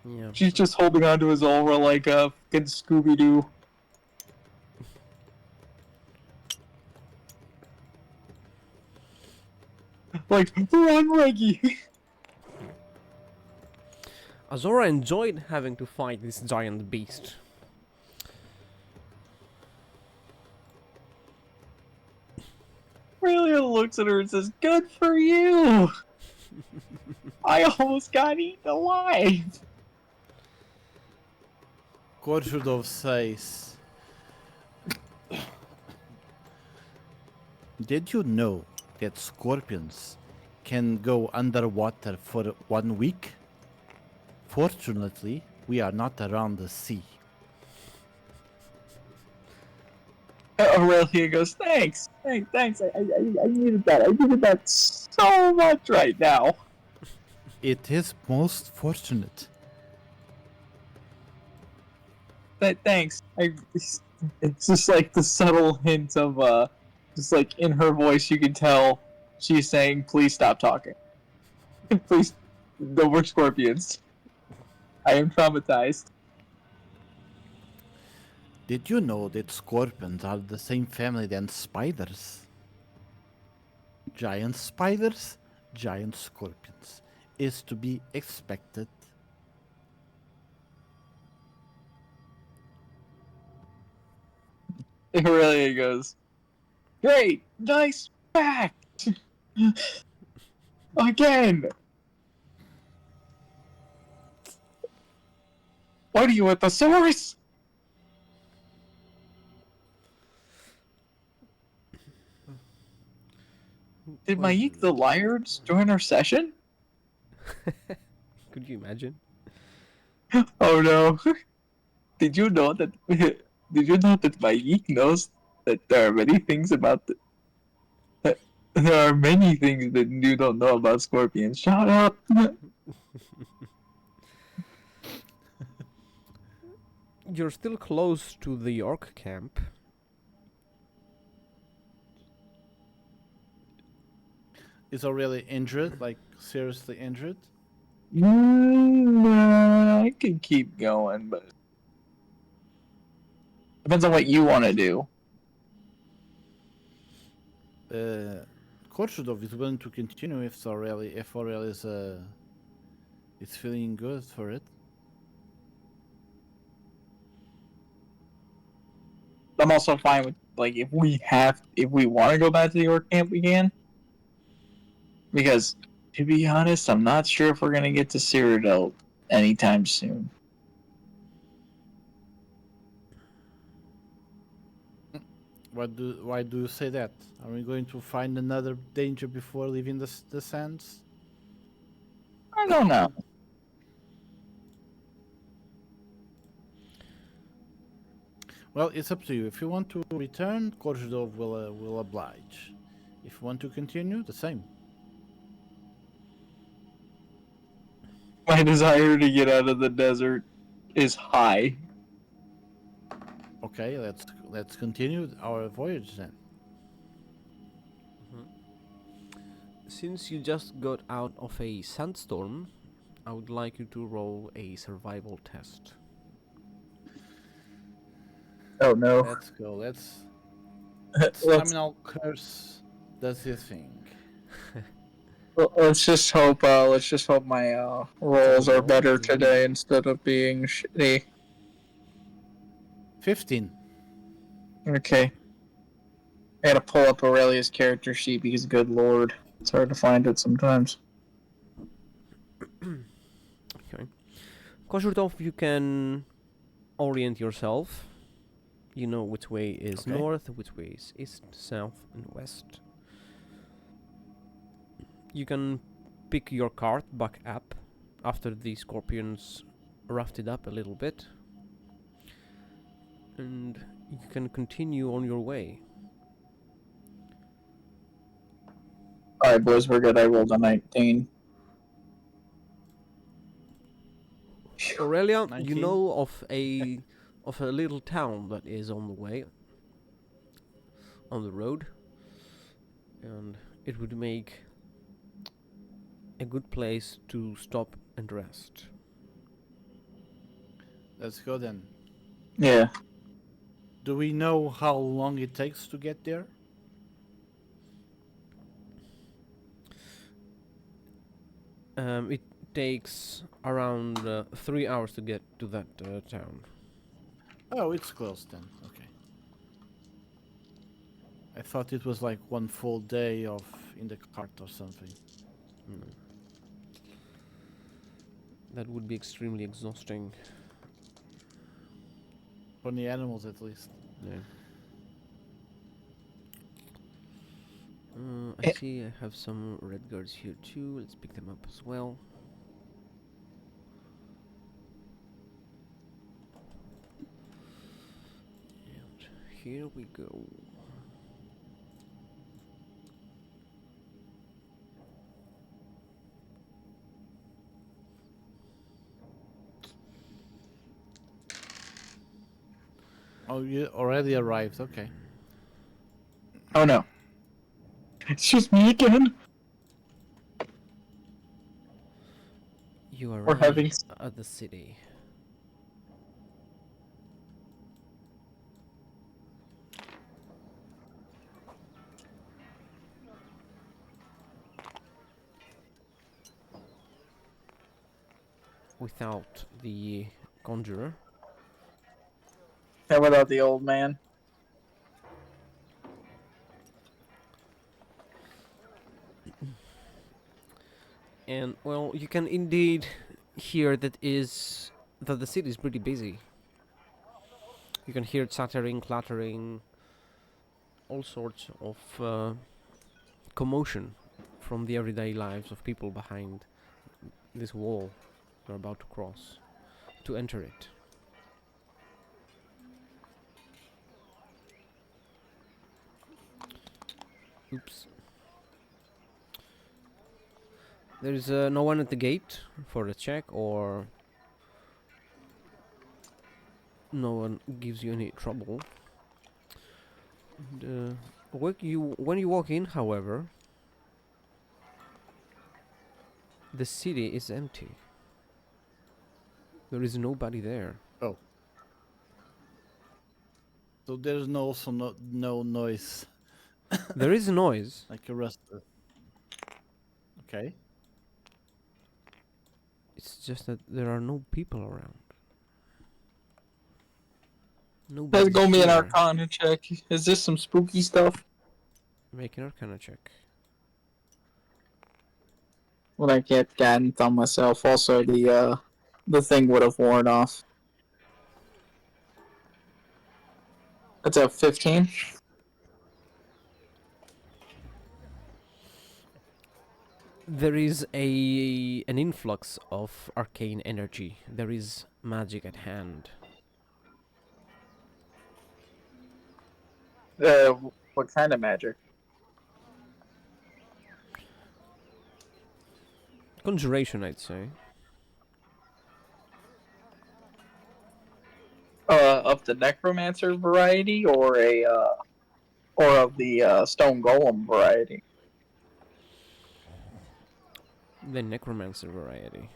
Yeah. She's just holding onto his aura like a fucking Scooby-Doo. Like, run, Reggie! Azora enjoyed having to fight this giant beast. Aurelia looks at her and says, "Good for you! I almost got eaten alive!" Korshudov says, did you know that scorpions can go underwater for 1 week? Fortunately, we are not around the sea. Aurelia goes, thanks. I needed that. I needed that so much right now. It is most fortunate. Thanks. It's just like the subtle hint of, just like in her voice you can tell she's saying, please stop talking. Please, no more scorpions. I am traumatized. Did you know that scorpions are the same family than spiders? Giant spiders, giant scorpions. Is to be expected. Aurelia goes, great, nice fact! Again! What are you, a thesaurus? Did Maik the Liards join our session? Could you imagine? Oh no. Did you know that Maik knows that there are many things about there are many things that you don't know about scorpions. Shut up. You're still close to the orc camp. Is Aurelia injured? Like, seriously injured? I can keep going, but depends on what you want to do. Korshudov is willing to continue if Aurelia is feeling good for it. I'm also fine with, like, if we want to go back to the orc camp, we can. Because, to be honest, I'm not sure if we're going to get to Cyrodiil anytime soon. Why do you say that? Are we going to find another danger before leaving the sands? I don't know. Well, it's up to you. If you want to return, Korshudov will oblige. If you want to continue, the same. My desire to get out of the desert is high. Okay, let's continue our voyage then. Since you just got out of a sandstorm, I would like you to roll a survival test. Oh no. Let's go. Let's Staminal Curse does his thing. Let's just hope my rolls are better today instead of being shitty. 15. Okay. I gotta pull up Aurelia's character sheet because, good lord, it's hard to find it sometimes. Okay. Kozhurtov, you can orient yourself. You know which way is north, which way is east, south, and west. You can pick your cart back up after the scorpions roughed it up a little bit. And you can continue on your way. Alright, boys, we're good. I rolled a 19. Aurelia, 19. you know of a little town that is on the way, on the road, and it would make a good place to stop and rest. Let's go then. Yeah. Do we know how long it takes to get there? It takes around 3 hours to get to that town. Oh, it's close then. Okay. I thought it was like one full day of in the cart or something. No. That would be extremely exhausting. For the animals, at least. Yeah. I Eh. see I have some red guards here too. Let's pick them up as well. And here we go. Oh, you already arrived. Okay. Oh no. It's just me again. You We're having arrive at the city. Without the conjurer. and without the old man. And well, you can indeed hear that the city is pretty busy. You can hear chattering, clattering, all sorts of commotion from the everyday lives of people behind this wall you're about to cross to enter it. Oops. There's no one at the gate for a check, or no one gives you any trouble. And, when you walk in, however, the city is empty. There is nobody there. Oh. So there's also no noise There is noise. like a rest. Okay. It's just that there are no people around. Let's Nobody's go me an here. Arcana check. Is this some spooky stuff? Make an Arcana check. Well, I get guidance on myself. Also, the thing would have worn off. That's a 15. There is an influx of arcane energy. There is magic at hand. What kind of magic? Conjuration, I'd say. Of the necromancer variety, or of the stone golem variety? The necromancer variety.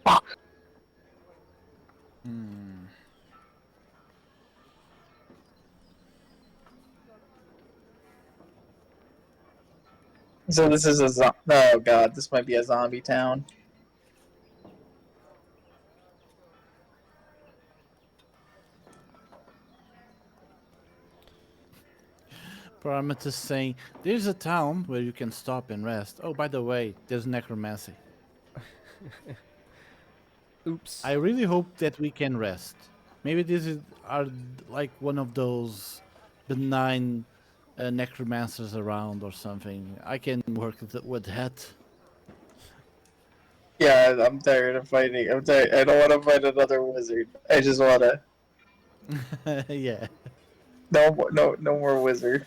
Fuck. Hmm. So this is a oh god, this might be a zombie town. Parameter saying there's a town where you can stop and rest. Oh, by the way, there's necromancy. Oops. I really hope that we can rest. Maybe this is like one of those benign necromancers around or something. I can work with that. Yeah, I'm tired of fighting. I'm tired. I don't want to fight another wizard. I just want to Yeah. no more wizard.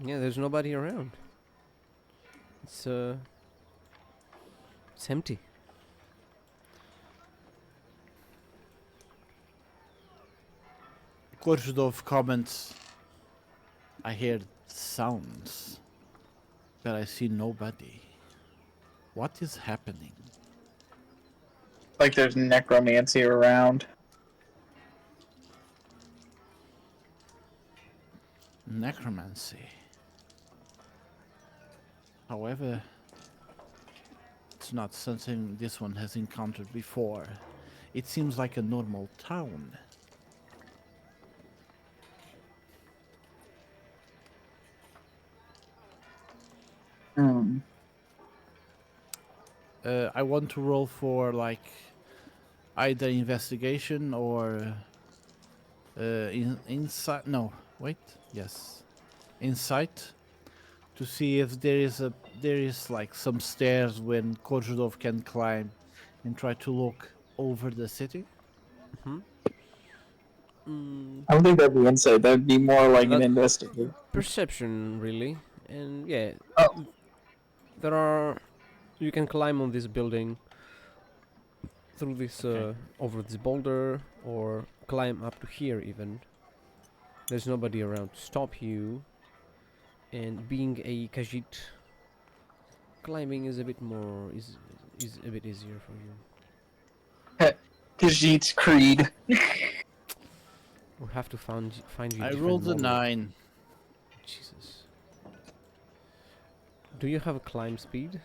Yeah, there's nobody around. It's empty. Korshdov comments. I hear sounds, but I see nobody. What is happening? Like there's necromancy around. Necromancy. However, it's not something this one has encountered before. It seems like a normal town. Hmm. I want to roll for like either investigation or insight. No, wait. Yes, insight to see if there is like some stairs when Kozhudov can climb and try to look over the city. Hmm. Mm, I don't think that'd be insight. That'd be more like an that investigation. perception, really. And yeah, Oh, there are. You can climb on this building through this Okay. over this boulder, or climb up to here even. There's nobody around to stop you, and being a Khajiit, climbing is a bit more is a bit easier for you. Khajiit's Creed. We'll have to find you I different rolled a model. 9. Jesus. Do you have a climb speed?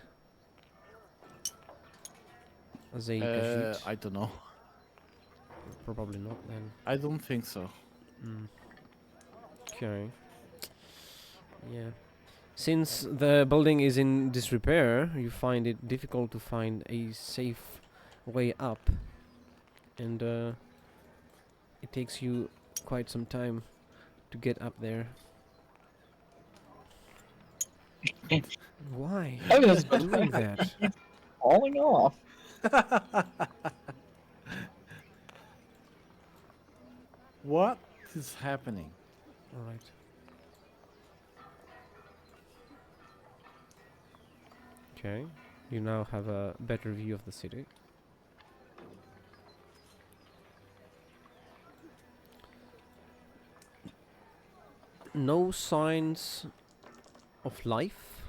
As a Khajiit? I don't know. Probably not then. I don't think so. Mm. Okay. Yeah. Since the building is in disrepair, you find it difficult to find a safe way up. And it takes you quite some time to get up there. Why? I mean, Why that's are you doing that? falling off. What is happening? Alright. Okay. You now have a better view of the city. No signs of life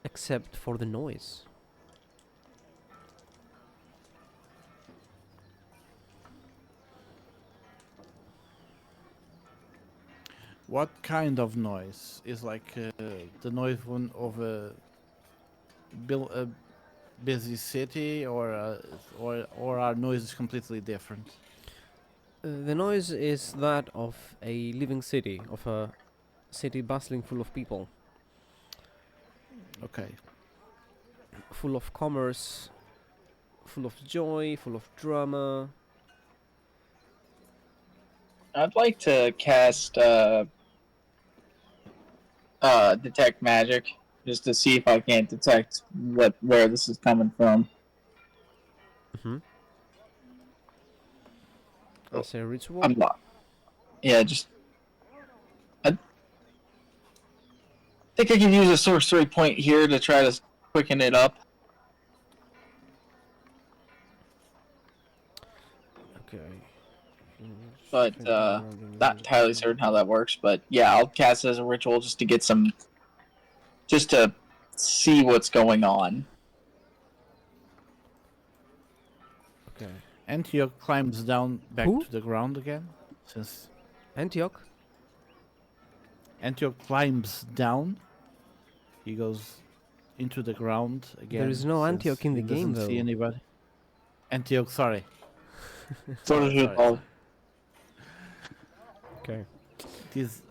except for the noise. What kind of noise is like the noise of a busy city, or are noises completely different? The noise is that of a living city, of a city bustling full of people, Okay. full of commerce, full of joy, full of drama. I'd like to cast detect magic just to see if I can't detect where this is coming from. Mm-hmm. I'll say ritual. I'm not. Yeah, just. I think I can use a sorcery point here to try to quicken it up. Okay. But not entirely certain how that works. But yeah, I'll cast it as a ritual just to get some, just to see what's going on. Okay. Antioch climbs down back Who? to the ground again. Since Antioch. Antioch climbs down, he goes into the ground again. There is no since Antioch in he the game, doesn't see though. anybody. Antioch, sorry. So does it all. Okay. These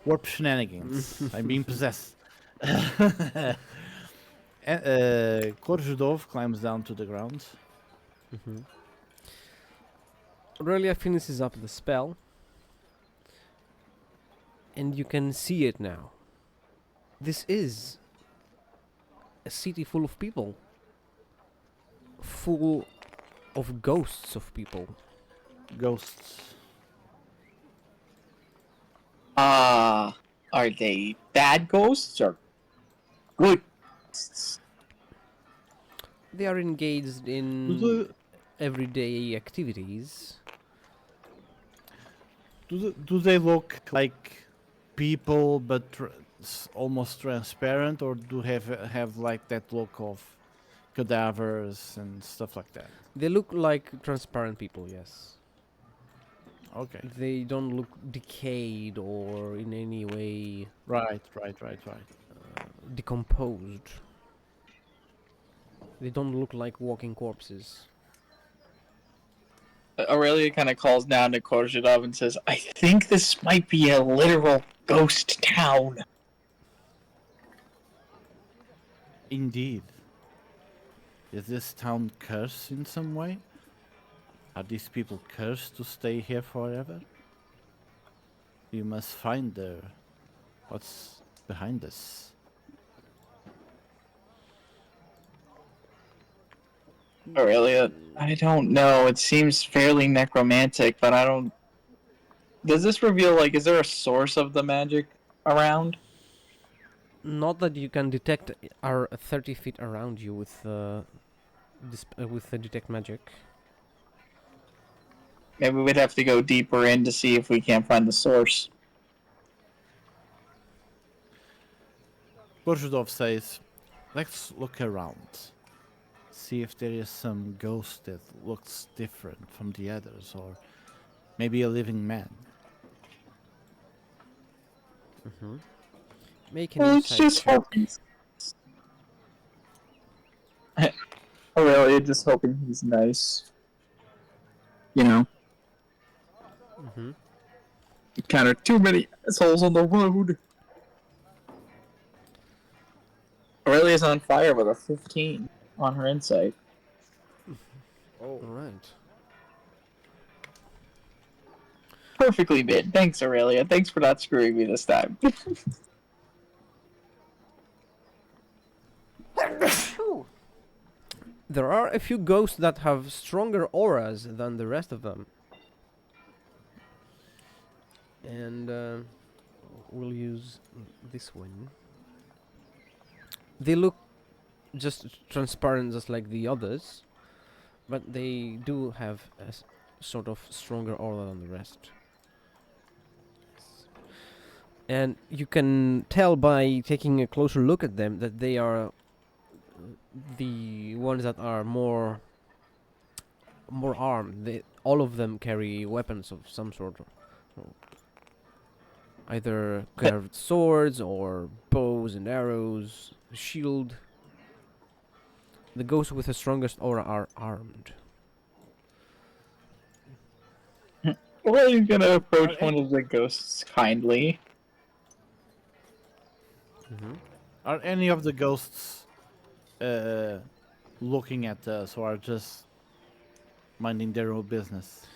warp shenanigans. I'm being possessed. Korzhudov climbs down to the ground. Mm-hmm. Aurelia finishes up the spell, and you can see it now. This is a city full of people, full of ghosts of people. Ghosts. Are they bad ghosts or good ghosts? They are engaged in everyday activities. Do they look like people, but almost transparent, or do have like that look of cadavers and stuff like that? They look like transparent people, yes. Okay. They don't look decayed or in any way Right. decomposed. They don't look like walking corpses. Aurelia kind of calls down to Korzhidov and says, I think this might be a literal ghost town. Indeed. Is this town cursed in some way? Are these people cursed to stay here forever? We must find what's behind this. Aurelia, I don't know. It seems fairly necromantic, but I don't... Does this reveal, like, is there a source of the magic around? Not that you can detect are 30 feet around you with with the detect magic. Maybe we'd have to go deeper in to see if we can't find the source. Borzhudov says, let's look around. See if there is some ghost that looks different from the others, or maybe a living man. Make an It's insight just check. hoping. Aurelia just hoping he's nice. You know, encounter too many assholes on the road. Aurelia's on fire with a 15 on her insight. Alright. Perfectly mid. Thanks, Aurelia. Thanks for not screwing me this time. There are a few ghosts that have stronger auras than the rest of them. And we'll use this one. They look just transparent just like the others, but they do have a sort of stronger aura than the rest. And you can tell by taking a closer look at them that they are the ones that are more armed. All of them carry weapons of some sort, either curved swords or bows and arrows, shield. The ghosts with the strongest aura are armed. Aurelia's gonna approach one of the ghosts kindly. Are any of the ghosts looking at us, or are just minding their own business?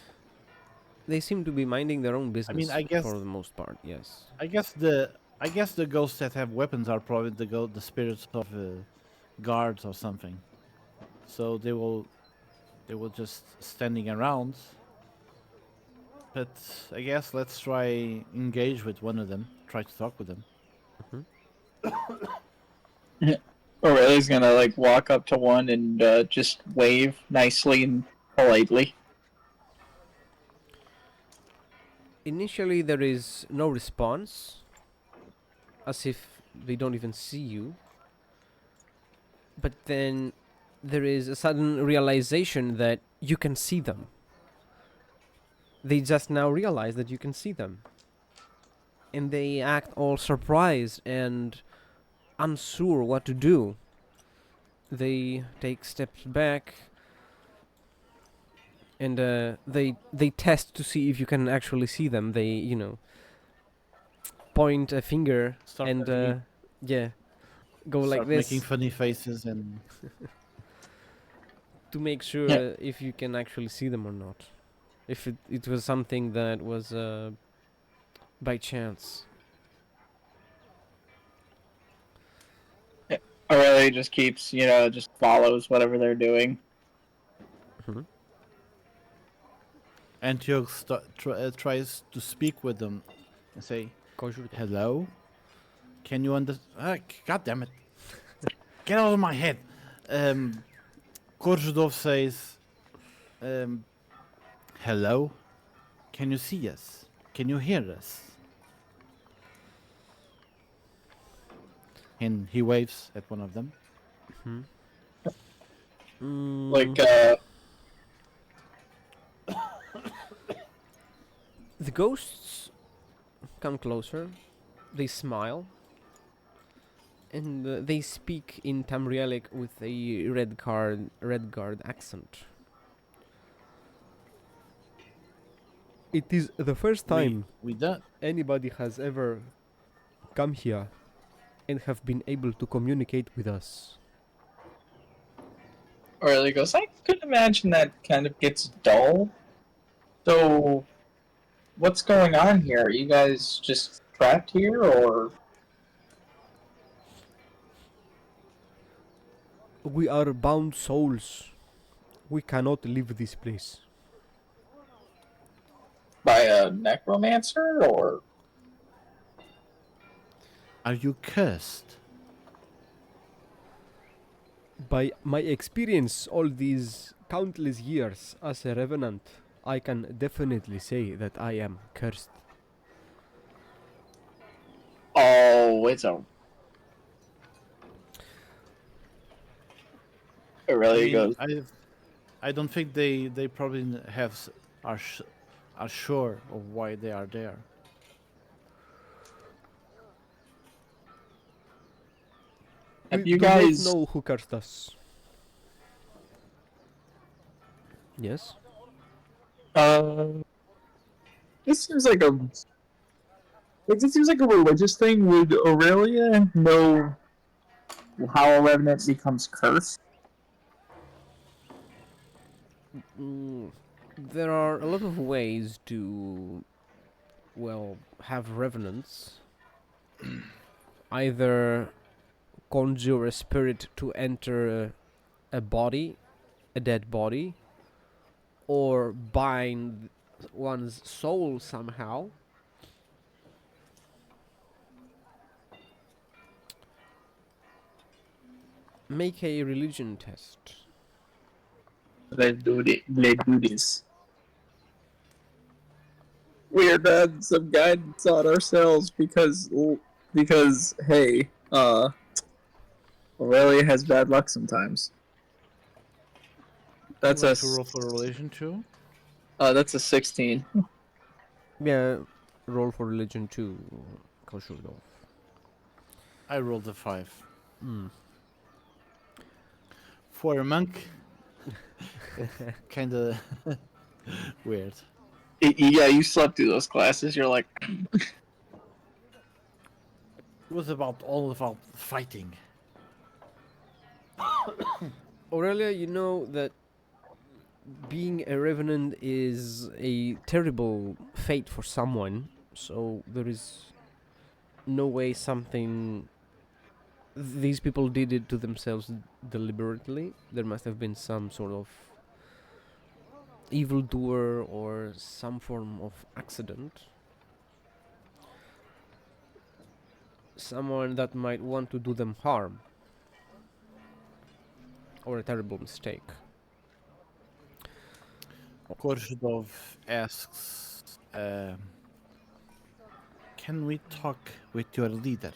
They seem to be minding their own business I guess- for the most part, yes. I guess the ghosts that have weapons are probably the spirits of guards or something. So they will just standing around. But I guess let's try engage with one of them. Try to talk with them. Aurelia's gonna like walk up to one and just wave nicely and politely. Initially there is no response, as if they don't even see you. But then there is a sudden realization that you can see them. They just now realize that you can see them. And they act all surprised and unsure what to do. They take steps back and they test to see if you can actually see them. They, point a finger Start and go like start this making funny faces and to make sure Yeah. if you can actually see them or not. If it was something that was by chance. Aurelia just keeps, just follows whatever they're doing. Antioch tries to speak with them and say, "Hello, can you understand? God damn it! Get out of my head." Korzhudov says, "Hello, can you see us? Can you hear us?" And he waves at one of them. Like, the ghosts come closer. They smile, and they speak in Tamrielic with a red guard accent. It is the first time We don't. anybody has ever come here and have been able to communicate with us. Aurelia goes, I could imagine that kind of gets dull. So, what's going on here? Are you guys just trapped here, or? We are bound souls. We cannot leave this place. By a necromancer, or? Are you cursed? By my experience all these countless years as a revenant, I can definitely say that I am cursed. Oh, it's a. Aurelia goes, I don't think they probably are sure of why they are there. have We you do not guys know who cursed us. Yes? This seems like a. Like, this seems like a religious thing. Would Aurelia know how a revenant becomes cursed? There are a lot of ways to, well, have revenants. Either conjure a spirit to enter a body, a dead body, or bind one's soul somehow. Make a religion test. Let's do this. We're done some guidance on ourselves because hey, Aurelia has bad luck sometimes. That's You a want to roll for relation too. that's a 16. Yeah, roll for religion too, Koshulov. I rolled a 5. Mm. For a monk, kind of weird. Yeah, you slept through those classes. You're like, It was all about fighting. Aurelia, you know that being a revenant is a terrible fate for someone, so there is no way these people did it to themselves deliberately. There must have been some sort of evildoer or some form of accident. Someone that might want to do them harm. Or a terrible mistake. Korshudov asks, can we talk with your leader?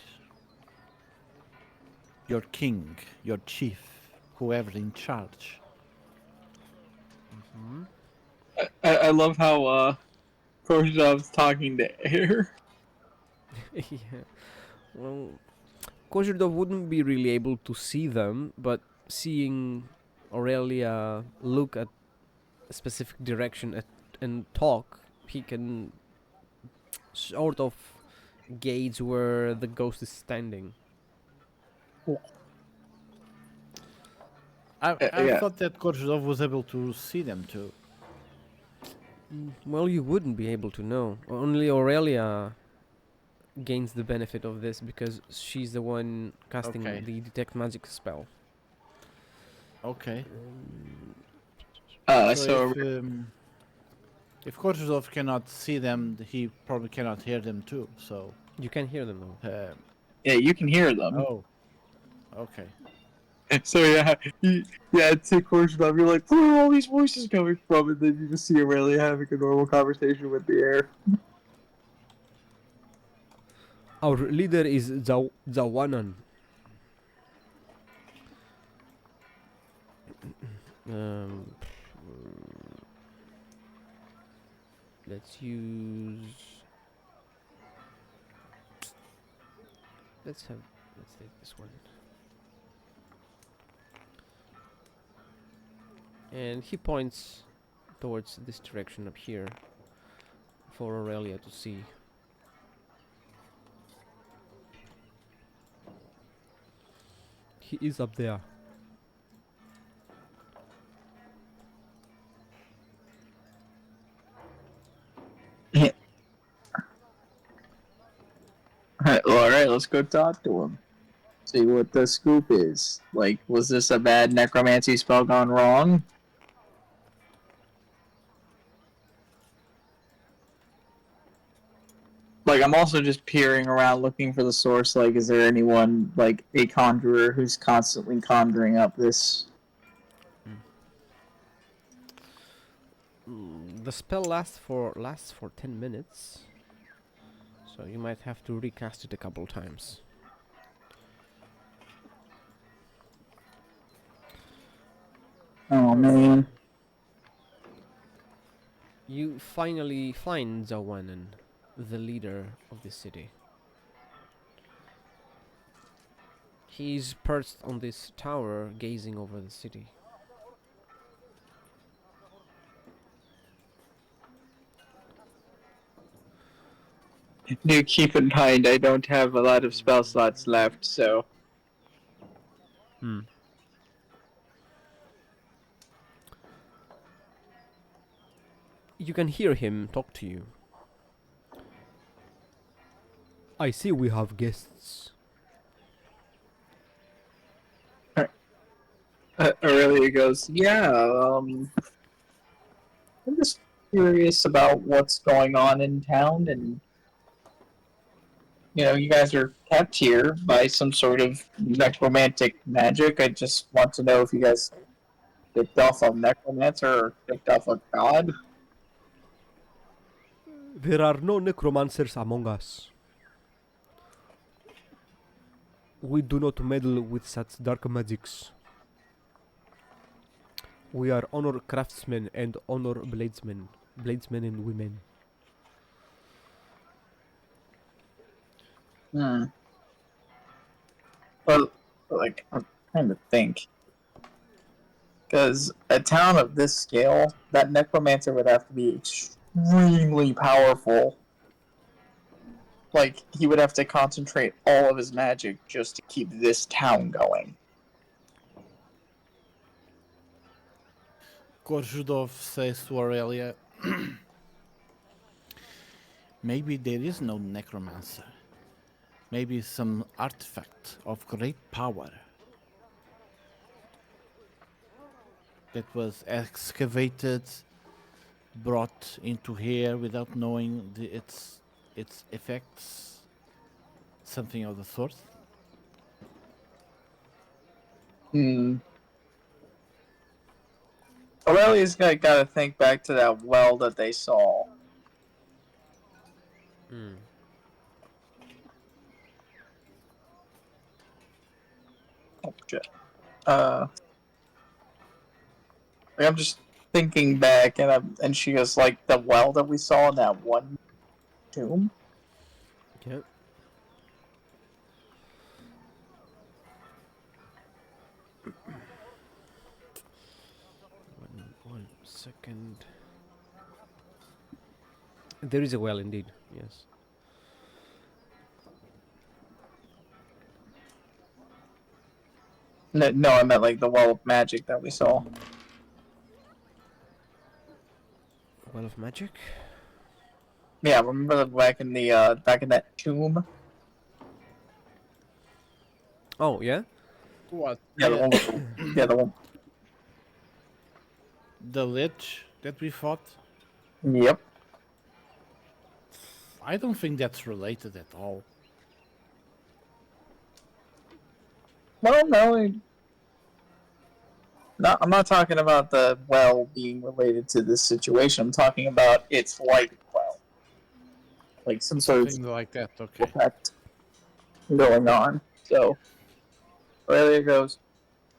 Your king, your chief, whoever in charge. I love how Korzhov's talking to air. Yeah. Well, Kozhurdov wouldn't be really able to see them, but seeing Aurelia look at a specific direction and talk, he can sort of gauge where the ghost is standing. I Yeah. thought that Korshudov was able to see them too. Well, you wouldn't be able to know. Only Aurelia gains the benefit of this because she's the one casting Okay. the detect magic spell. Okay. So if Korshudov cannot see them, he probably cannot hear them too. So You can hear them though. yeah, you can hear them. oh, okay. So yeah, to Korzhov, you're like, where are all these voices coming from? And then you just see Aurelia having a normal conversation with the air. Our leader is Zawanan. Um, let's use. Let's take this one. And he points towards this direction up here for Aurelia to see. He is up there. Alright, let's go talk to him. See what the scoop is. Like, was this a bad necromancy spell gone wrong? Like, I'm also just peering around looking for the source. Like, is there anyone, like, a conjurer who's constantly conjuring up this? The spell lasts for 10 minutes, so you might have to recast it a couple times. Oh, man. You finally find Zawanen, the leader of the city. He's perched on this tower, gazing over the city. Do keep in mind, I don't have a lot of spell slots left, so... You can hear him talk to you. I see we have guests. Aurelia goes, yeah, I'm just curious about what's going on in town, and you guys are kept here by some sort of necromantic magic. I just want to know if you guys picked off a necromancer or picked off a god. There are no necromancers among us. We do not meddle with such dark magics. We are honor craftsmen and honor bladesmen and women. Well, like, I'm trying to think. Because a town of this scale, that necromancer would have to be extremely powerful. Like, he would have to concentrate all of his magic just to keep this town going. Korzhudov says to Aurelia, maybe there is no necromancer. Maybe some artifact of great power that was excavated, brought into here without knowing its effects. Something of the sort. Aurelia's gotta think back to that well that they saw. Oh, shit. I'm just thinking back, and she goes, like, the well that we saw in that one tomb? Okay. One second. There is a well indeed, yes. No, I meant, like, the well of magic that we saw. Well of magic? Yeah, remember back in that tomb? Oh, yeah? What? Yeah, the one with, yeah, the one. The lich that we fought? Yep. I don't think that's related at all. No, I'm not talking about the well being related to this situation. I'm talking about its like well. Like some sort of Something like that, okay. effect going on. So, Aurelia goes,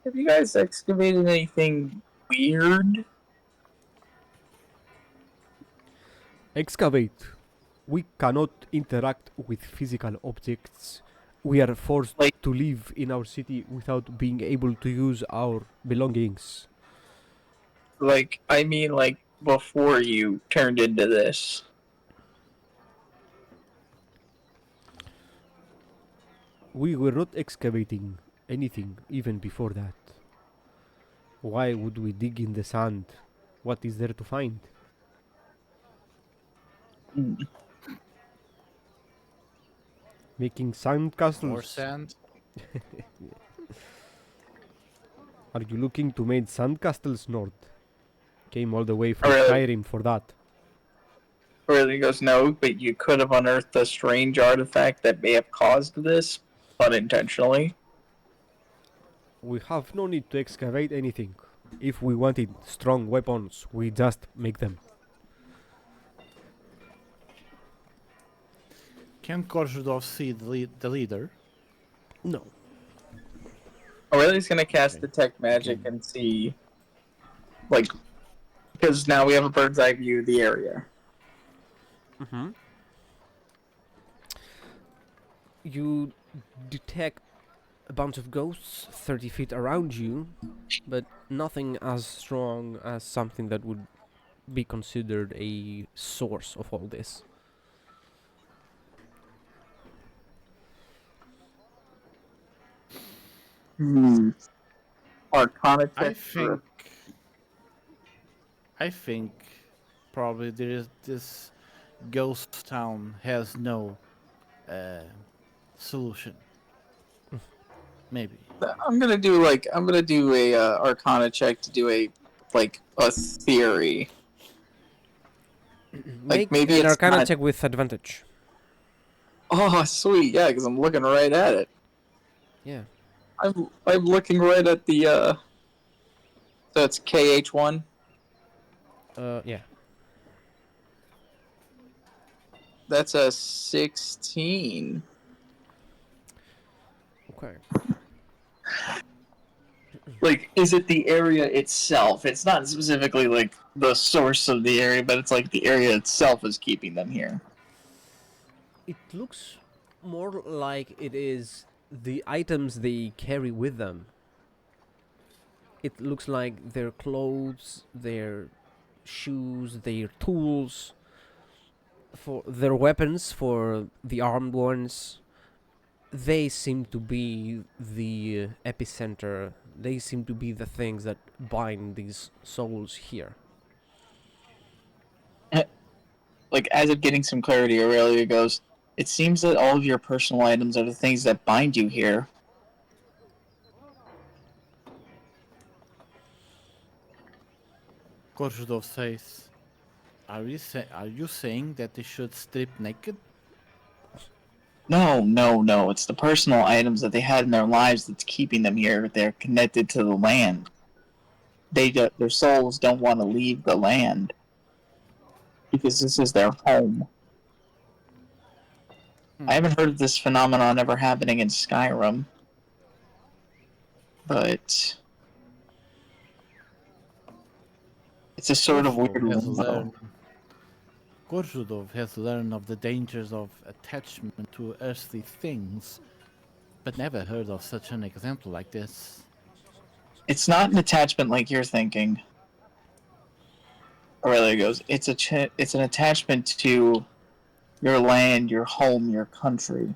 have you guys excavated anything weird. Excavate. We cannot interact with physical objects. We are forced Like- to live in our city without being able to use our belongings. Like, I mean, like, before you turned into this. We were not excavating anything even before that. Why would we dig in the sand? What is there to find? Mm. Making sand castles. More sand. Are you looking to make sand castles, Nord? Came all the way from Really? Skyrim for that. Really goes, no, but you could have unearthed a strange artifact that may have caused this, unintentionally. We have no need to excavate anything. If we wanted strong weapons, we just make them. Can Korzhudov see the leader? No. Aurelia's gonna cast Okay. Detect Magic and see, like, because now we have a bird's eye view of the area. Mm-hmm. You detect a bunch of ghosts 30 feet around you, but nothing as strong as something that would be considered a source of all this. Arcana I check for- think probably there is this ghost town has no solution. Maybe. I'm gonna do a Arcana check to do a theory. Make maybe an it's Arcana not- check with advantage. Oh, sweet, yeah, because I'm looking right at it. Yeah. I'm looking right at the So it's KH1. Yeah. That's a 16. Okay. Like, is it the area itself? It's not specifically like the source of the area, but it's like the area itself is keeping them here. It looks more like it is the items they carry with them. It looks like their clothes, their shoes, their tools, for their weapons, for the armed ones. They seem to be the epicenter. They seem to be the things that bind these souls here. Like, as of getting some clarity, Aurelia goes, it seems that all of your personal items are the things that bind you here. Korzhudov says, are you saying that they should strip naked? No, no, no. It's the personal items that they had in their lives that's keeping them here. They're connected to the land. Their souls don't want to leave the land because this is their home. I haven't heard of this phenomenon ever happening in Skyrim, but it's a sort of weird limbo. Korzhudov has learned of the dangers of attachment to earthly things, but never heard of such an example like this. It's not an attachment like you're thinking. Aurelia goes, it's an attachment to your land, your home, your country.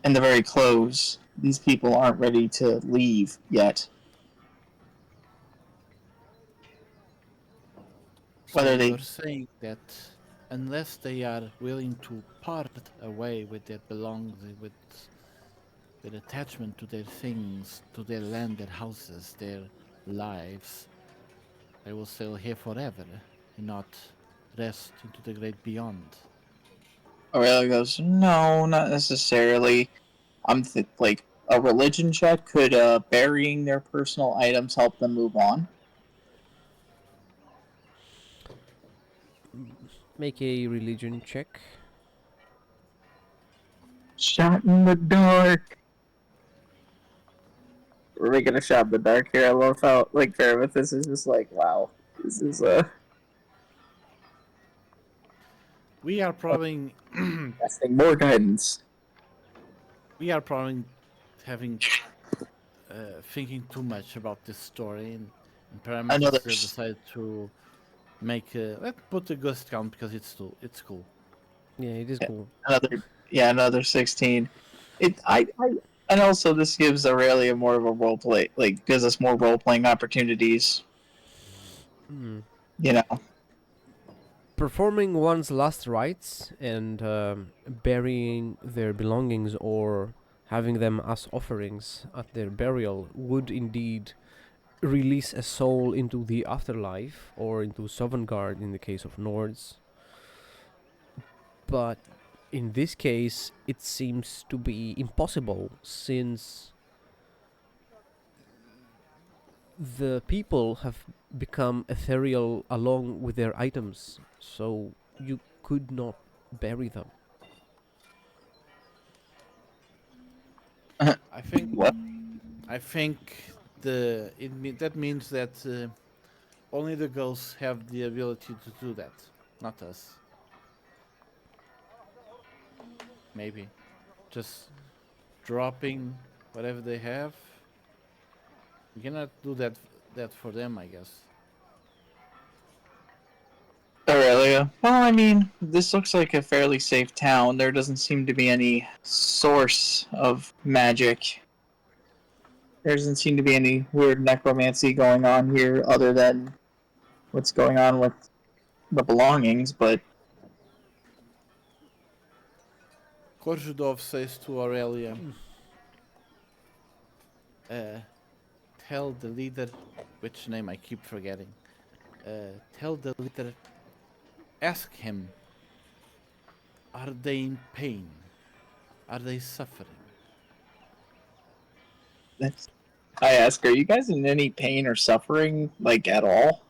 And the very close. These people aren't ready to leave yet. Whether they- You're saying that unless they are willing to part away with their belongings, with their attachment to their things, to their land, their houses, their lives, they will stay here forever and not rest into the great beyond. Aurelia goes, no, not necessarily. Like, a religion check, could burying their personal items help them move on? Make a religion check. Shot in the dark. we're making a shot in the dark here. I love how like Paramethes is just like, wow, this is We are probably asking more guidance. we are probably having thinking too much about this story, and Another Parametheus decided to make let's put a ghost count because it's cool. Yeah, it is cool. another 16. I and also this gives Aurelia more of a role play, like gives us more role playing opportunities. Hmm. You know, Performing one's last rites and burying their belongings or having them as offerings at their burial would indeed release a soul into the afterlife or into Sovngarde in the case of Nords. But in this case, it seems to be impossible since the people have become ethereal along with their items, so you could not bury them. I think what? I think that means that only the ghosts have the ability to do that, not us. Maybe just dropping whatever they have. We cannot do that for them, I guess. Aurelia. Well, I mean, this looks like a fairly safe town. There doesn't seem to be any source of magic. There doesn't seem to be any weird necromancy going on here other than what's going on with the belongings, but Korjudov says to Aurelia, uh, "Tell the leader, which name I keep forgetting. Tell the leader, ask him, are they in pain? Are they suffering?" that's, I ask, are you guys in any pain or suffering, like, at all?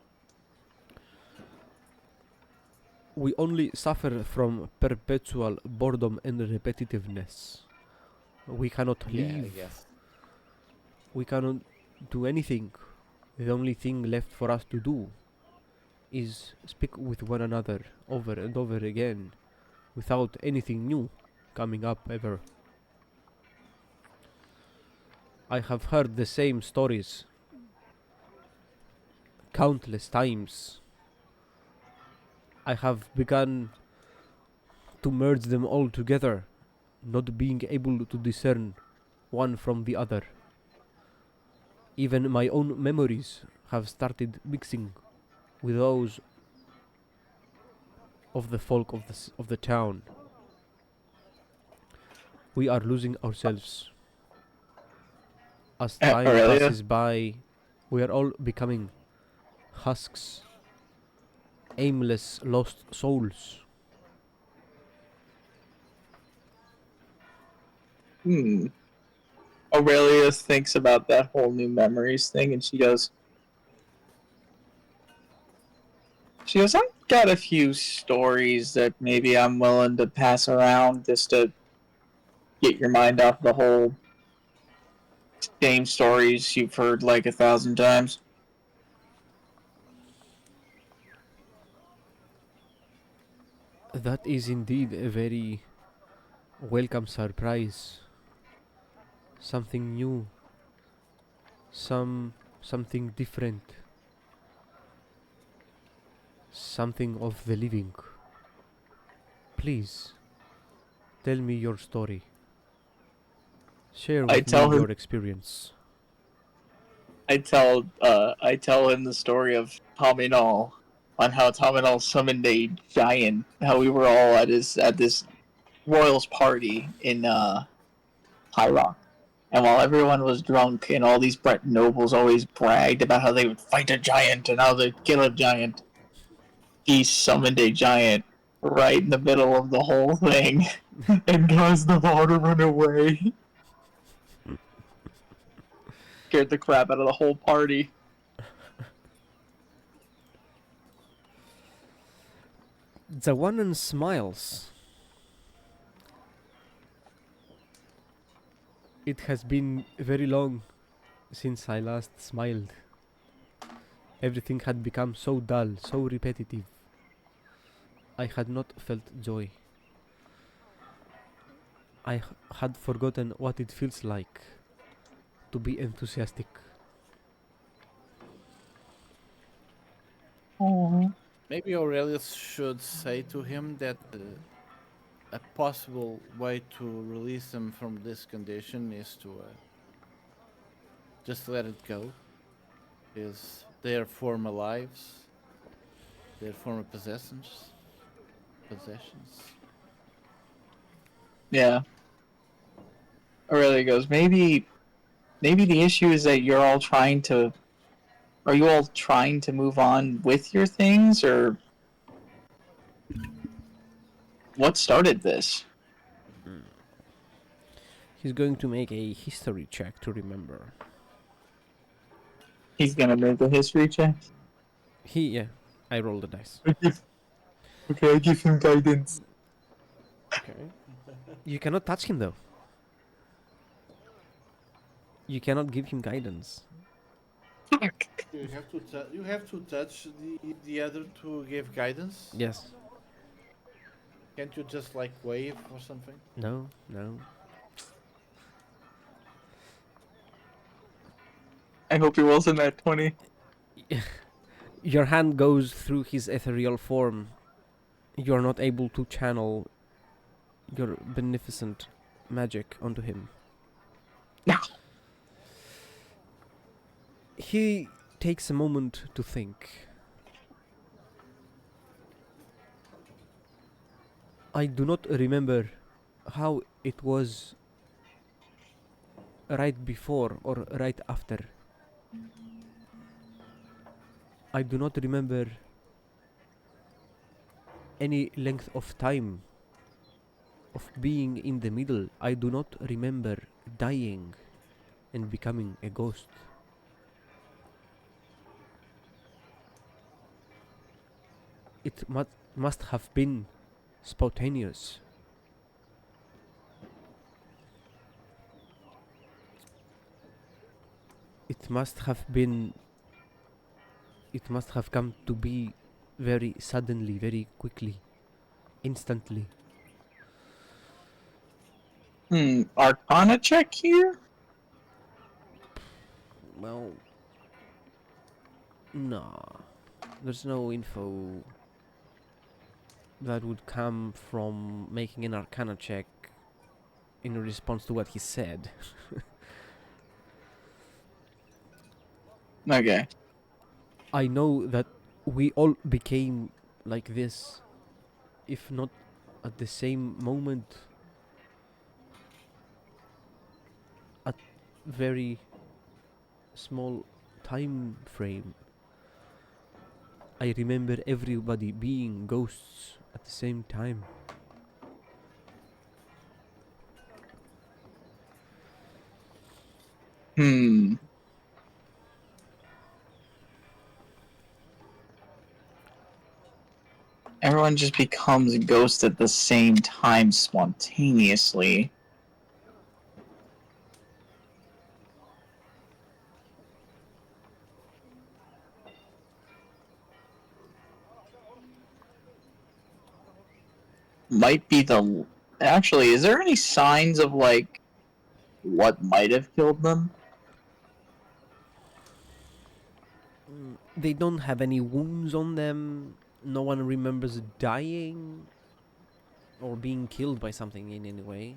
We only suffer from perpetual boredom and repetitiveness. We cannot Yeah, I leave. guess. We cannot do anything. The only thing left for us to do is speak with one another over and over again without anything new coming up ever. I have heard the same stories countless times. I have begun to merge them all together, not being able to discern one from the other. Even my own memories have started mixing with those of the folk of the town. We are losing ourselves. As time Aurelia? passes by, we are all becoming husks, aimless, lost souls. Hmm. Aurelia thinks about that whole new memories thing, and she goes, I've got a few stories that maybe I'm willing to pass around just to get your mind off the whole same stories you've heard like 1,000 times. That is indeed a very welcome surprise. Something new, something different, something of the living. Please tell me your story. Share I with me tell her your experience. I tell him the story of Tominol on how Tominol summoned a giant, how we were all at this royals party in High Rock. And while everyone was drunk and all these Breton nobles always bragged about how they would fight a giant and how they'd kill a giant, he summoned a giant right in the middle of the whole thing and caused them all to run away. Scared the crap out of the whole party. Zawanan smiles. It has been very long since I last smiled. Everything had become so dull, so repetitive. I had not felt joy. Had forgotten what it feels like to be enthusiastic. Aw. Maybe Aurelius should say to him that a possible way to release them from this condition is to just let it go. Is their former lives, their former possessions. Yeah. Aurelia goes, maybe the issue is that you're all trying to. Are you all trying to move on with your things, or what started this? He's going to make a history check to remember. He's gonna make a history check. Yeah, I rolled the dice. Okay, I give him guidance. Okay. You cannot touch him though. You cannot give him guidance. Fuck. You have to touch the other to give guidance. Yes. Can't you just like wave or something? No, no. I hope he rolls in that 20. Your hand goes through his ethereal form. You are not able to channel your beneficent magic onto him. No. He takes a moment to think. I do not remember how it was right before or right after. I do not remember any length of time of being in the middle. I do not remember dying and becoming a ghost. It must have been spontaneous. It must have been. It must have come to be very suddenly, very quickly, instantly. Arcana check here? Well, nah. There's no info that would come from making an arcana check in response to what he said. Okay. I know that we all became like this, if not at the same moment, at very small time frame. I remember everybody being ghosts at the same time. Everyone just becomes a ghost at the same time spontaneously. Might be the. Actually, is there any signs of, like, what might have killed them? They don't have any wounds on them. No one remembers dying or being killed by something in any way.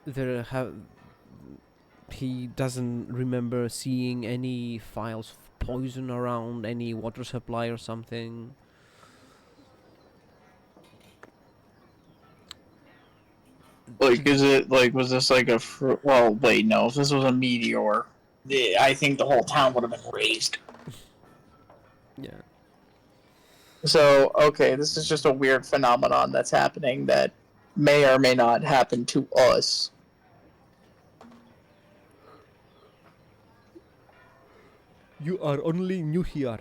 There have he doesn't remember seeing any files of poison around any water supply or something. Like, is it, like, was this like a. Well, wait, no. If this was a meteor, I think the whole town would have been razed. Yeah. So, okay, this is just a weird phenomenon that's happening that may or may not happen to us. You are only new here.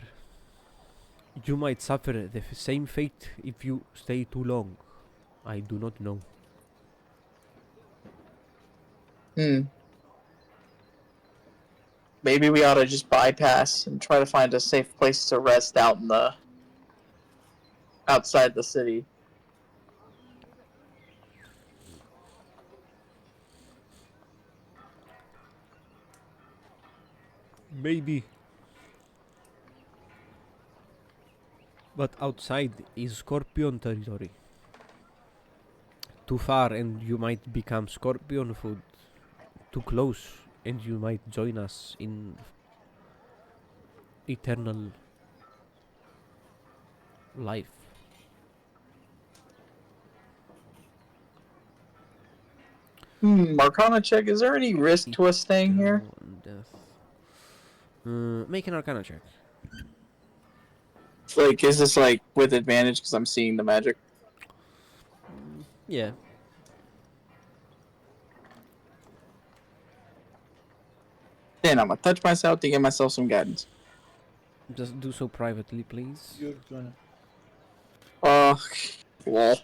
You might suffer the same fate if you stay too long. I do not know. Hmm. Maybe we ought to just bypass and try to find a safe place to rest out in the outside the city. Maybe. But outside is Scorpion territory. Too far and you might become Scorpion food. Too close and you might join us in eternal life. Arcana check. Is there any risk to us staying here? Eternal death. Make an Arcana check. Like, is this like with advantage because I'm seeing the magic? Yeah. Then I'm gonna touch myself to give myself some guidance. Just do so privately, please. You're gonna. Lol.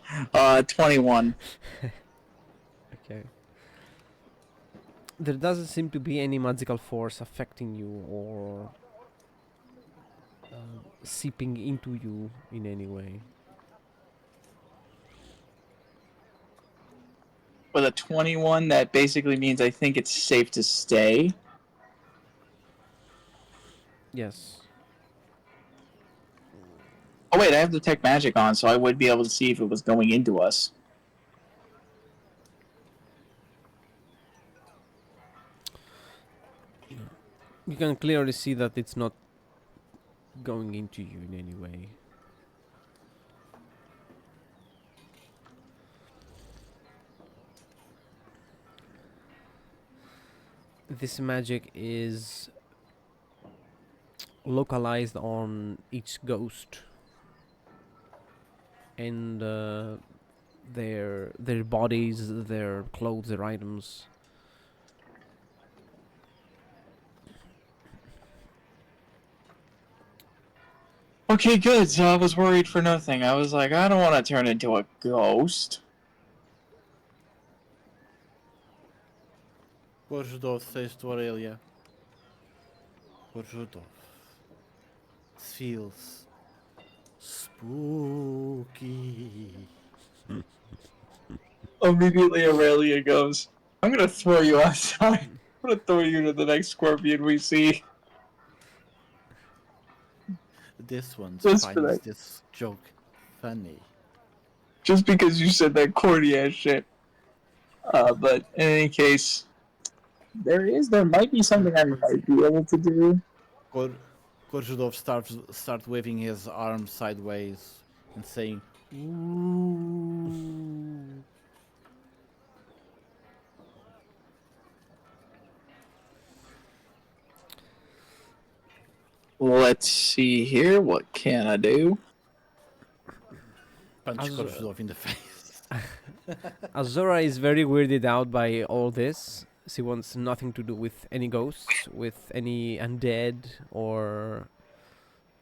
21. Okay. There doesn't seem to be any magical force affecting you or seeping into you in any way. With a 21, that basically means I think it's safe to stay. Yes. Oh wait, I have detect magic on, so I would be able to see if it was going into us. You can clearly see that it's not going into you in any way. This magic is localized on each ghost and their bodies, their clothes, their items. Okay, good. So I was worried for nothing. I was like, I don't want to turn into a ghost. Korzydov says to Aurelia. Korzydov. Feels spooky. Immediately Aurelia goes, I'm gonna throw you outside. I'm gonna throw you to the next scorpion we see. This one Just for finds that. this joke funny. Just because you said that corny ass shit. But in any case, there might be something I might be able to do. Korzydov start waving his arm sideways and saying, "Ooh." Let's see here. What can I do? Punch As- Korzydov in the face. Azora is very weirded out by all this. She wants nothing to do with any ghosts, with any undead or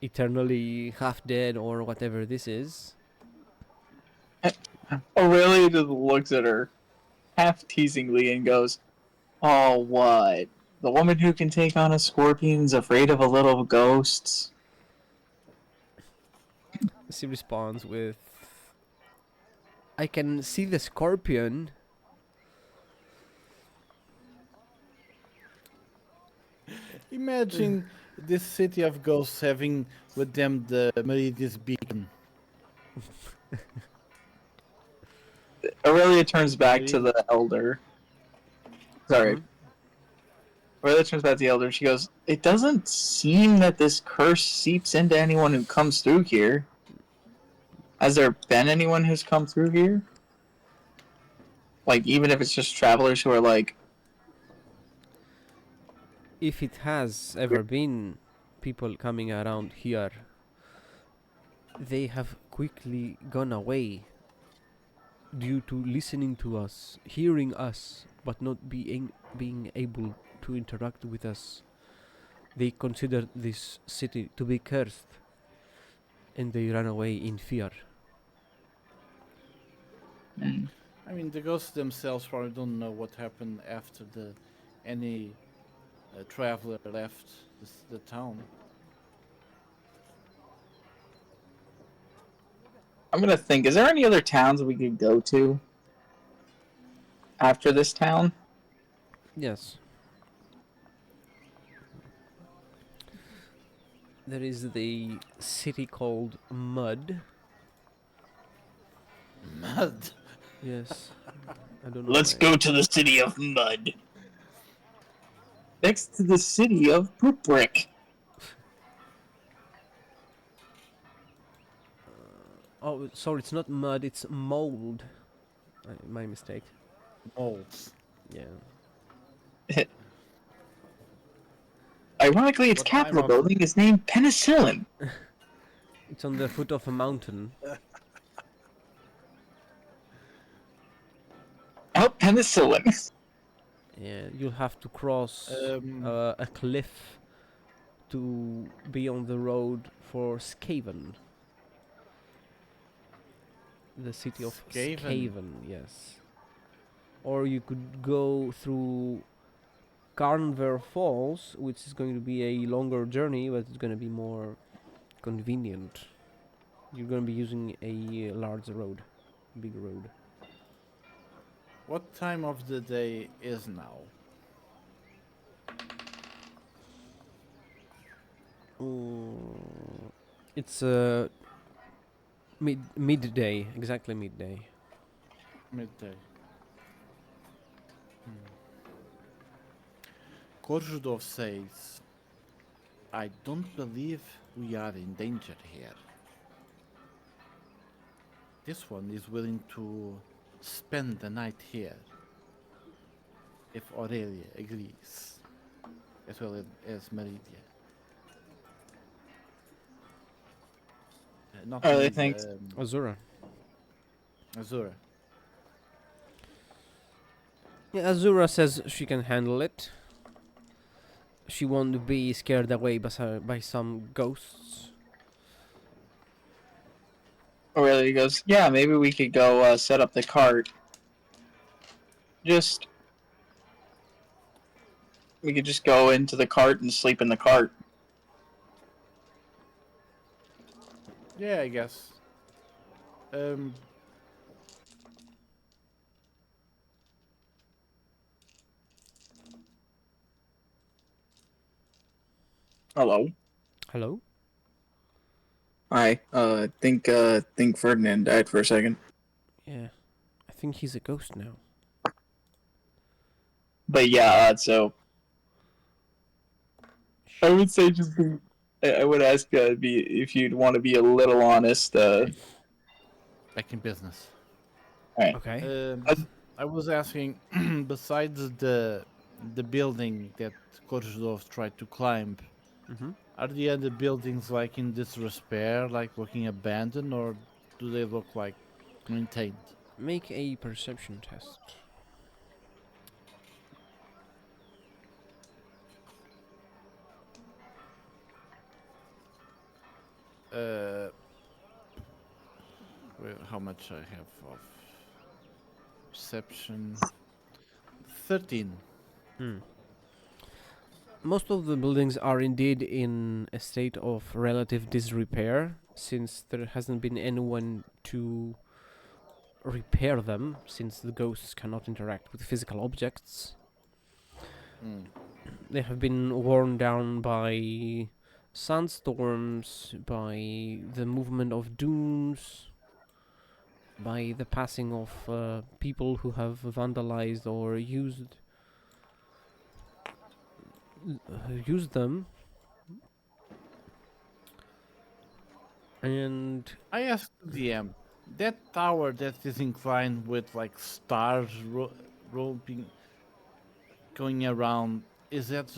eternally half dead or whatever this is. Aurelia just looks at her half teasingly and goes, oh, what? The woman who can take on a scorpion's afraid of a little ghost? She responds with, I can see the scorpion. Imagine this city of ghosts having with them the Meridius beacon. Aurelia turns back to the elder. Sorry. Aurelia turns back to the elder. She goes, it doesn't seem that this curse seeps into anyone who comes through here. Has there been anyone who's come through here? Like, even if it's just travelers who are like, If it has ever been people coming around here, they have quickly gone away due to listening to us, hearing us, but not being able to interact with us. They consider this city to be cursed, and they run away in fear. mm. I mean, the ghosts themselves probably don't know what happened after any traveler left the town. I'm gonna think. Is there any other towns we could go to after this town? Yes. There is the city called Mud. Mud. Yes. I don't know Let's why. go to the city of Mud. Next to the city of Poop Brick. Oh, sorry, it's not mud, it's mold. My mistake. Molds. Yeah. Ironically, its What time Capitol of- building is named Penicillin. It's on the foot of a mountain. Oh, Penicillin. Yeah, you'll have to cross a cliff to be on the road for Skaven. The city of Skaven. Skaven, yes. Or you could go through Carnver Falls, which is going to be a longer journey, but it's going to be more convenient. You're going to be using a large road, big road. What time of the day is now? It's midday, exactly midday. Midday. Korzydov says, I don't believe we are in danger here. This one is willing to spend the night here, if Aurelia agrees, as well as Meridia. Not Oh, they Meridia, think- Azura. Azura. Yeah, Azura says she can handle it. She won't be scared away by some ghosts. Aurelia goes, yeah, maybe we could go set up the cart. We could just go into the cart and sleep in the cart. Yeah, I guess. Hello. Hello? Hi. Think Ferdinand died for a second. Yeah. I think he's a ghost now. But yeah, so I would say just be. I would ask if you'd want to be a little honest. Back in business. Okay. I was asking, besides the building that Korzydov tried to climb, Mm-hmm. are the other buildings like in disrepair, like looking abandoned, or do they look like maintained? Make a perception test. How much I have of perception? 13. Most of the buildings are indeed in a state of relative disrepair, since there hasn't been anyone to repair them, since the ghosts cannot interact with physical objects. They have been worn down by sandstorms, by the movement of dunes, by the passing of people who have vandalized or used them. And I asked the DM, that tower that is inclined with like stars roping, going around, is that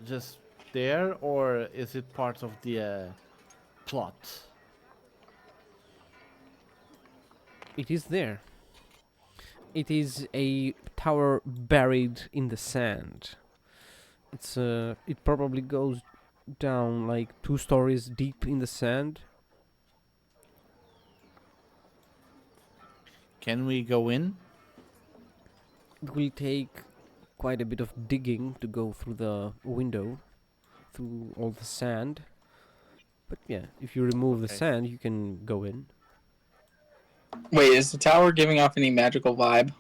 just there, or is it part of the plot? it is there. It is a tower buried in the sand. It probably goes down like 2 stories deep in the sand. Can we go in? It will take quite a bit of digging to go through the window, through all the sand. But yeah, if you remove the Okay. sand, you can go in. Wait, is the tower giving off any magical vibe?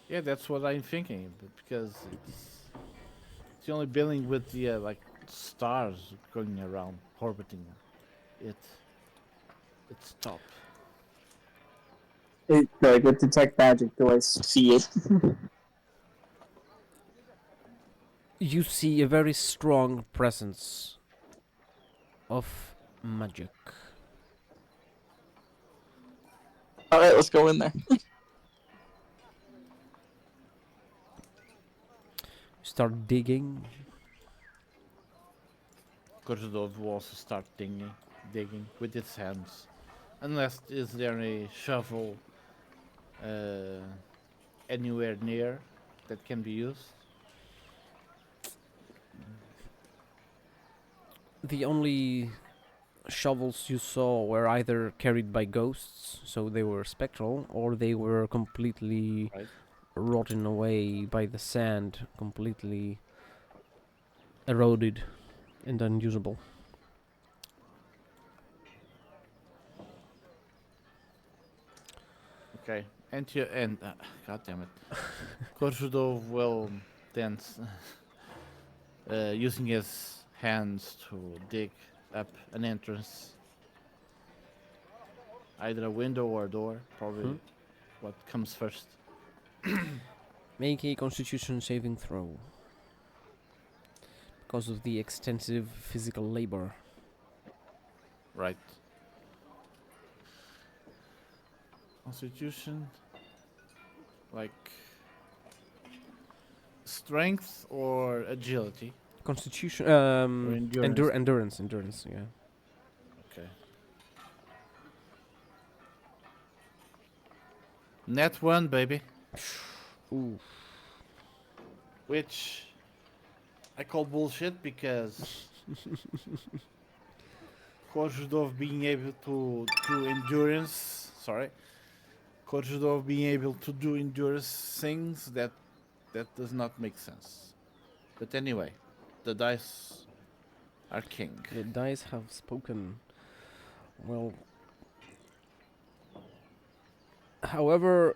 Yeah, that's what I'm thinking. Because it's the only building with the like stars going around, orbiting it. It's top. Like with detect magic, do I see it? You see a very strong presence of magic. All right, let's go in there. Start digging. Korzydov will also start digging with its hands. Unless is there a shovel anywhere near that can be used? The only shovels you saw were either carried by ghosts, so they were spectral, or they were completely Right. rotten away by the sand, completely eroded and unusable. Okay. And god damn it. Korzydov will then using his hands to dig up an entrance. Either a window or a door, probably what comes first. Make a constitution saving throw. Because of the extensive physical labor. Right. Constitution, like strength or agility Constitution, or endurance. endurance, yeah. Okay. Net one, baby. Ooh. Which I call bullshit because Korzydov being able to do endurance. Sorry. Korzydov being able to do endurance things that does not make sense. But anyway, the dice are king. The dice have spoken. Well, however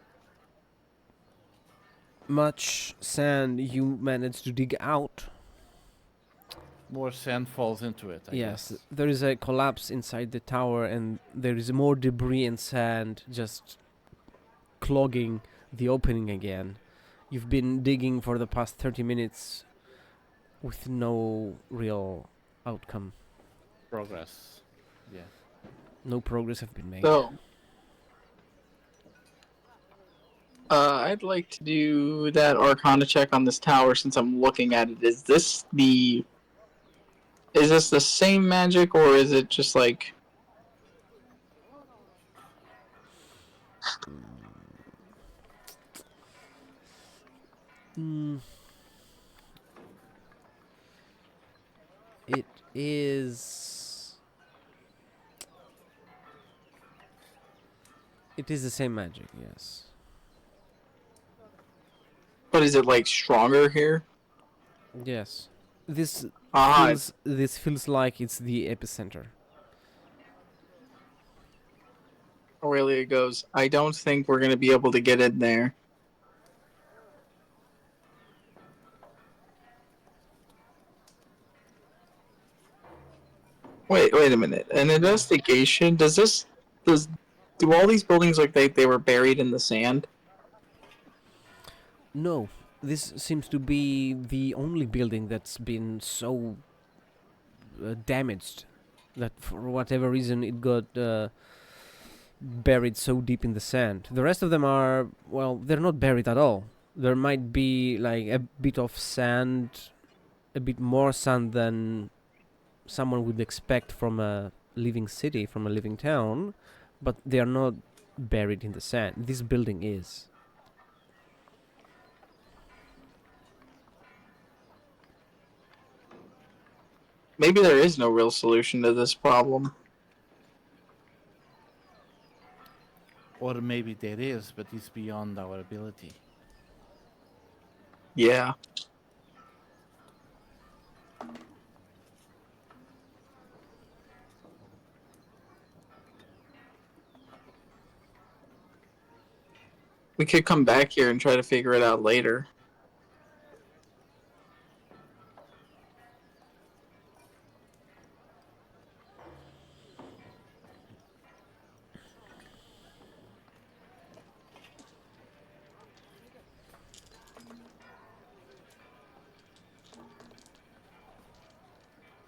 much sand you managed to dig out, More sand falls into it, I yes, guess. there is a collapse inside the tower, and there is more debris and sand just clogging the opening again. You've been digging for the past 30 minutes with no real outcome. Progress. Yeah. No progress have been made. So, I'd like to do that Arcana check on this tower since I'm looking at it. Is this the same magic, or is it just like? Mm. It is. It is the same magic, yes. But is it like stronger here? Yes. This Ah, feels like it's the epicenter. Aurelia goes. I don't think we're gonna be able to get in there. Wait a minute. An investigation? Do all these buildings look like they were buried in the sand? No, this seems to be the only building that's been so damaged that for whatever reason it got buried so deep in the sand. The rest of them are, well, they're not buried at all. There might be like a bit of sand, a bit more sand than someone would expect from a living city, from a living town, but they are not buried in the sand. This building is. Maybe there is no real solution to this problem. Or maybe there is, but it's beyond our ability. Yeah. We could come back here and try to figure it out later.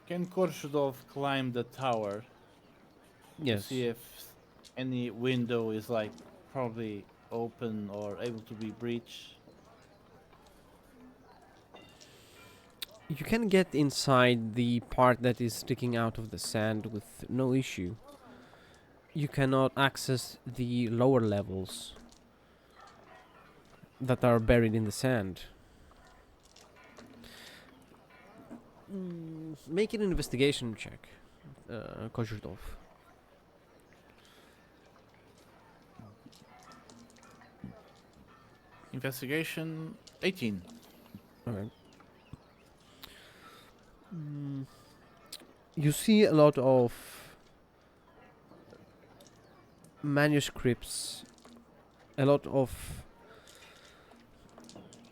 Can Korshudov climb the tower to Yes. see if any window is like probably open or able to be breached? You can get inside the part that is sticking out of the sand with no issue. You cannot access the lower levels that are buried in the sand. Make an investigation check, Kozhurdov. Investigation 18. Alright. You see a lot of manuscripts, a lot of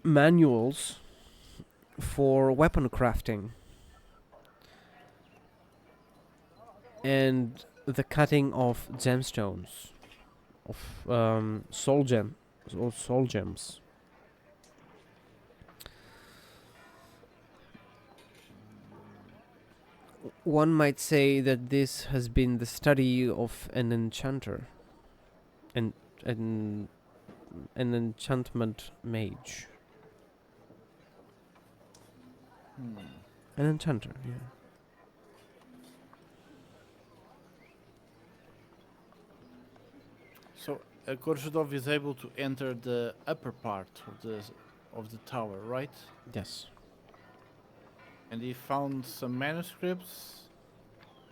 manuals for weapon crafting and the cutting of gemstones, of soul gems. One might say that this has been the study of an enchanter, and an enchantment mage, an enchanter. Yeah. So Korshudov is able to enter the upper part of the tower, right? Yes. And he found some manuscripts,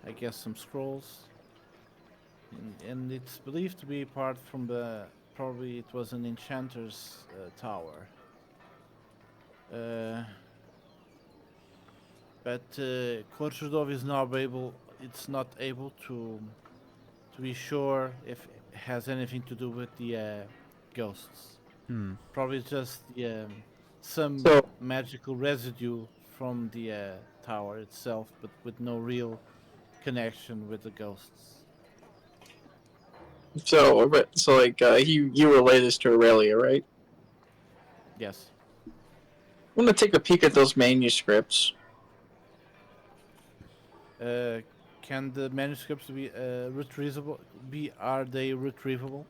I guess some scrolls, and it's believed to be part from the probably it was an enchanter's tower. But Korshudov is not able. It's not able to be sure if it has anything to do with the ghosts. Hmm. Probably just some So, magical residue from the tower itself, but with no real connection with the ghosts. so like, you relay this to Aurelia, right? Yes. I'm gonna take a peek at those manuscripts. Can the manuscripts be retrievable? Are they retrievable?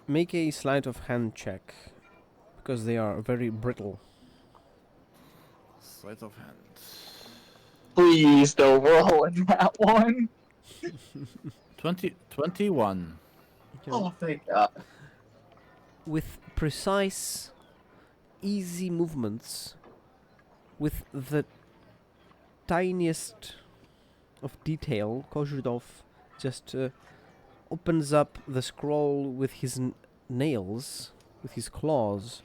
Make a sleight of hand check, because they are very brittle. Sleight of hand. Please don't roll in that one. 21. Okay. Oh, thank God. With precise, easy movements, with the tiniest of detail, Kozhudov just opens up the scroll with his nails, with his claws,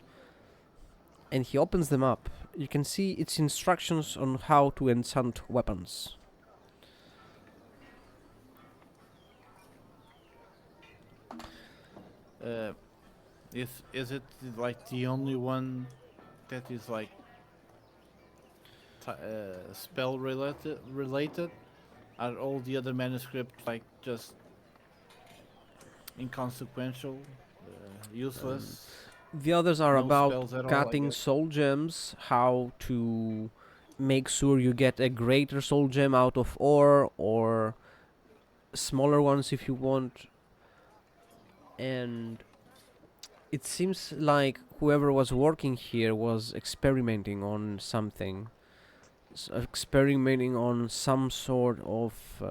and he opens them up. You can see its instructions on how to enchant weapons. Is it like the only one that is like spell related? Are all the other manuscripts like just inconsequential, useless? The others are No about spells at all, I cutting guess. soul gems, how to make sure you get a greater soul gem out of ore, or smaller ones if you want. And it seems like whoever was working here was experimenting on something. Experimenting on some sort of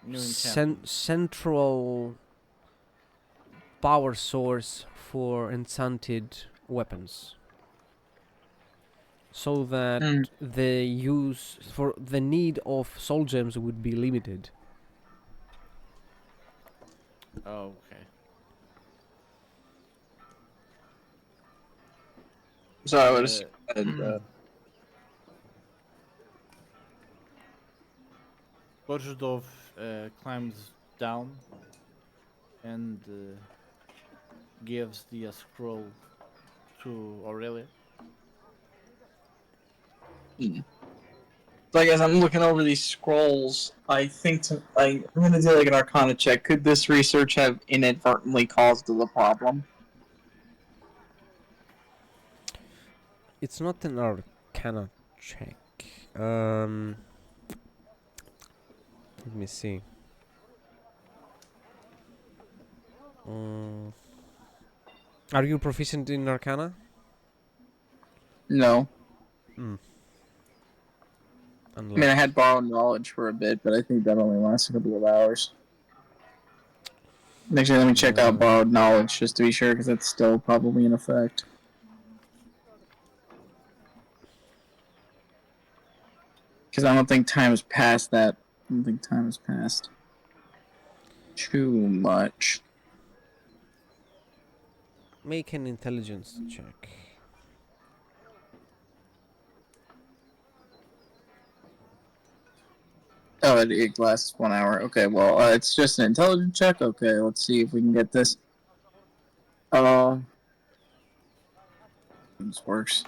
New enchantment. central power source for enchanted weapons. so that Mm. the use for the need of soul gems would be limited. Oh, okay. So I would assume that, Korzydov climbs down and gives the scroll to Aurelia. So I guess I'm looking over these scrolls. I think I'm gonna do like an Arcana check. Could this research have inadvertently caused the problem? It's not an arcana check. Um, let me see. Mm, are you proficient in arcana? No. Mm. I mean, I had borrowed knowledge for a bit, but I think that only lasted a couple of hours. Actually, let me check out borrowed knowledge just to be sure, because that's still probably in effect. Because I don't think time has passed that. I don't think time has passed too much. Make an intelligence check. Oh, it lasts 1 hour. Okay, well, it's just an intelligence check. Okay, let's see if we can get this. This works.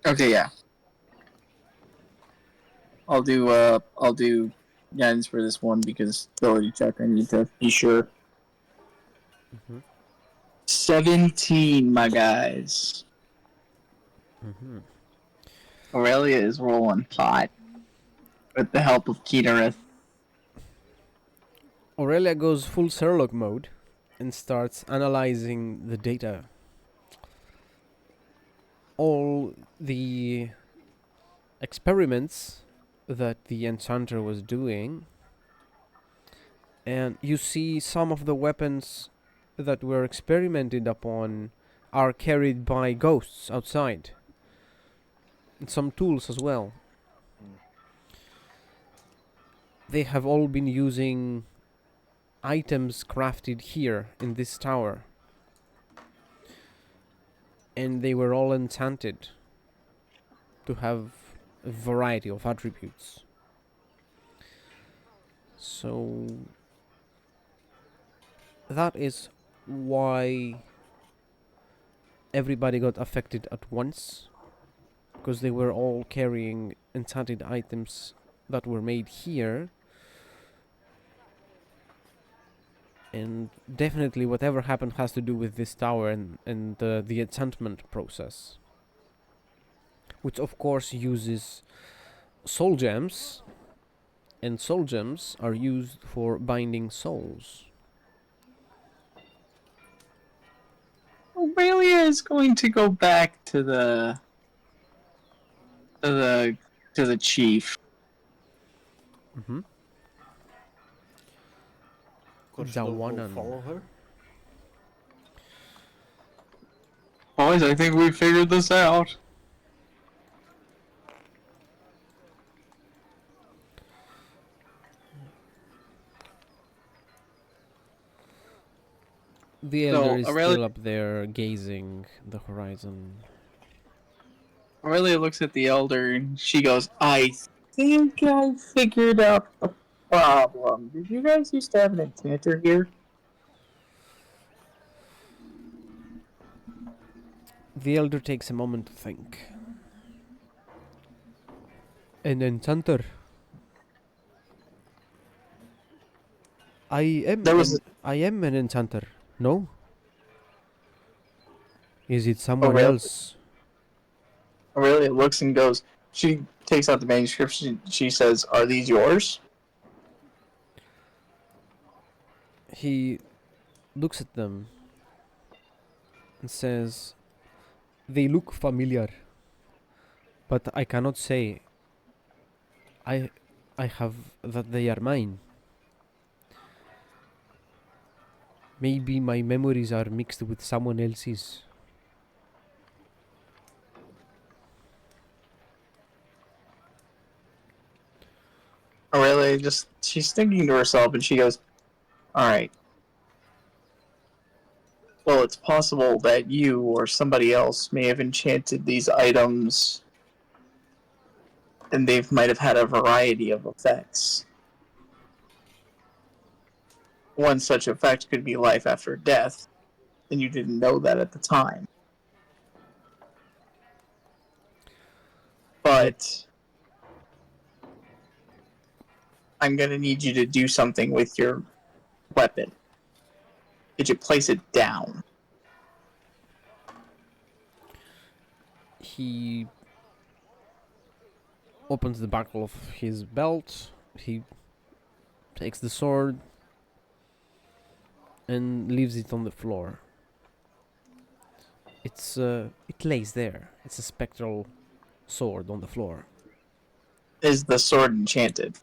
Okay, yeah. I'll do guidance for this one because ability check. I need to be sure. 17, my guys. Aurelia is rolling hot with the help of Ketereth. Aurelia goes full Sherlock mode and starts analyzing the data. All the experiments that the enchanter was doing, and you see some of the weapons that were experimented upon are carried by ghosts outside, and some tools as well. They have all been using items crafted here in this tower, and they were all enchanted to have a variety of attributes. So that is why everybody got affected at once, because they were all carrying enchanted items that were made here. And definitely whatever happened has to do with this tower and the enchantment process, which of course uses soul gems, and soul gems are used for binding souls. Aurelia is going to go back to the to the chief. Mm-hmm. Korzydov will follow her. Boys, I think we figured this out. The So, elder is Aurelia- still up there gazing the horizon. Aurelia looks at the elder and she goes, I think I figured out the problem. Did you guys used to have an enchanter here? The elder takes a moment to think. An enchanter. I am an enchanter. No? Is it someone Aurelia, else? Aurelia looks and goes, she takes out the manuscript, she says, are these yours? He looks at them and says, "They look familiar, but I cannot say I I have that they are mine. Maybe my memories are mixed with someone else's. Aurelia she's thinking to herself and she goes, alright. Well, it's possible that you or somebody else may have enchanted these items and they might have had a variety of effects. One such effect could be life after death, and you didn't know that at the time. But I'm gonna need you to do something with your weapon. Did you place it down? He opens the buckle of his belt. He takes the sword and leaves it on the floor. It lays there. It's a spectral sword on the floor. Is the sword enchanted?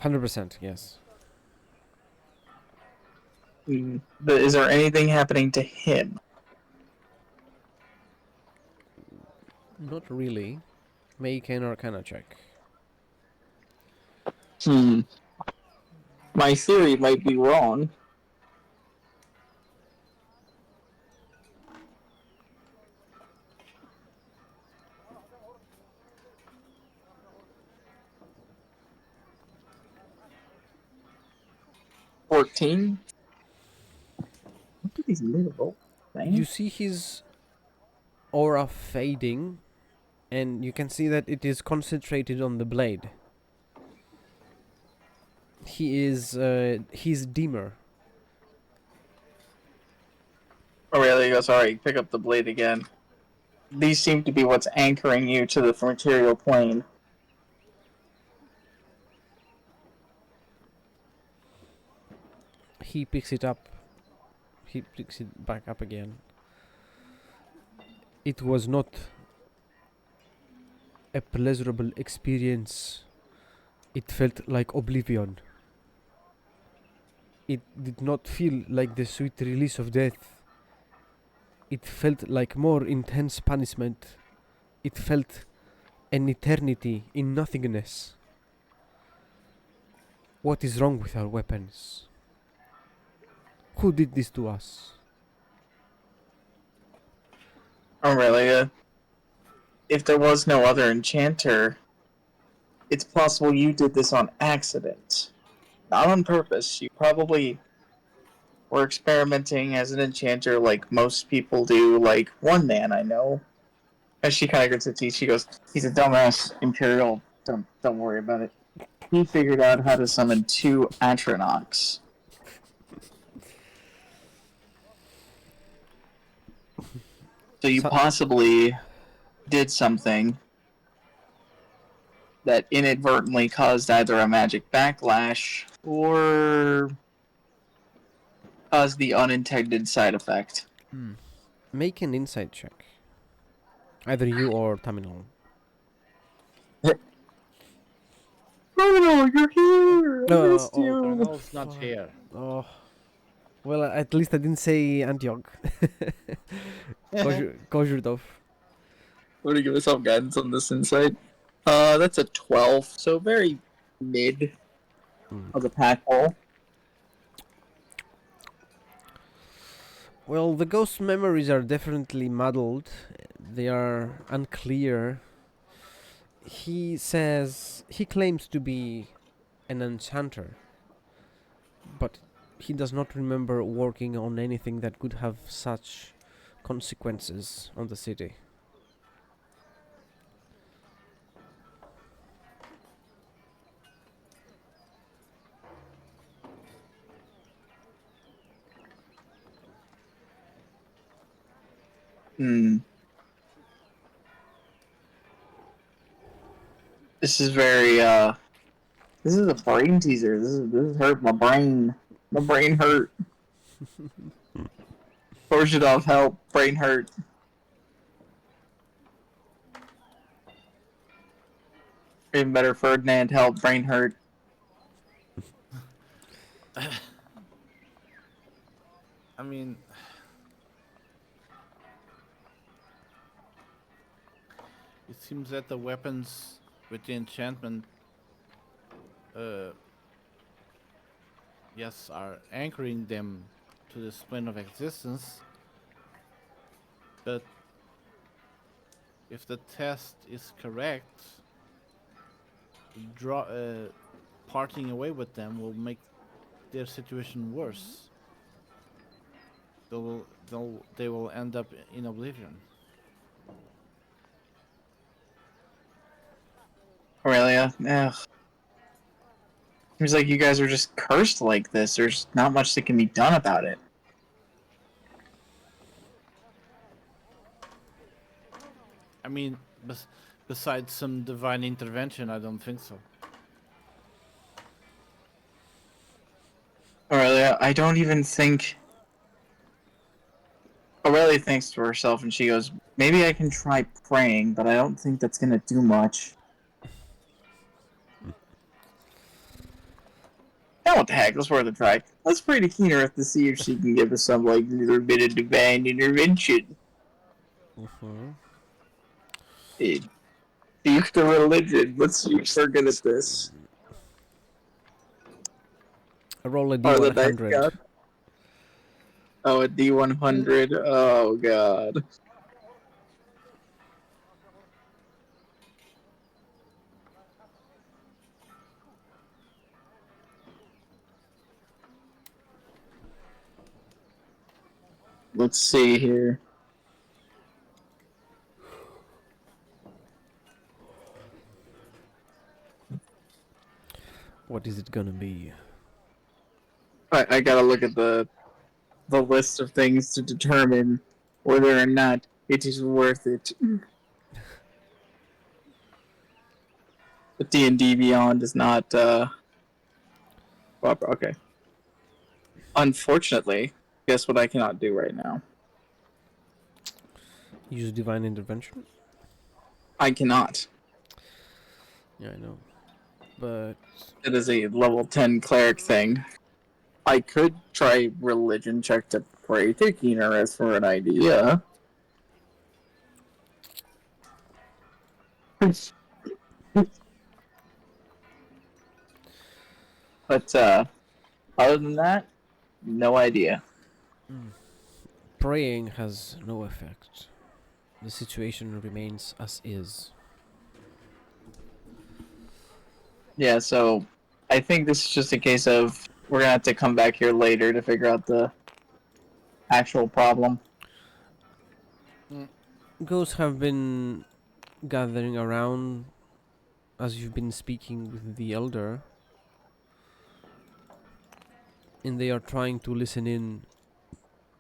100%, yes. Is there anything happening to him? Not really. Make an Arcana check. My theory might be wrong. $14? Look at these miserable things. You see his aura fading, and you can see that it is concentrated on the blade. He's dimmer. Aurelia goes, alright, pick up the blade again. These seem to be what's anchoring you to the material plane. He picks it up. He picks it back up again. It was not a pleasurable experience. It felt like oblivion. It did not feel like the sweet release of death. It felt like more intense punishment. It felt an eternity in nothingness. What is wrong with our weapons? Who did this to us? Aurelia, if there was no other enchanter, it's possible you did this on accident. Not on purpose. You probably were experimenting as an enchanter like most people do, like one man I know. As she kind of grits her teeth, she goes, he's a dumbass Imperial. Don't worry about it. He figured out how to summon 2 Atronachs. So you possibly did something that inadvertently caused either a magic backlash or caused the unintended side effect. Make an insight check. Either you or Taminol. Oh, you're here! I No, missed you! Arnold's not here. Oh. Well, at least I didn't say Antioch. Kozhurdov. What do you give us some guidance on this insight? That's a 12, so very mid of the pack roll. Well, the ghost memories are definitely muddled. They are unclear. He says he claims to be an enchanter, but he does not remember working on anything that could have such consequences on the city. This is very, this is a brain teaser. This is hurt my brain. My brain hurt. Borshidov, help. Brain hurt. Even better, Ferdinand, help. Brain hurt. I mean, it seems that the weapons with the enchantment, uh, yes, are anchoring them to this plane of existence. But if the test is correct, draw parting away with them will make their situation worse. They will end up in oblivion. Aurelia, ugh. Seems like you guys are just cursed like this. There's not much that can be done about it. I mean, besides some divine intervention, I don't think so. Aurelia, I don't even think... Aurelia thinks to herself and she goes, maybe I can try praying, but I don't think that's gonna do much. Oh, what the heck, let's worth a try. Let's pray to Keener to see if she can give us some, like, little bit of divine intervention. Use the religion. Let's see if we're good at this. I roll a Oh, the dice D100. god. Oh, a D100. Oh, God. Let's see here. What is it gonna be? I gotta look at the list of things to determine whether or not it is worth it. But D&D Beyond is not, proper. Okay. Unfortunately, guess what I cannot do right now? Use divine intervention? I cannot. Yeah, I know. But It is a level 10 cleric thing. I could try religion check to pray to Keener as for an idea. But, other than that, no idea. praying has no effect. The situation remains as is. Yeah, so I think this is just a case of we're gonna have to come back here later to figure out the actual problem. Ghosts have been gathering around as you've been speaking with the elder, and they are trying to listen in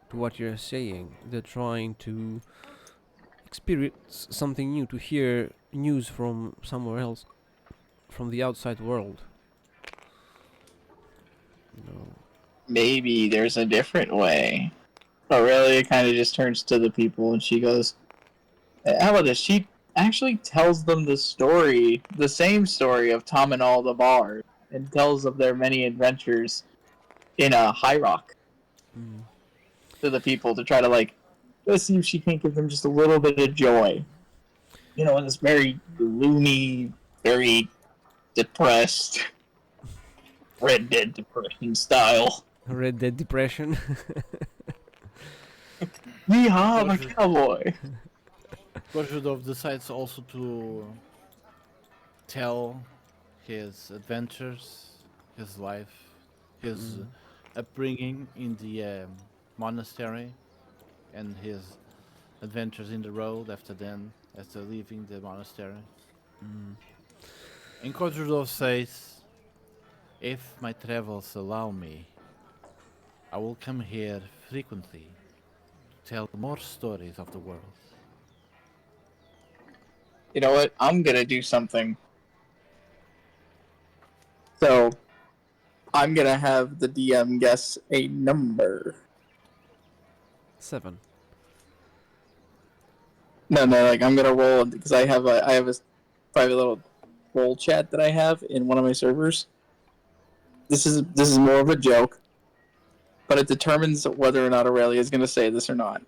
to what you're saying. They're trying to experience something new, to hear news from somewhere else, from the outside world. No. Maybe there's a different way. Aurelia kind of just turns to the people and she goes, how about this? She actually tells them the story, the same story of Tom and all the bard, and tells of their many adventures in a High Rock to the people to try to, like, let's see if she can't give them just a little bit of joy. You know, in this very gloomy, very depressed, Red Dead Depression style. Red Dead Depression. Yeehaw, I'm a cowboy! Gorjudov decides also to tell his adventures, his life, his upbringing in the monastery, and his adventures in the road after leaving the monastery. And Gorjudov says, if my travels allow me, I will come here frequently to tell more stories of the world. You know what? I'm gonna do something. So, I'm gonna have the DM guess a number. 7. No, like I'm gonna roll because I have a private little roll chat that I have in one of my servers. This is more of a joke, but it determines whether or not Aurelia is going to say this or not.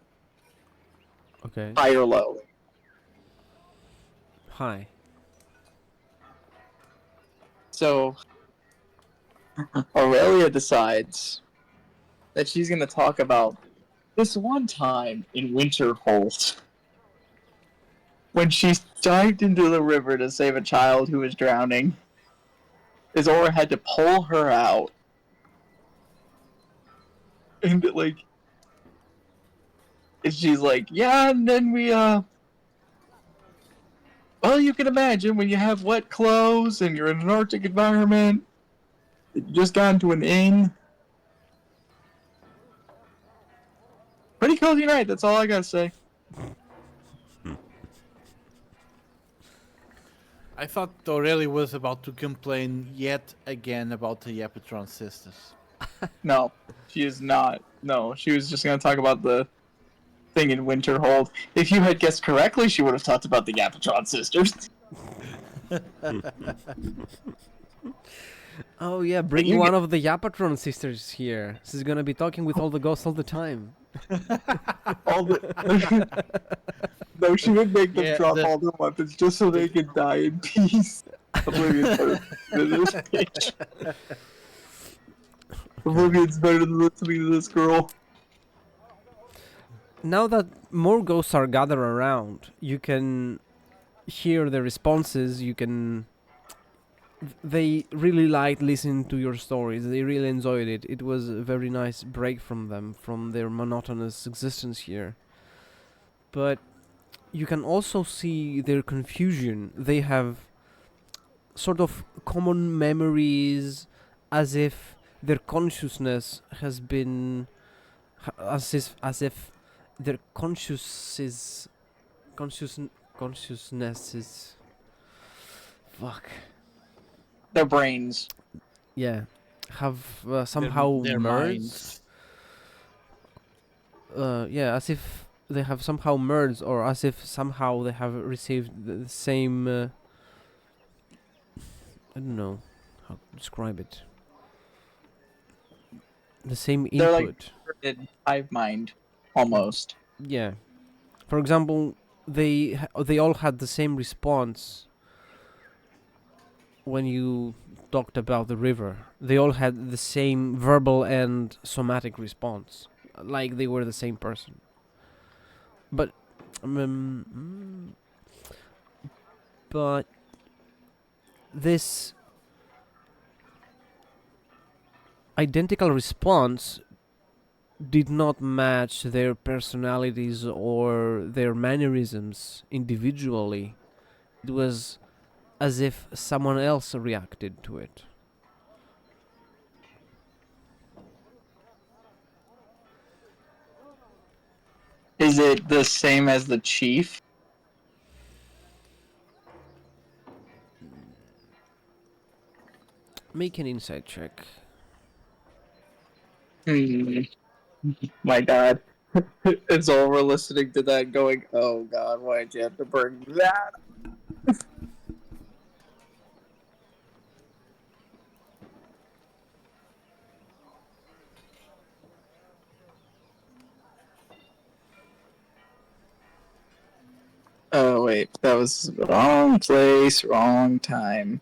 Okay. High or low. Hi. So, Aurelia decides that she's going to talk about this one time in Winterhold when she dived into the river to save a child who was drowning. Izora had to pull her out. And, like, and she's like, yeah, and then we, well, you can imagine when you have wet clothes and you're in an Arctic environment, you just got into an inn. Pretty cozy night, that's all I gotta say. I thought Aurelia was about to complain yet again about the Yapatron sisters. No, she is not. No, she was just gonna talk about the thing in Winterhold. If you had guessed correctly, she would have talked about the Yapatron sisters. Oh yeah, bring You one of the Yapatron sisters here. She's gonna be talking with all the ghosts all the time. All the... No, she would make them Yeah, drop the- all their weapons just so they could die in peace. Oblivion's better than this bitch. Oblivion's better than listening to this girl. Now that more ghosts are gathered around, you can hear the responses. You can. They really liked listening to your stories. They really enjoyed it. It was a very nice break from them, from their monotonous existence here. But you can also see their confusion. They have sort of common memories, as if their consciousness has been, as if their consciousness is, fuck. Their brains. Yeah, have somehow their merged. minds. Yeah, as if they have somehow merged, or as if somehow they have received the same. I don't know how to describe it. The same They're like- input. Hive mind, almost. Yeah. For example, they all had the same response when you talked about the river. They all had the same verbal and somatic response, like they were the same person. But but this identical response did not match their personalities or their mannerisms individually. It was as if someone else reacted to it. Is it the same as the chief? Make an insight check. My god. It's all we're listening to that going, oh god, why'd you have to bring that? Oh wait, that was wrong place, wrong time.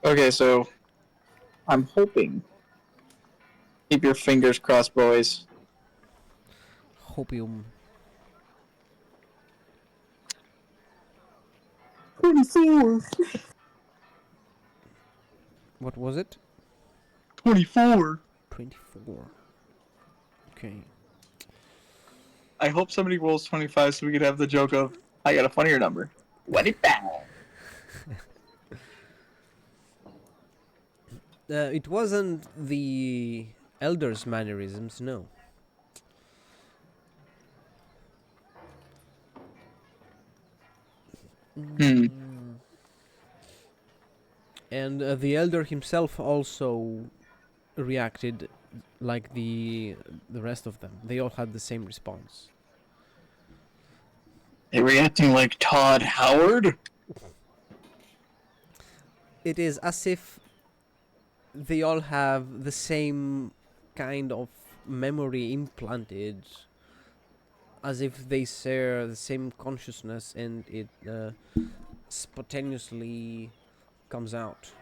Okay, so I'm hoping. Keep your fingers crossed, boys. Hopium. 24! What was it? 24! 24. Okay. I hope somebody rolls 25 so we could have the joke of, I got a funnier number. 25! It wasn't the elders' mannerisms, no. And the elder himself also reacted like the rest of them. They all had the same response. They reacting like Todd Howard? it is as if they all have the same kind of memory implanted, as if they share the same consciousness, and it spontaneously comes out.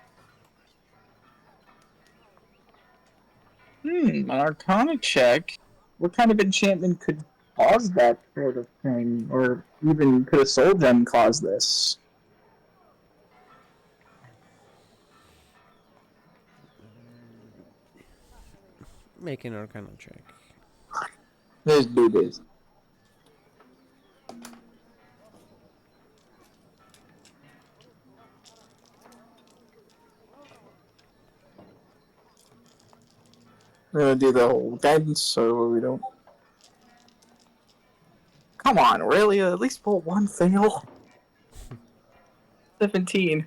An Arcana check. What kind of enchantment could cause that sort of thing, or even could a soul gem cause this? Make an Arcana check. Let's do this. We're gonna do the whole guidance, or we don't. Come on, Aurelia, at least roll one fail. 17.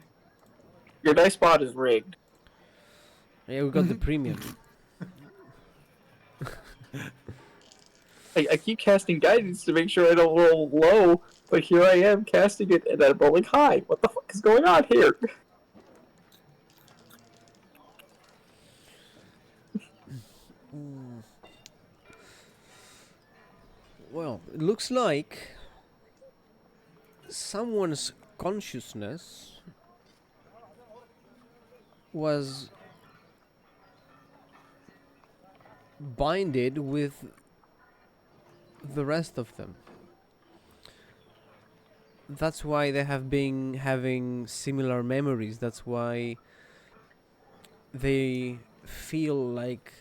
Your dice spot is rigged. Yeah, we got the premium. I keep casting guidance to make sure I don't roll low, but here I am casting it and I'm rolling high. What the fuck is going on here? Well, it looks like someone's consciousness was binded with the rest of them. That's why they have been having similar memories. That's why they feel like.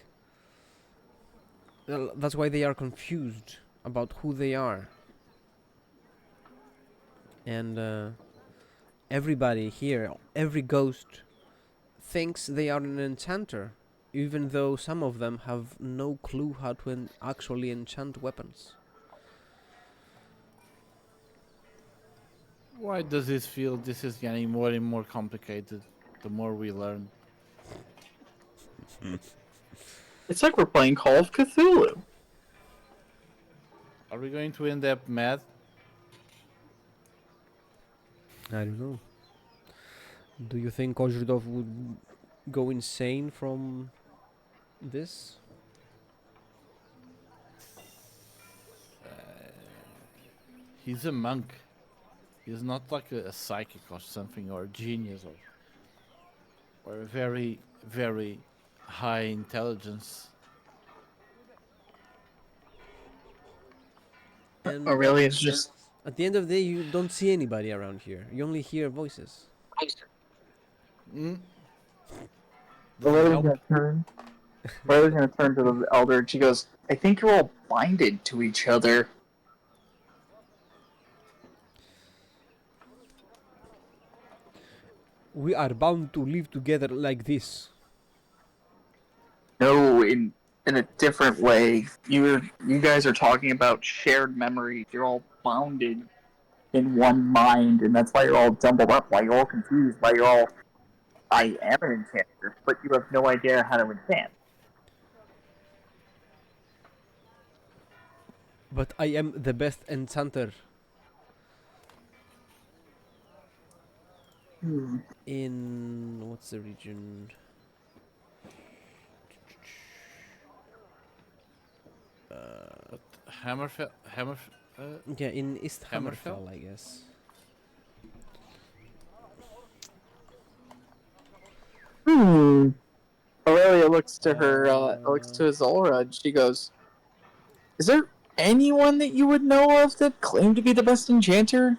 That's why they are confused about who they are. And everybody here, every ghost, thinks they are an enchanter, even though some of them have no clue how to actually enchant weapons. Why does this feel this is getting more and more complicated the more we learn? It's like we're playing Call of Cthulhu. Are we going to end up mad? I don't know. Do you think Kozhudov would go insane from this? He's a monk. He's not like a psychic or something, or a genius, or a very, very high intelligence. And Aurelia's just. at the end of the day, you don't see anybody around here. You only hear voices. Mm? Aurelia's gonna turn. Aurelia's gonna turn to the elder and she goes, I think you're all binded to each other. We are bound to live together like this. No, in a different way. You guys are talking about shared memories. You're all bounded in one mind, and that's why you're all jumbled up, why you're all confused, why you're all, I am an enchanter, but you have no idea how to enchant. But I am the best enchanter in what's the region? Hammerfell. Yeah, in East Hammerfell? Hammerfell, I guess. Aurelia looks to her, looks to Azora, and she goes, is there anyone that you would know of that claimed to be the best enchanter?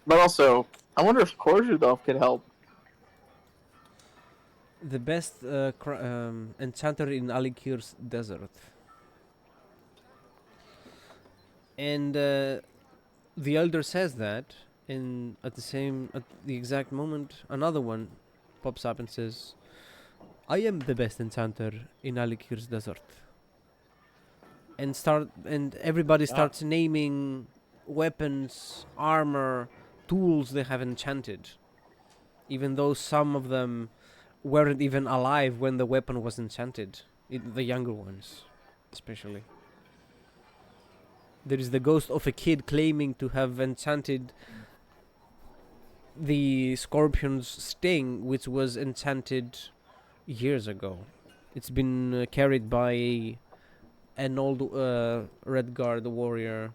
But also, I wonder if Korzhudov could help. The best enchanter in Alik'r's desert. And the elder says that, and at the exact moment, another one pops up and says, I am the best enchanter in Alik'r's desert. And everybody starts naming weapons, armor, tools they have enchanted, even though some of them weren't even alive when the weapon was enchanted. The younger ones, especially. There is the ghost of a kid claiming to have enchanted the scorpion's sting, which was enchanted years ago. It's been carried by an old Red Guard warrior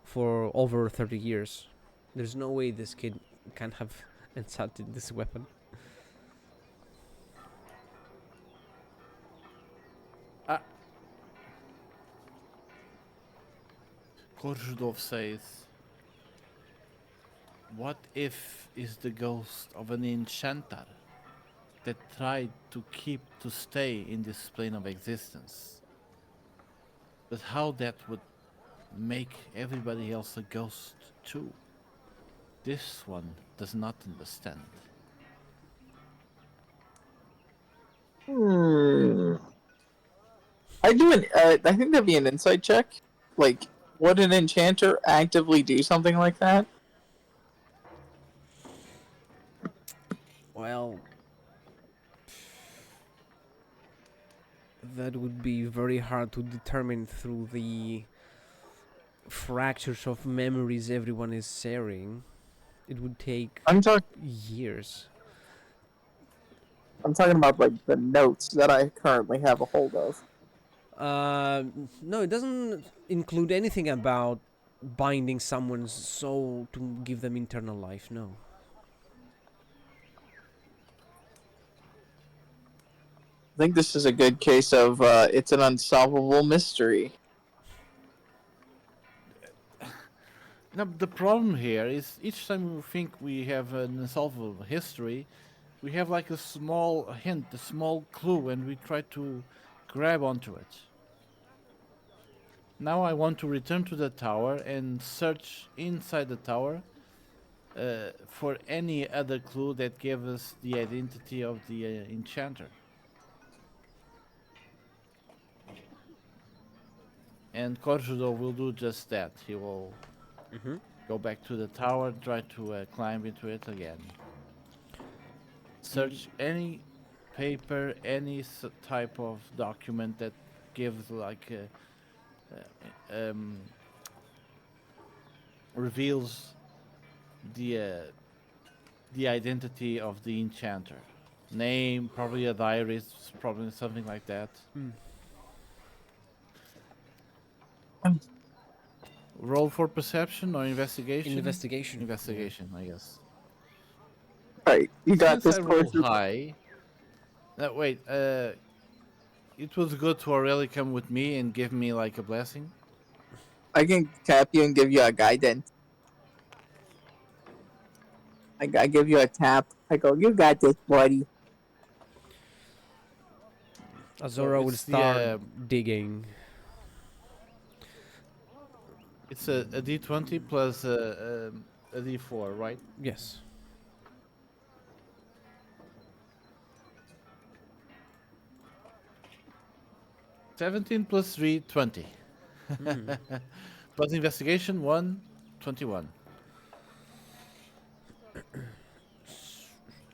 for over 30 years. There's no way this kid can have enchanted this weapon. Korzydov says, what if is the ghost of an enchanter that tried to stay in this plane of existence? But how that would make everybody else a ghost too? This one does not understand. I think that'd be an insight check. Like, would an enchanter actively do something like that? Well, that would be very hard to determine through the fractures of memories everyone is sharing. It would take I'm talking years. about like the notes that I currently have a hold of. No, it doesn't include anything about binding someone's soul to give them eternal life. No. I think this is a good case of it's an unsolvable mystery. Now, the problem here is each time we think we have an unsolvable history, we have like a small hint, a small clue, and we try to grab onto it. Now I want to return to the tower and search inside the tower for any other clue that gives us the identity of the enchanter. And Korzydov will do just that. He will go back to the tower, try to climb into it again. Search any paper, any type of document that gives like reveals the identity of the enchanter. Name, probably a diary, probably something like that. Roll for perception or investigation? Investigation. Investigation, I guess. Right, you got Since this I roll course. high. Wait, it was good to already come with me and give me like a blessing. I can tap you and give you a guidance. I give you a tap. I go, you got this, buddy. Azora will it's start digging. It's a d20 plus a d4, right? Yes. — 17 plus 3, 20. Plus investigation, 1, 21.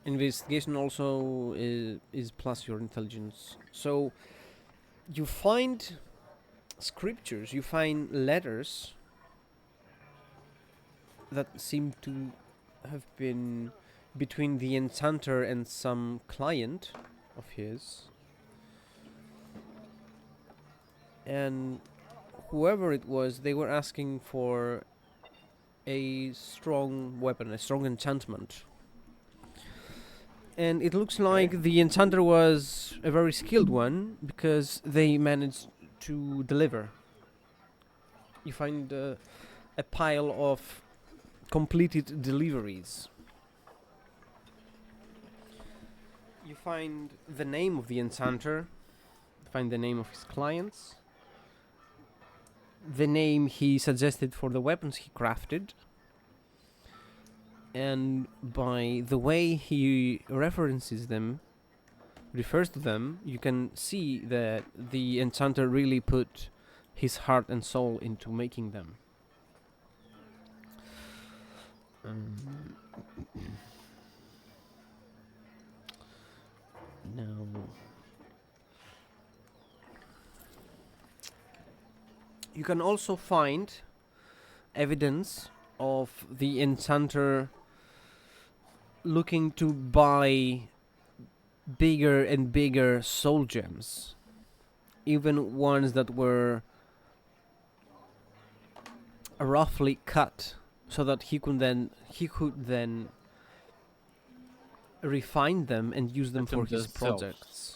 Investigation also is plus your intelligence. So you find scriptures, you find letters that seem to have been between the enchanter and some client of his. And whoever it was, they were asking for a strong weapon, a strong enchantment. And it looks like the enchanter was a very skilled one because they managed to deliver. You find a pile of completed deliveries. You find the name of the enchanter, find the name of his clients, the name he suggested for the weapons he crafted, and by the way he refers to them, you can see that the enchanter really put his heart and soul into making them. Now, you can also find evidence of the enchanter looking to buy bigger and bigger soul gems, even ones that were roughly cut so that he could then refine them and use them Put them for his themselves. projects.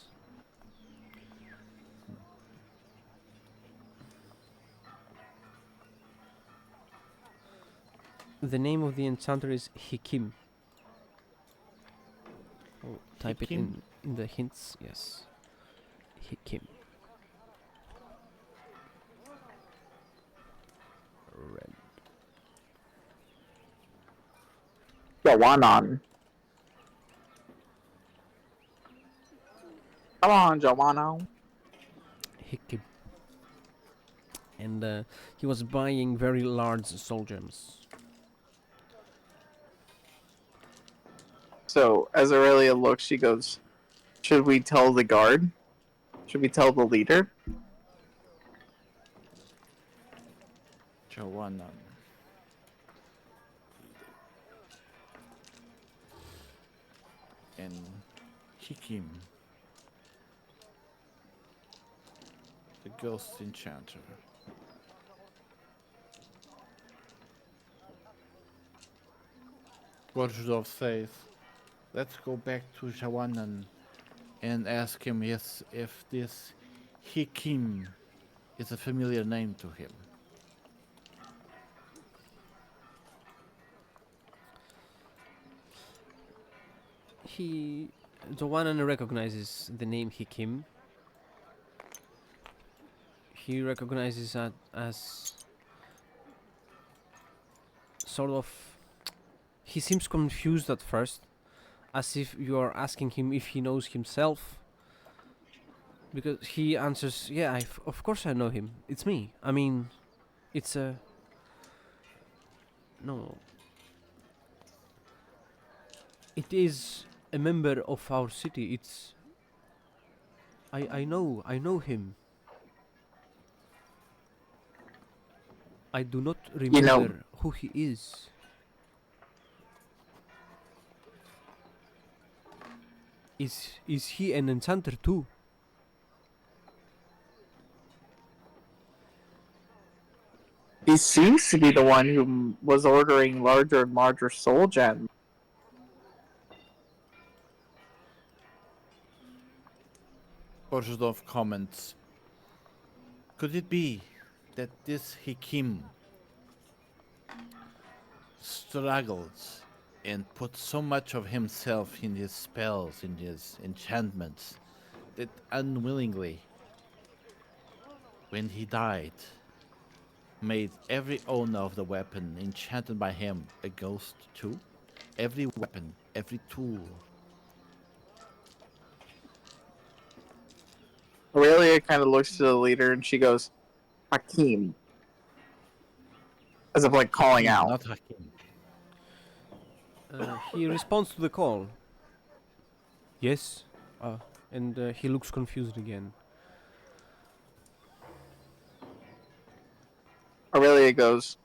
The name of the enchanter is Hikim. I'll type it Hikim? in the hints. Yes, Hikim. Red. Joannan. Come on, Joanna. Hikim. And he was buying very large soul gems. So as Aurelia looks, she goes, "Should we tell the guard? Should we tell the leader?" Joanna. And Hikim. The ghost enchanter. Gorjudov says, let's go back to Jawanan and ask him if this Hikim is a familiar name to him. Joannan recognizes the name Hikim. He recognizes that as sort of. He seems confused at first, as if you are asking him if he knows himself. Because he answers, "Yeah, of course I know him. It's me. I mean, it's a no. It is a member of our city. It's I know him. I do not remember who he is." Is he an enchanter too? He seems to be the one who was ordering larger and larger soul gems. Gorjudov comments, could it be that this Hikim struggles and puts so much of himself in his spells, in his enchantments, that unwillingly, when he died, made every owner of the weapon enchanted by him a ghost too? Every weapon, every tool. Aurelia kind of looks to the leader and she goes, "Hakim," as if like calling Hakim, out. not Hakim. He responds to the call. Yes, and he looks confused again. Aurelia goes,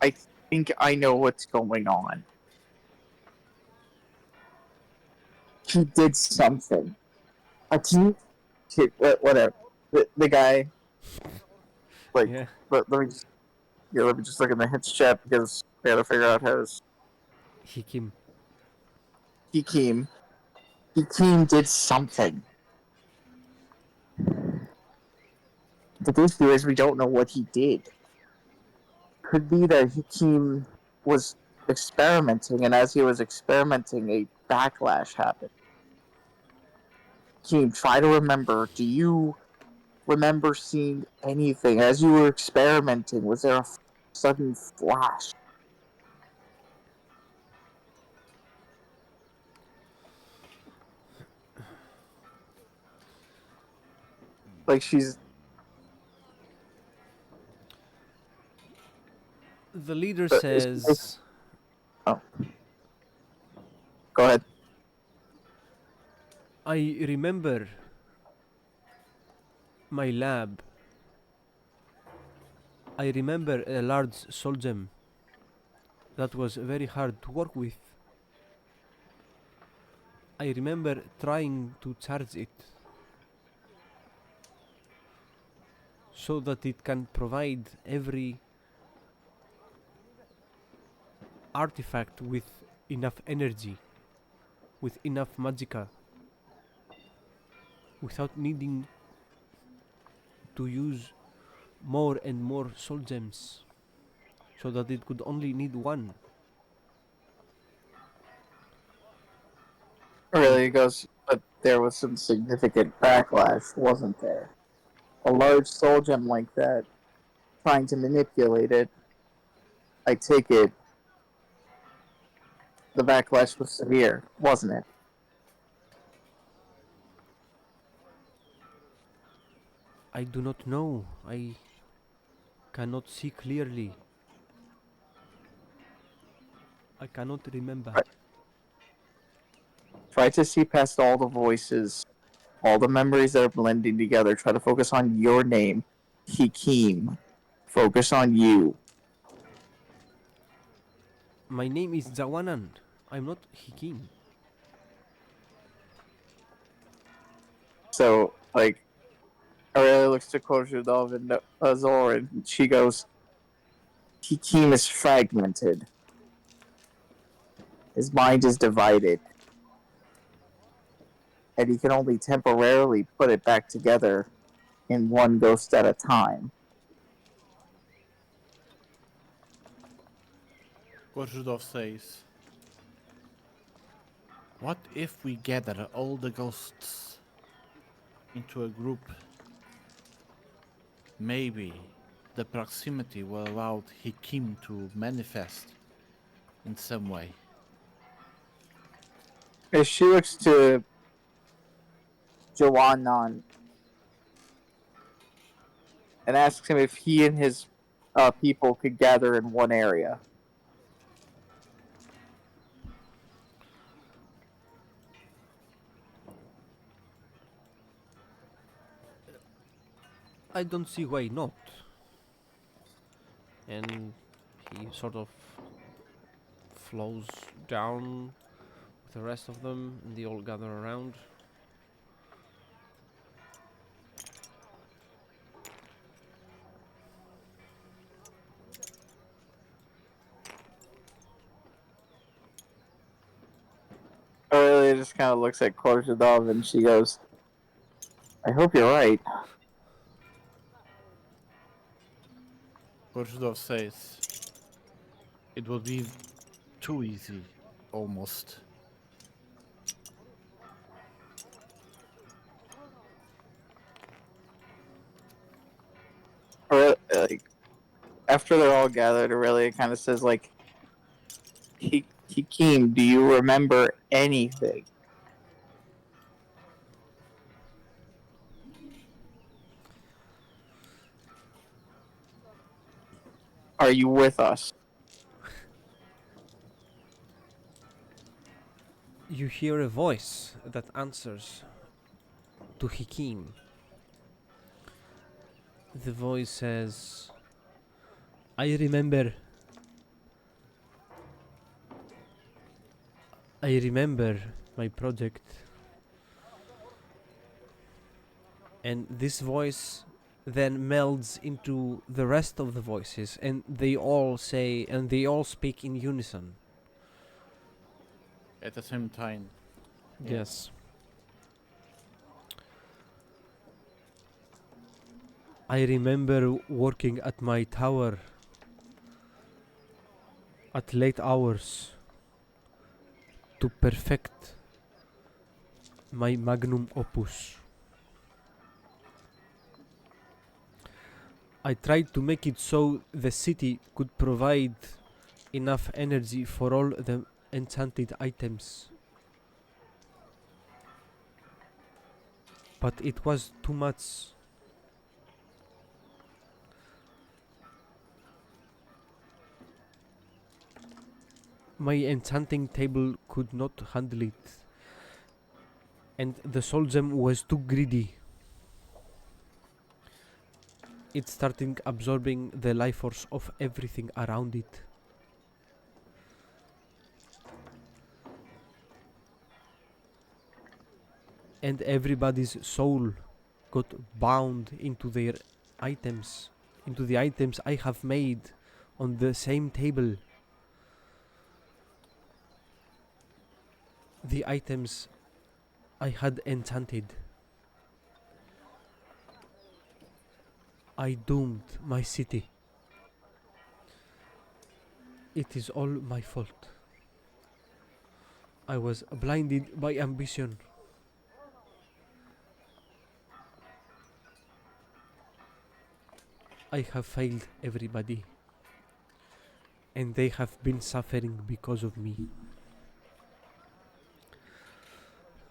"I think I know what's going on. He did something. Hakim, whatever. The guy, like, Yeah. let me just, yeah, let me just look in the hits chat because I gotta figure out how to. Hikim. Hakim did something. The issue is we don't know what he did. Could be that Hakim was experimenting, and as he was experimenting, a backlash happened. Hakim, try to remember. Do you remember seeing anything as you were experimenting? Was there a sudden flash? Like she's The leader it's- says, oh, go ahead. "I remember my lab. I remember a large soul gem that was very hard to work with. I remember trying to charge it so that it can provide every artifact with enough energy, with enough magicka, without needing to use more and more soul gems, so that it could only need one. Really goes, but there was some significant backlash, wasn't there? A large soul gem like that, trying to manipulate it, I take it the backlash was severe, wasn't it? I do not know. I cannot see clearly. I cannot remember. Try to see past all the voices, all the memories that are blending together. Try to focus on your name, Hikim. Focus on you. My name is Zawanan. I'm not Hikim. So, like, Aurelia looks to Kozhudov and Azor, and she goes, Hikim is fragmented. His mind is divided. And he can only temporarily put it back together in one ghost at a time. Korzydov says, what if we gather all the ghosts into a group? Maybe the proximity will allow Hikim to manifest in some way. As she looks to Jawanan and asks him if he and his people could gather in one area. I don't see why not. And he sort of flows down with the rest of them, and they all gather around. Aurelia just kind of looks at Korzhudov and she goes, I hope you're right. Korzydov says, it will be too easy, almost. Like, after they're all gathered, Aurelia kind of says, like, Hikim, do you remember anything? Are you with us? You hear a voice that answers to Hikim. The voice says, I remember my project. And this voice then melds into the rest of the voices, and they all speak in unison. At the same time. Yes. I remember working at my tower at late hours to perfect my magnum opus. I tried to make it so the city could provide enough energy for all the enchanted items. But it was too much. My enchanting table could not handle it. And the soul gem was too greedy. It's starting absorbing the life force of everything around it. And everybody's soul got bound into their items, into the items I have made on the same table. The items I had enchanted. I doomed my city. It is all my fault. I was blinded by ambition. I have failed everybody, and they have been suffering because of me.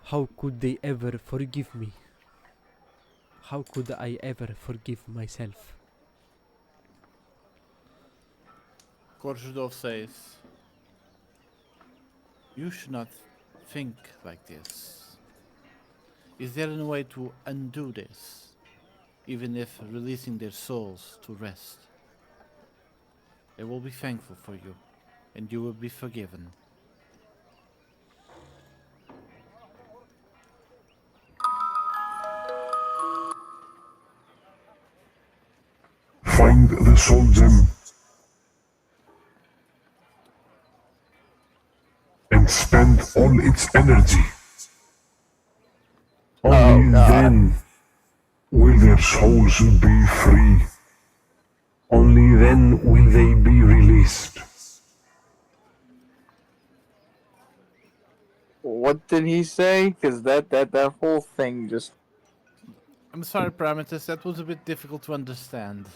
How could they ever forgive me? How could I ever forgive myself? Korzydov says, "You should not think like this. Is there any way to undo this, even if releasing their souls to rest? They will be thankful for you, and you will be forgiven." Find the soul gem and spend all its energy. Only then will their souls be free. Only then will they be released. What did he say? Because that whole thing just. I'm sorry, Parametus, that was a bit difficult to understand.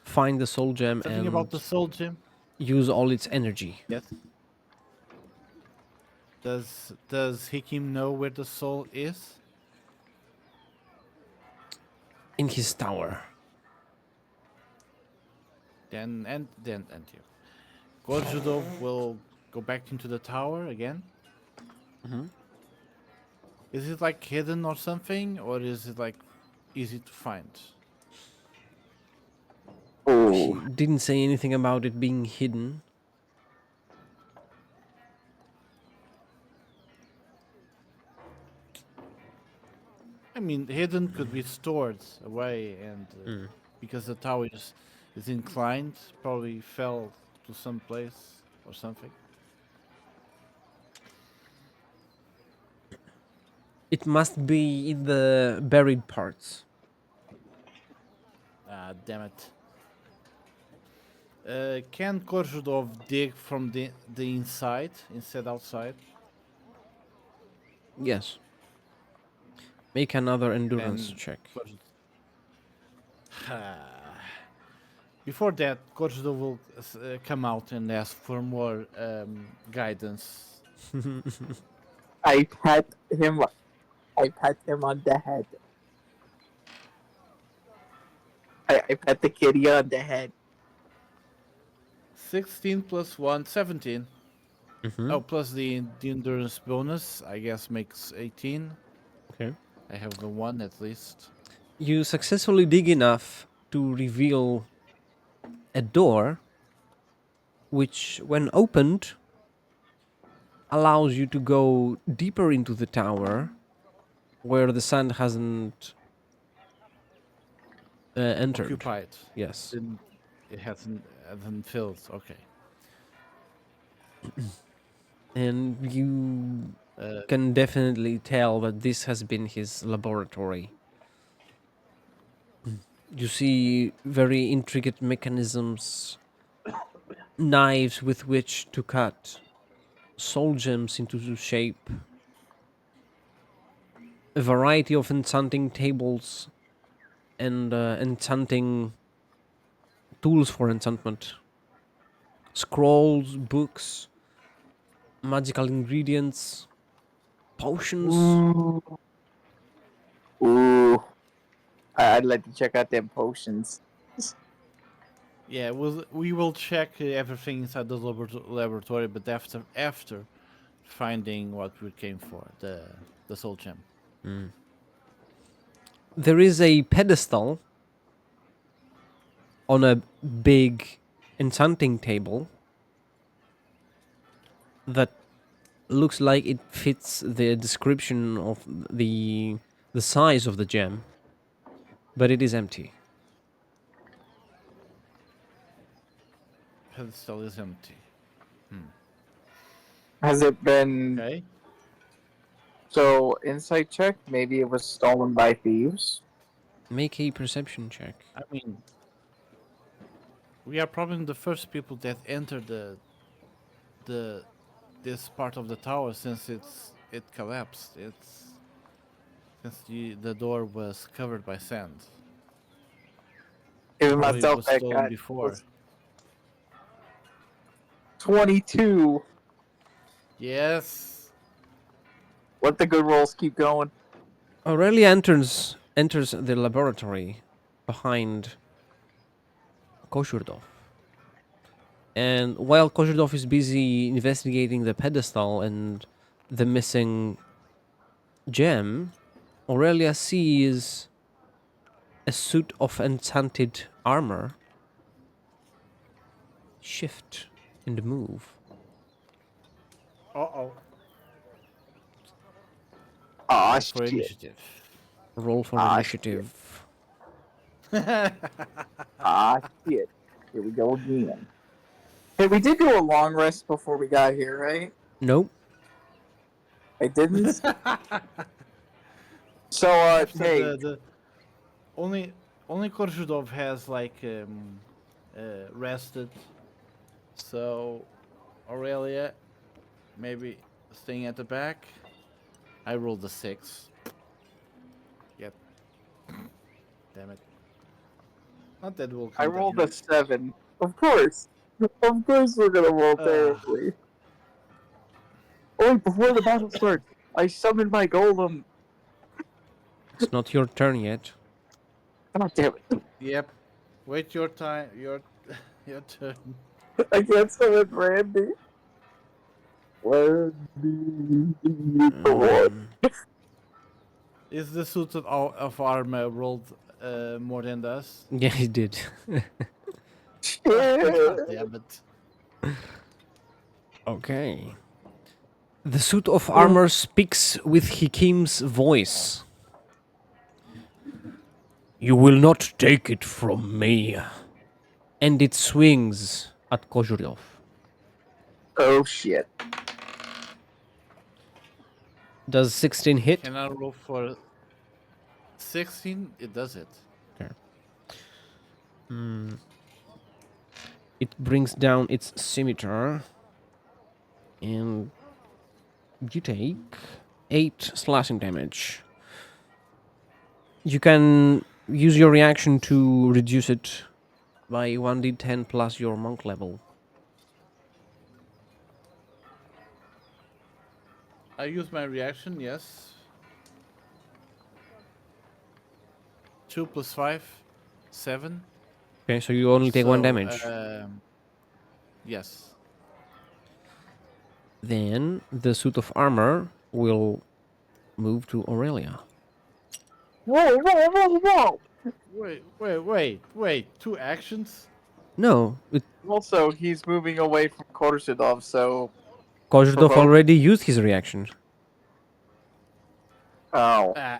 Find the soul gem Something and about the soul gem? use all its energy. Yes. Does Hikim know where the soul is? In his tower. Then you. Korzydov will go back into the tower again. Mhm. Is it like hidden or something, or is it like easy to find? He Oh, didn't say anything about it being hidden. I mean, hidden could be stored away, and Mm. because the tower is inclined, probably fell to some place or something. It must be in the buried parts. Ah, damn it. Can Korzydov dig from the inside instead outside? Yes. Make another endurance Then check. Before that, Korzydov will come out and ask for more guidance. I pat him. I pat him on the head. I pat the kitty on the head. 16 plus 1, 17. Mhm. Oh, plus the endurance bonus, I guess, makes 18. Okay. I have the 1 at least. You successfully dig enough to reveal a door which, when opened, allows you to go deeper into the tower where the sand hasn't entered. Occupied. Yes. It hasn't filled. Okay. And you Uh, can definitely tell that this has been his laboratory. You see very intricate mechanisms, knives with which to cut soul gems into shape, a variety of enchanting tables and enchanting tools for enchantment, scrolls, books, magical ingredients, potions. Ooh. Ooh. I'd like to check out them potions. yeah, we will check everything inside the laboratory, but after finding what we came for, the soul gem. Mm. There is a pedestal on a big enchanting table that looks like it fits the description of the size of the gem, but it is empty. Pedestal is empty. Has it been Okay. so insight check? Maybe it was stolen by thieves. Make a perception check. I mean, we are probably the first people that enter the this part of the tower since it collapsed. It's since the door was covered by sand. Giving Probably myself was that stolen guy. before. 22. Yes. Let the good rolls keep going. Aurelia enters the laboratory behind Koshurdov. And while Koshurdov is busy investigating the pedestal and the missing gem, Aurelia sees a suit of enchanted armor shift and move. Uh-oh. Ah, For shit. initiative. Roll for Ah, initiative. Ah, shit. Here we go again. Hey, we did do a long rest before we got here, right? Nope. I didn't. So, After hey, the only Korzhudov has like rested. So Aurelia maybe staying at the back. I rolled a 6. Yep. Damn it. Not that will I count rolled a against. 7. Of course. Of course we're gonna roll terribly. Oh, wait, before the battle starts, I summoned my golem. It's not your turn yet. God damn it. Yep. Wait your time. Your turn. I can't summon Randy. Randy. Come on. Is the suit of armor rolled more than us? Yeah, he did. God damn it. Okay. The suit of armor speaks with Hikim's voice. You will not take it from me. And it swings at Kozyryov. Oh, shit. Does 16 hit? Can I roll for 16? It does it. It brings down its scimitar. And you take 8 slashing damage. You can use your reaction to reduce it by 1d10 plus your monk level. I use my reaction, yes. 2 plus 5, 7. Okay, so you only take 1 damage. Yes. Then the suit of armor will move to Aurelia. Whoa, whoa, whoa, whoa! Wait. 2 actions? No, Also, he's moving away from Korshidov, so... Kozyrdov Provoke. already used his reaction. Oh. Ah.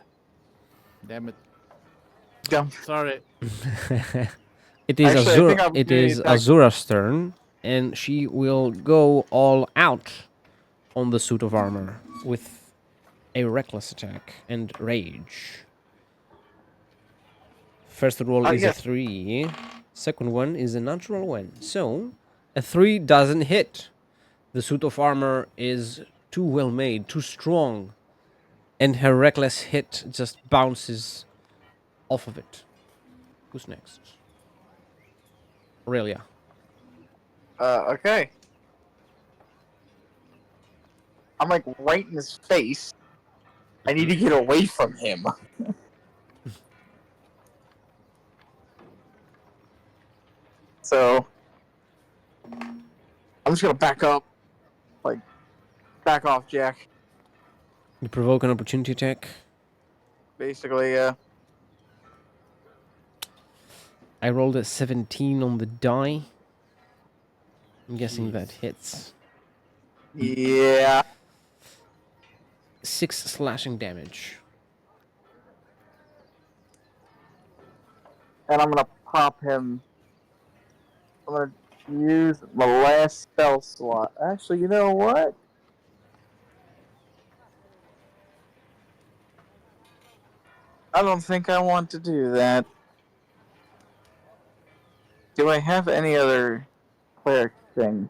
Damn it. Dumb. Sorry. It is Actually, I think I'm it gonna is attack- Azura's turn, and she will go all out on the suit of armor with a reckless attack and rage. First roll is a yes. 3. Second one is a natural 1. So, a 3 doesn't hit. The suit of armor is too well made, too strong, and her reckless hit just bounces off of it. Who's next? Aurelia. Okay. I'm like right in his face. I need to get away from him. So, I'm just gonna back up. Like, back off, Jack. You provoke an opportunity attack. Basically, yeah. I rolled a 17 on the die. I'm guessing that hits. Yeah. 6 slashing damage. And I'm gonna pop him. I'm gonna use my last spell slot. Actually, you know what? I don't think I want to do that. Do I have any other cleric thing?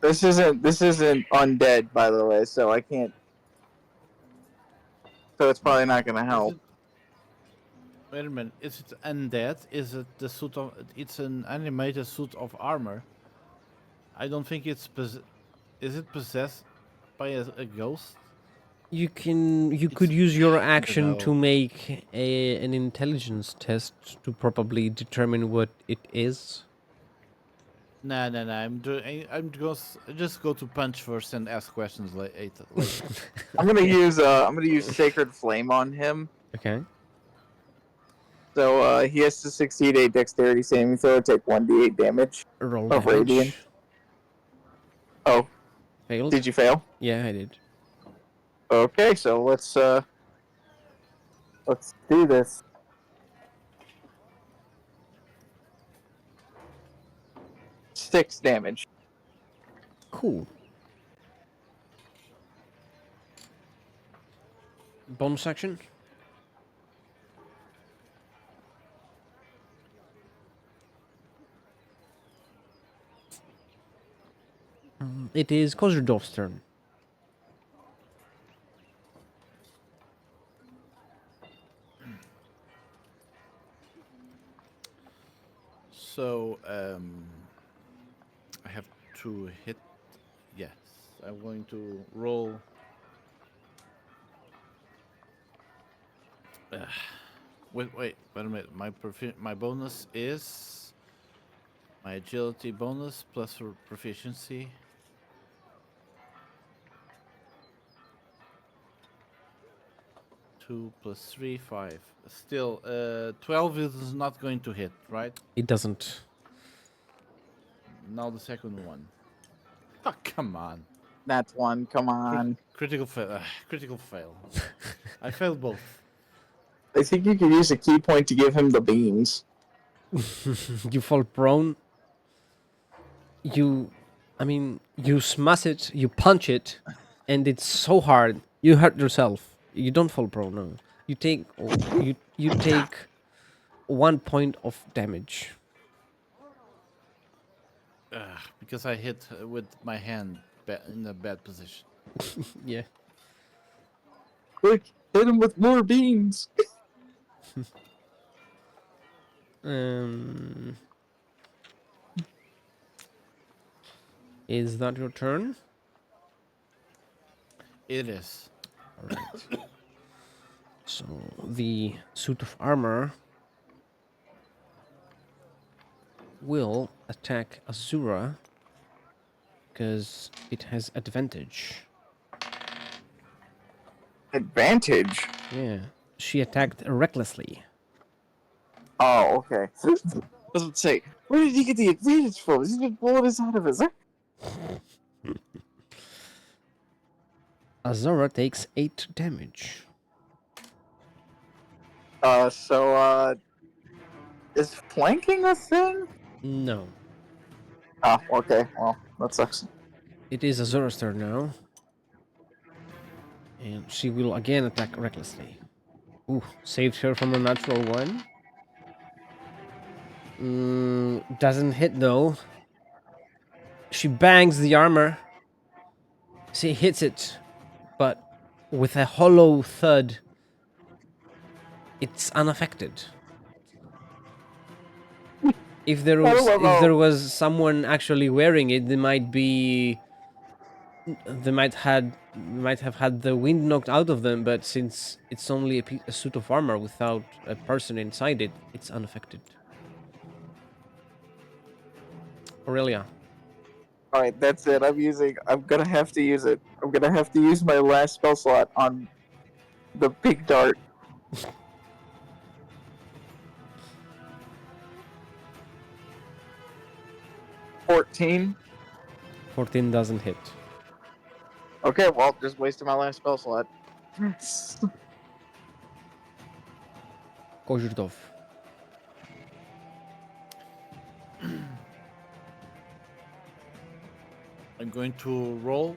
This isn't undead, by the way, so I can't. So it's probably not gonna help. Wait a minute. Is it undead? Is it the suit of? It's an animated suit of armor. I don't think it's Is it possessed by a ghost? You could It's use your I don't action to know. make an intelligence test to probably determine what it is. Nah. I'm just go to punch first and ask questions later. I'm gonna use Sacred Flame on him. Okay. So he has to succeed a Dexterity saving throw, take 1d8 damage Roll of damage. radiant. Oh, Failed. did you fail? Yeah, I did. Okay, so let's do this. Six damage. Cool. Bonus action. It is Kozurdov's turn. So I have to hit. Yes, I'm going to roll. Wait a minute. My bonus is my agility bonus plus for proficiency. Two plus 3, 5. Still, 12 is not going to hit, right? It doesn't. Now the second one. Oh, come on. That's one. Come on. Critical fail. Critical fail. I failed both. I think you could use a key point to give him the beans. You fall prone. You smash it, you punch it, and it's so hard. You hurt yourself. You don't fall prone, no. You take you take 1 point of damage. Because I hit with my hand in a bad position. Yeah. Quick, hit him with more beans. Is that your turn? It is. Alright. So the suit of armor will attack Azura because it has advantage. Advantage? Yeah. She attacked recklessly. Oh, okay. I was about to say, where did he get the advantage from? He's been blowing his out of his. Azura takes 8 damage. Is flanking a thing? No. Oh, okay. Well, that sucks. It is Azura's turn now. And she will again attack recklessly. Ooh, saved her from a natural one. Doesn't hit though. She bangs the armor. She hits it, but with a hollow thud, it's unaffected. If there was someone actually wearing it, they might have had the wind knocked out of them, but since it's only a suit of armor without a person inside it, it's unaffected. Aurelia. Alright, that's it. I'm gonna have to use it. I'm gonna have to use my last spell slot on the big dart. 14. 14 doesn't hit. Okay, well, just wasted my last spell slot. Koźrdov. I'm going to roll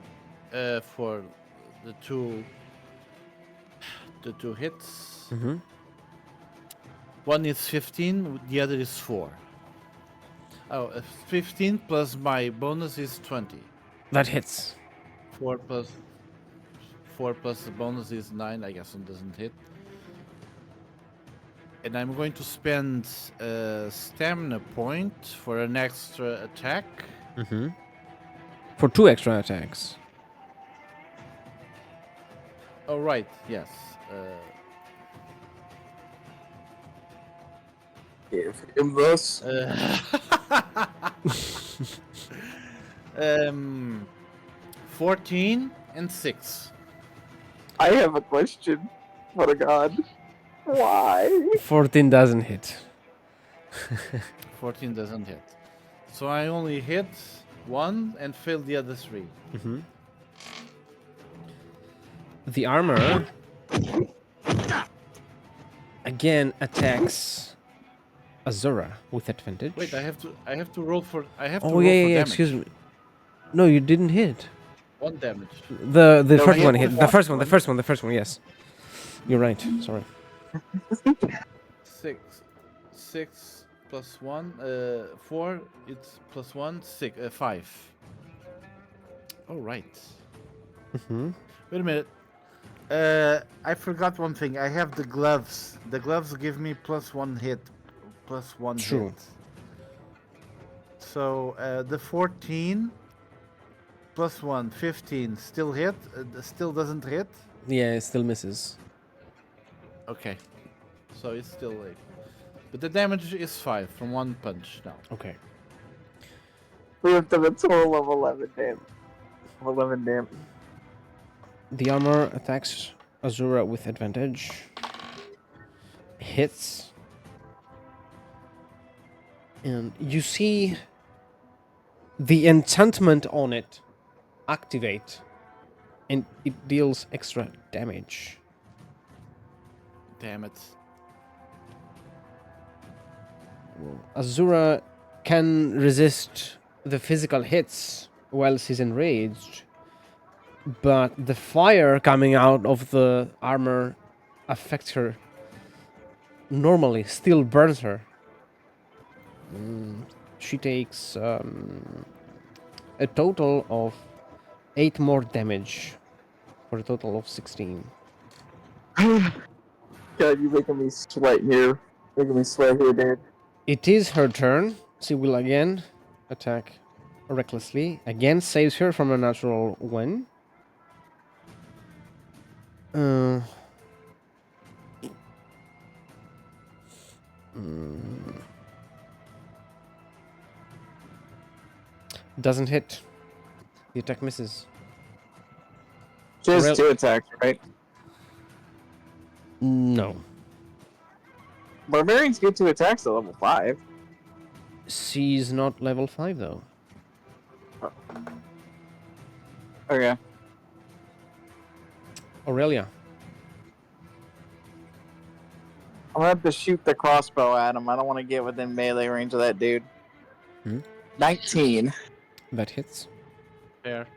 for the two hits. Mm-hmm. One is 15, the other is 4. Oh, 15 plus my bonus is 20. That hits. 4 plus the bonus is 9. I guess it doesn't hit. And I'm going to spend a stamina point for an extra attack. Mm-hmm. For 2 extra attacks. Oh right, yes. Give him this. 14 and 6. I have a question. What a god. Why? 14 doesn't hit. 14 doesn't hit. So I only hit 1 and failed the other 3. Mm-hmm. The armor again attacks Azura with advantage. Wait, I have to roll for Oh roll yeah, for yeah, damage. excuse me. No, you didn't hit. 1 damage. The No, first he one hit hit. with The first one, yes. You're right. Sorry. 6 plus 1 4, it's plus 1 6 5. All right. Mm-hmm. Wait a minute. I forgot one thing. I have the gloves. The gloves give me plus 1 hit. Plus 1 True. hit. So the 14 plus 1, 15 still hit. Still doesn't hit. Yeah, it still misses. Okay. So it's still like. But the damage is 5 from 1 punch now. Okay. We have done a total of 11 damage. 11 damage. The armor attacks Azura with advantage. Hits. And you see the enchantment on it activate. And it deals extra damage. Damn it. Azura can resist the physical hits while she's enraged, but the fire coming out of the armor affects her normally, still burns her. She takes a total of 8 more damage for a total of 16. God, you're making me sweat here. Making me sweat here, dude. It is her turn. She will again attack recklessly. Again, saves her from a natural 1. Doesn't hit. The attack misses. Just Rel- 2 attacks, right? No. Barbarians get 2 attacks at level 5. She's not level 5 though. Okay. Aurelia. I'm gonna have to shoot the crossbow at him. I don't want to get within melee range of that dude. 19. That hits. Fair.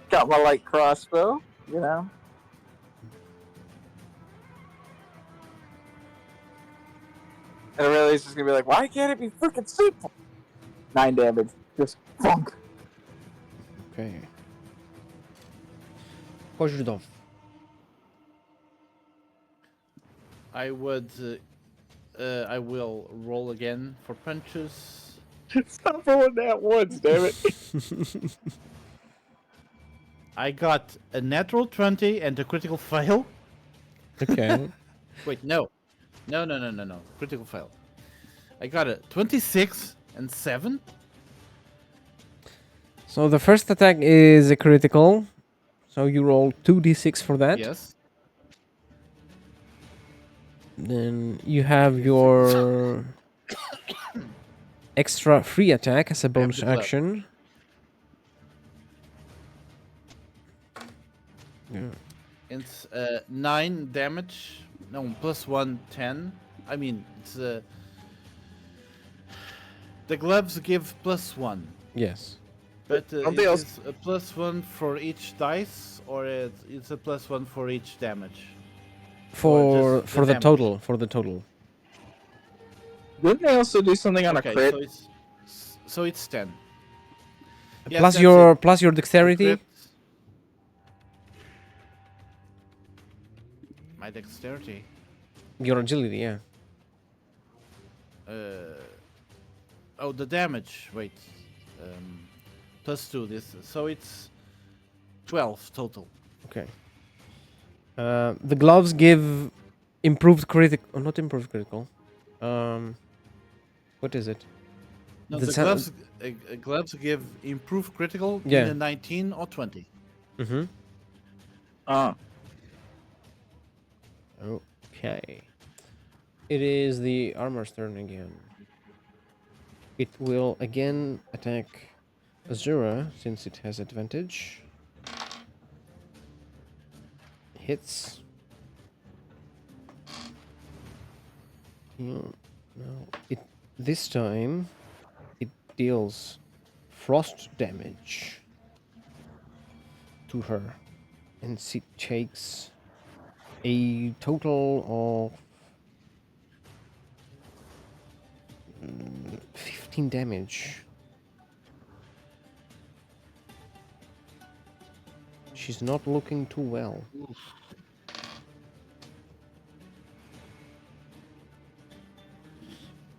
Got my light crossbow, you know. And Aurelia's just gonna be like, why can't it be freaking simple? 9 damage. Just funk. Okay. Koźrdov. I will roll again for punches. Stop rolling that once, damn it. I got a natural 20 and a critical fail. Okay. Wait, no. No. Critical fail. I got a 26 and 7. So the first attack is a critical. So you roll 2d6 for that. Yes. Then you have your extra free attack as a have bonus the glove. action. Yeah. It's 9 damage. No, plus 1, 10. I mean, it's the gloves give plus 1, Yes. but Don't it they also- is a plus 1 for each dice, or it's a plus 1 for each damage. For just the for the damage? total. For the total. Didn't they also do something on Okay, a crit? so it's 10. Yes, plus that's your it. plus your The dexterity. crit- My dexterity. Your agility. Yeah. Oh, the damage. Wait. Plus 2. So it's 12 total. Okay. The gloves give improved critical. Oh, not improved critical. What is it? No, The the sa- gloves give improved critical Yeah. in a 19 or 20. Mm-hmm. Okay. It is the armor's turn again. It will again attack Azura since it has advantage. Hits. No, it this time it deals frost damage to her, and she takes a total of 15 damage. She's not looking too well.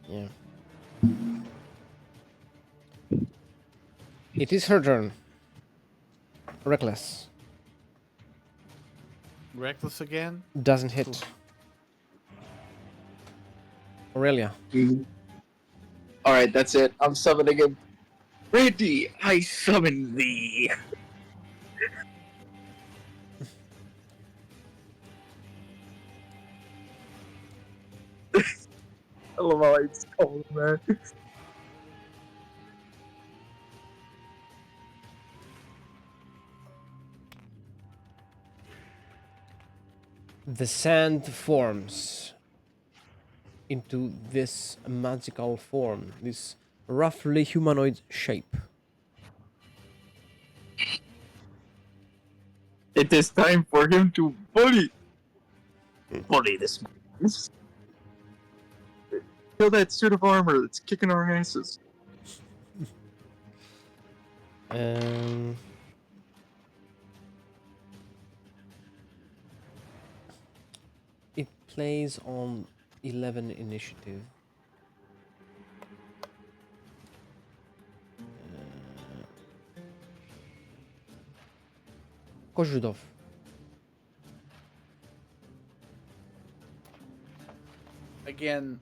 Yeah. It is her turn. Reckless. Reckless again. Doesn't hit. Aurelia. Alright, that's it. I'm summoning him. Randy, I summon thee. I love how it's called, man. The sand forms into this magical form, this roughly humanoid shape. It is time for him to bully this man. Kill that suit of armor that's kicking our asses. It plays on 11 initiative. Kozhudov. Again,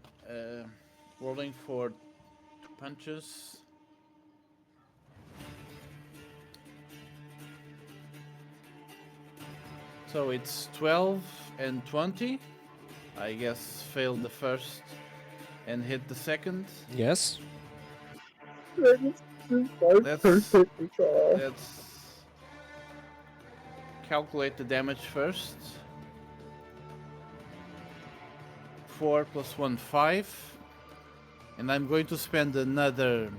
rolling for 2 punches. So it's 12 and 20. I guess failed the first and hit the second. Yes. Let's calculate the damage first. 4 plus 1, 5. And I'm going to spend another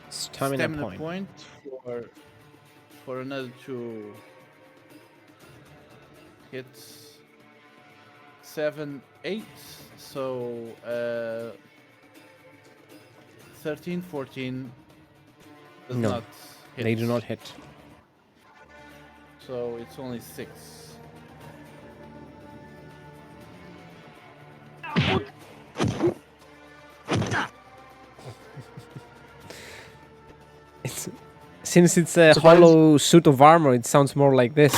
Stamina point. for another 2 hits. 7, 8. So 13, 14 does No, not hit. They do not hit. So it's only 6. Since it's a hollow suit of armor, it sounds more like this.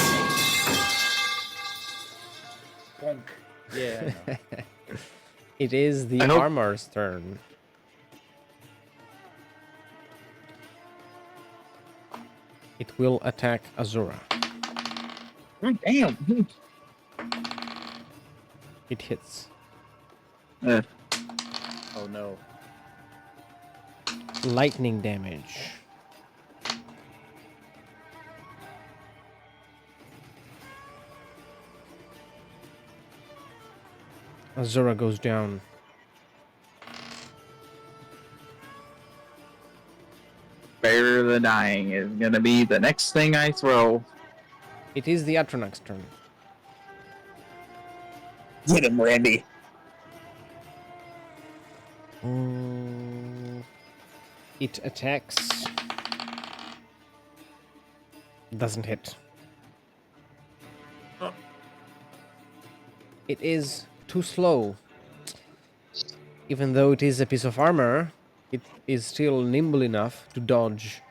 Bonk. Yeah. I know. It is the I hope- armor's turn. It will attack Azura. Damn. It hits. Oh no. Lightning damage. Azura goes down. Bear the Dying is gonna be the next thing I throw. It is the Atronach's turn. Get him, Randy. It attacks. Doesn't hit. It is too slow. Even though it is a piece of armor, it is still nimble enough to dodge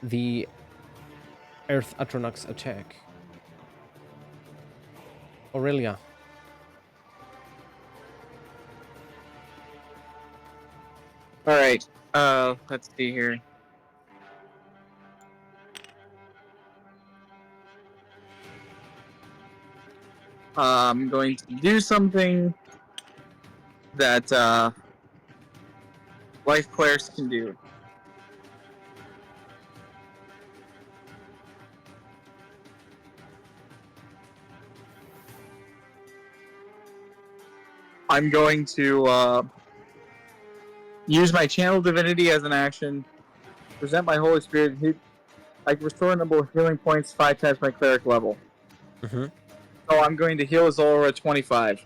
the Earth Atronach's attack. Aurelia. Alright, let's see here. I'm going to do something that, life players can do. I'm going to, use my Channel Divinity as an action, present my Holy Spirit, I can restore a number of healing points 5 times my cleric level. Mm-hmm. So I'm going to heal Azora at 25.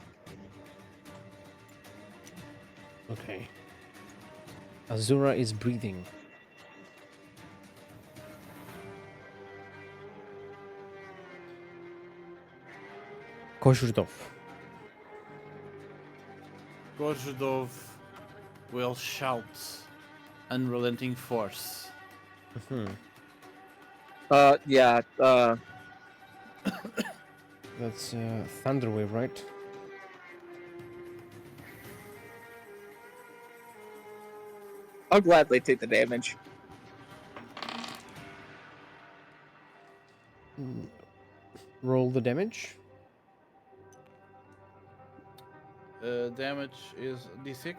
Okay. Azura is breathing. Koshurdov. Gorzhudov will shout unrelenting force. Mm-hmm. Yeah, That's Thunderwave, right? I'll gladly take the damage. Roll the damage. Damage is d6,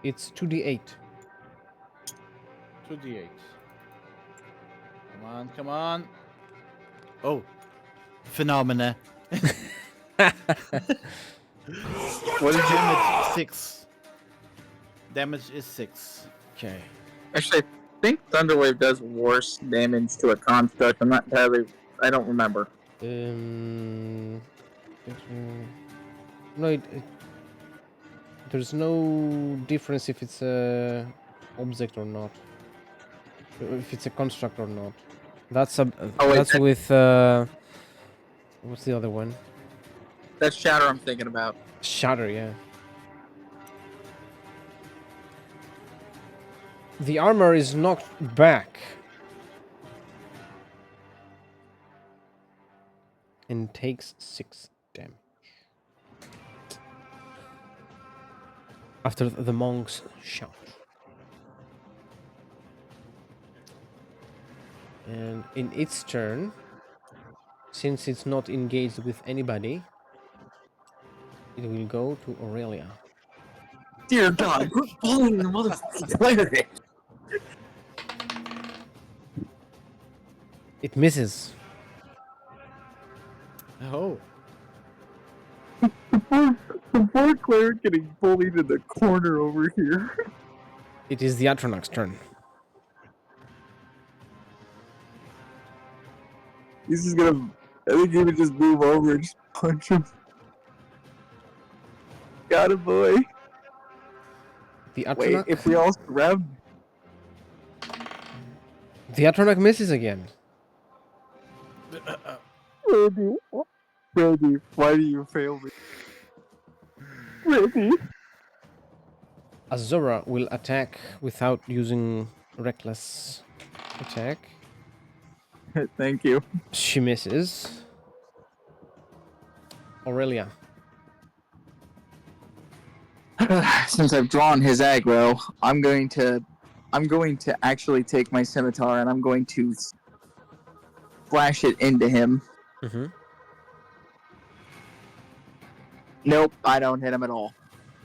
It's 2d8. 2d8. Come on. Oh, phenomena. What did you... Damage 6. Damage is 6. Okay. Actually, I think Thunderwave does worse damage to a construct. I'm not entirely... I don't remember. No, there's no difference if it's a object or not. If it's a construct or not. That's a Oh, wait, that's that- with what's the other one? That's Shatter I'm thinking about. Shatter, yeah. The armor is knocked back and takes 6 damage. After the monks shout. And in its turn, since it's not engaged with anybody, it will go to Aurelia. Dear God, quit bullying the motherfucking player. It misses. Oh. The poor cleric getting bullied in the corner over here. It is the Atronach's turn. He's just gonna... I think he would just move over and just punch him. Got it, boy. The Wait, Atronach. if we all grab... The Atronach misses again. Randy, Randy, why do you fail me? Randy. Azura will attack without using reckless attack. Thank you. She misses. Aurelia. Since I've drawn his aggro, I'm going to actually take my scimitar and I'm going to flash it into him. Mm-hmm. Nope, I don't hit him at all.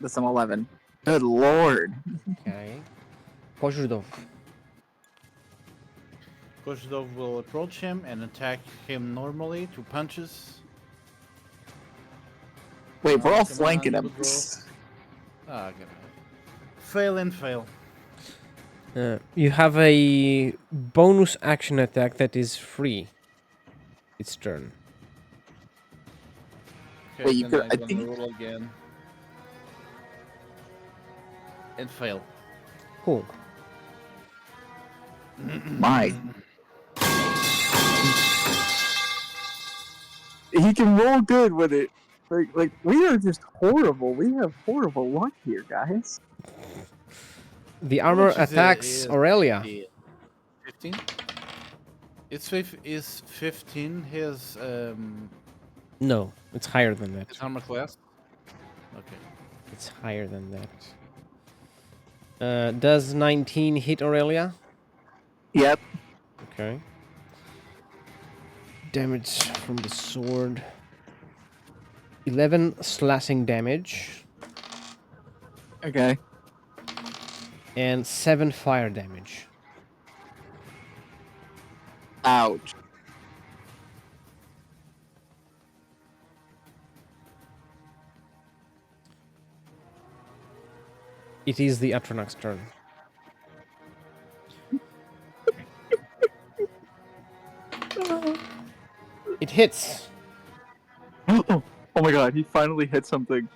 That's an 11. Good lord. Okay. Koźdów. Koshidov will approach him and attack him normally. 2 punches. Wait, we're all Come on, flanking him. good roll. Ah, okay. Fail and fail. You have a bonus action attack that is free. Its turn. Okay, Wait, you then could- I'm I gonna think- roll again. And fail. Cool. My. He can roll good with it. Like we are just horrible. We have horrible luck here, guys. The How armor much is it? attacks Is Aurelia. 15? Is 15 his No, it's higher than that. armor class? Okay. It's higher than that. Does 19 hit Aurelia? Yep. Okay. Damage from the sword. 11 slashing damage. Okay. And 7 fire damage. Ouch. It is the Atronach's turn. It hits. Oh my god, he finally hit something.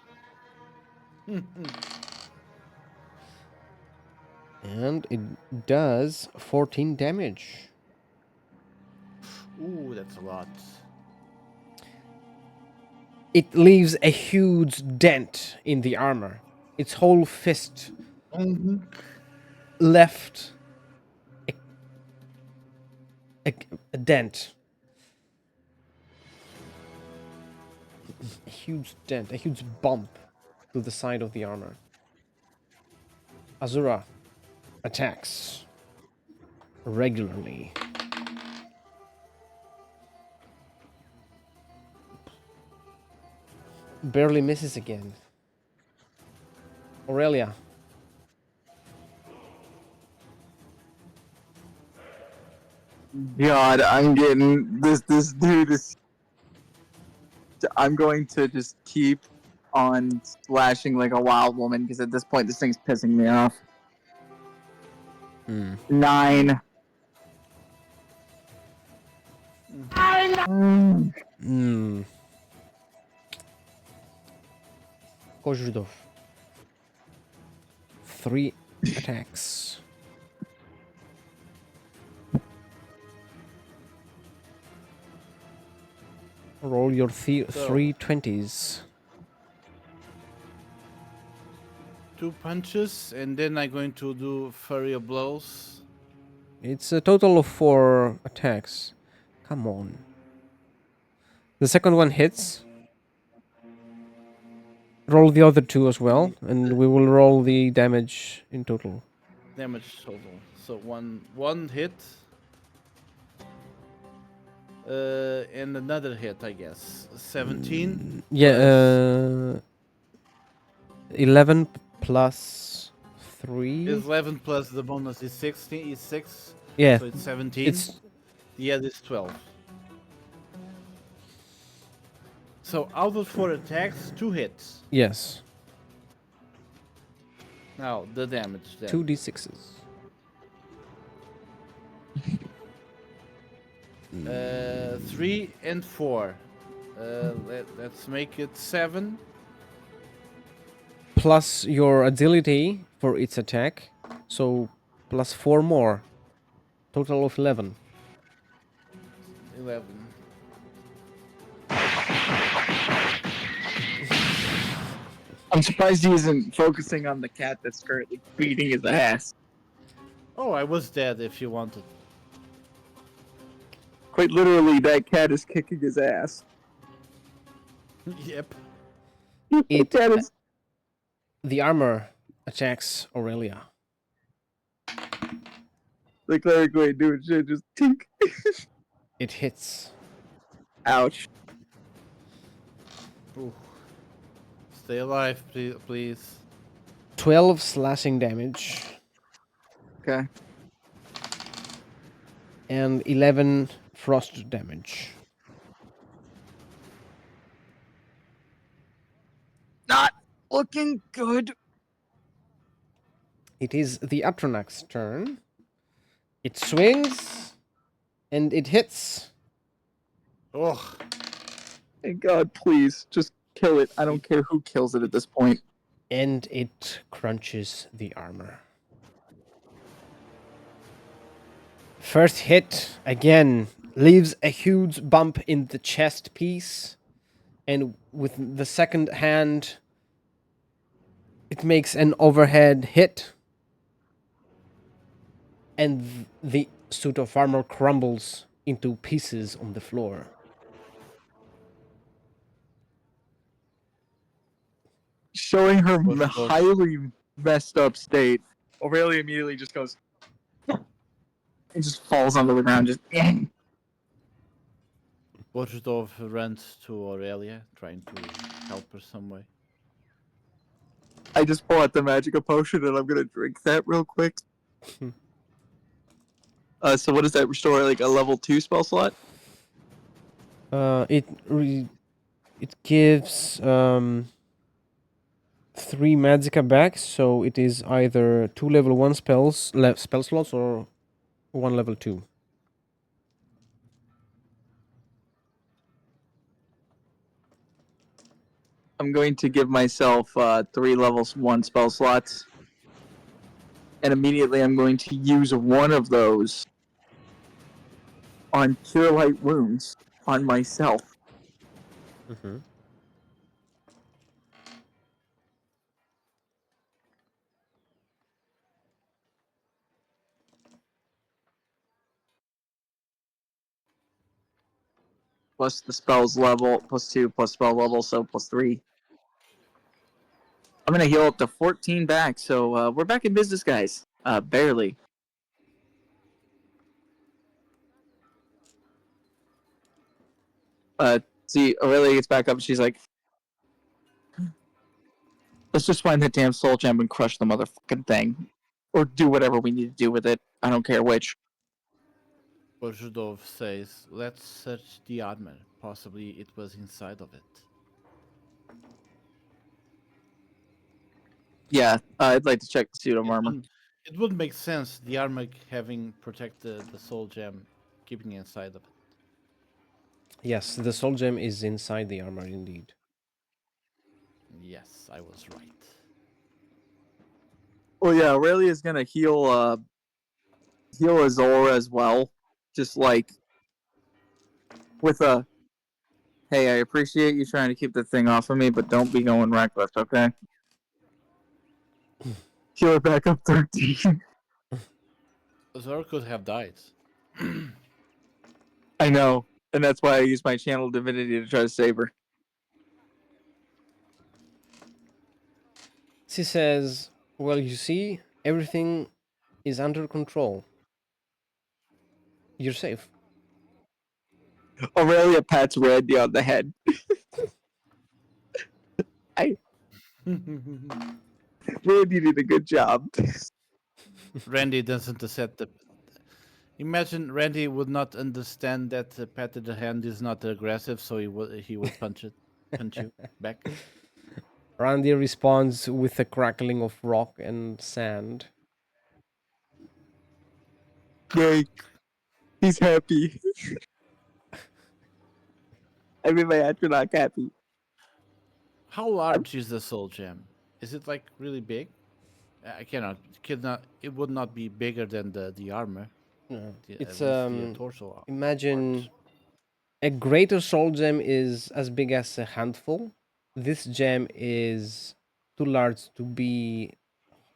And it does 14 damage. Ooh, that's a lot. It leaves a huge dent in the armor. Its whole fist left a dent. A huge dent, a huge bump to the side of the armor. Azura attacks regularly. Barely misses again. Aurelia. God, I'm getting this dude is I'm going to just keep on slashing like a wild woman because at this point this thing's pissing me off. 9. Koźdów. 3 attacks. Roll your 3 20s. 2 punches, and then I'm going to do flurry of blows. It's a total of 4 attacks. Come on. The second one hits. Roll the other 2 as well, and we will roll the damage in total. Damage total. So one hit. And another hit, I guess. 17. Yeah, 11 plus 3. Is 11 plus the bonus is 16. Is 6. Yeah, So it's 17. it's The other is 12. So out of 4 attacks, 2 hits. yes, Now the damage. Then. 2d6s. 3 and 4. Let's make it 7. Plus your agility for its attack, so plus 4 more. Total of 11. 11. I'm surprised he isn't focusing on the cat that's currently beating his ass. Oh, I was dead if you wanted. Quite literally, that cat is kicking his ass. Yep. It- Cat is- The armor attacks Aurelia. the cleric ain't doing shit, just tink. It hits. Ouch. Ooh. Stay alive, please. 12 slashing damage Okay. and 11 frost damage. Not looking good. It is the Atronach's turn. It swings and it hits. Oh, Thank God, please just kill it. I don't care who kills it at this point. And it crunches the armor. First hit, again, leaves a huge bump in the chest piece. And with the second hand, it makes an overhead hit. And the suit of armor crumbles into pieces on the floor. Showing her Torchidor. highly messed up state, Aurelia immediately just goes and just falls onto the ground. Just Borzhdov runs to Aurelia, trying to help her some way. I just pull out the magical potion and I'm gonna drink that real quick. So what does that restore? Like a level 2 spell slot? It gives 3 magicka back, so it is either 2 level 1 spell slots or 1 level 2. I'm going to give myself 3 levels 1 spell slots. And immediately I'm going to use one of those on Cure Light Wounds on myself. Mm-hmm. Plus the spell's level, plus 2, plus spell level, so plus 3. I'm going to heal up to 14 back, so we're back in business, guys. Barely. See, Aurelia gets back up and she's like, let's just find that damn soul gem and crush the motherfucking thing. Or do whatever we need to do with it. I don't care which. Borzhdov says, let's search the armor. Possibly it was inside of it. Yeah, I'd like to check the suit of armor. It would make sense, the armor having protected the soul gem, keeping it inside of it. Yes, the soul gem is inside the armor indeed. Yes, I was right. Well, yeah, Aurelia's gonna heal Azora as well. Just like with a, hey, I appreciate you trying to keep the thing off of me, but don't be going reckless, okay? Heal her back up 13. Azor could have died. I know, and that's why I use my channel divinity to try to save her. She says, well, you see, everything is under control. You're safe. Aurelia pats Randy on the head. Randy did a good job. Randy doesn't accept the. Imagine Randy would not understand that the pat of the hand is not aggressive, so he would punch you back. Randy responds with a crackling of rock and sand. Yay. He's happy. I made my astronaut happy. How large is the soul gem? Is it like really big? I cannot. It would not be bigger than the armor. No, At it's least the torso. imagine part. a greater soul gem is as big as a handful. This gem is too large to be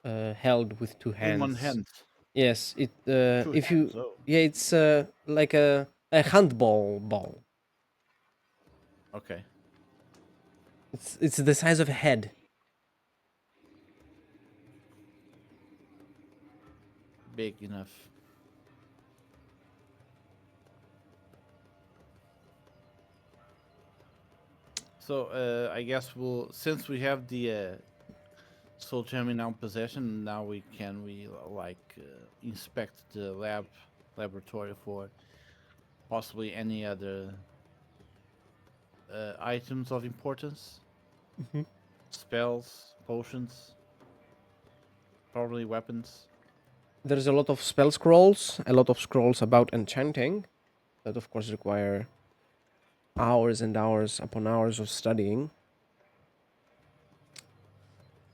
held with 2 hands. In one hand. Yes, it Two if hands, you oh. yeah, it's like a handball ball. Okay. It's the size of a head. Big enough. So I guess since we have the soul gem in our possession. Now we inspect the laboratory for possibly any other items of importance, spells, potions, probably weapons. There's a lot of spell scrolls, a lot of scrolls about enchanting that, of course, require hours and hours upon hours of studying.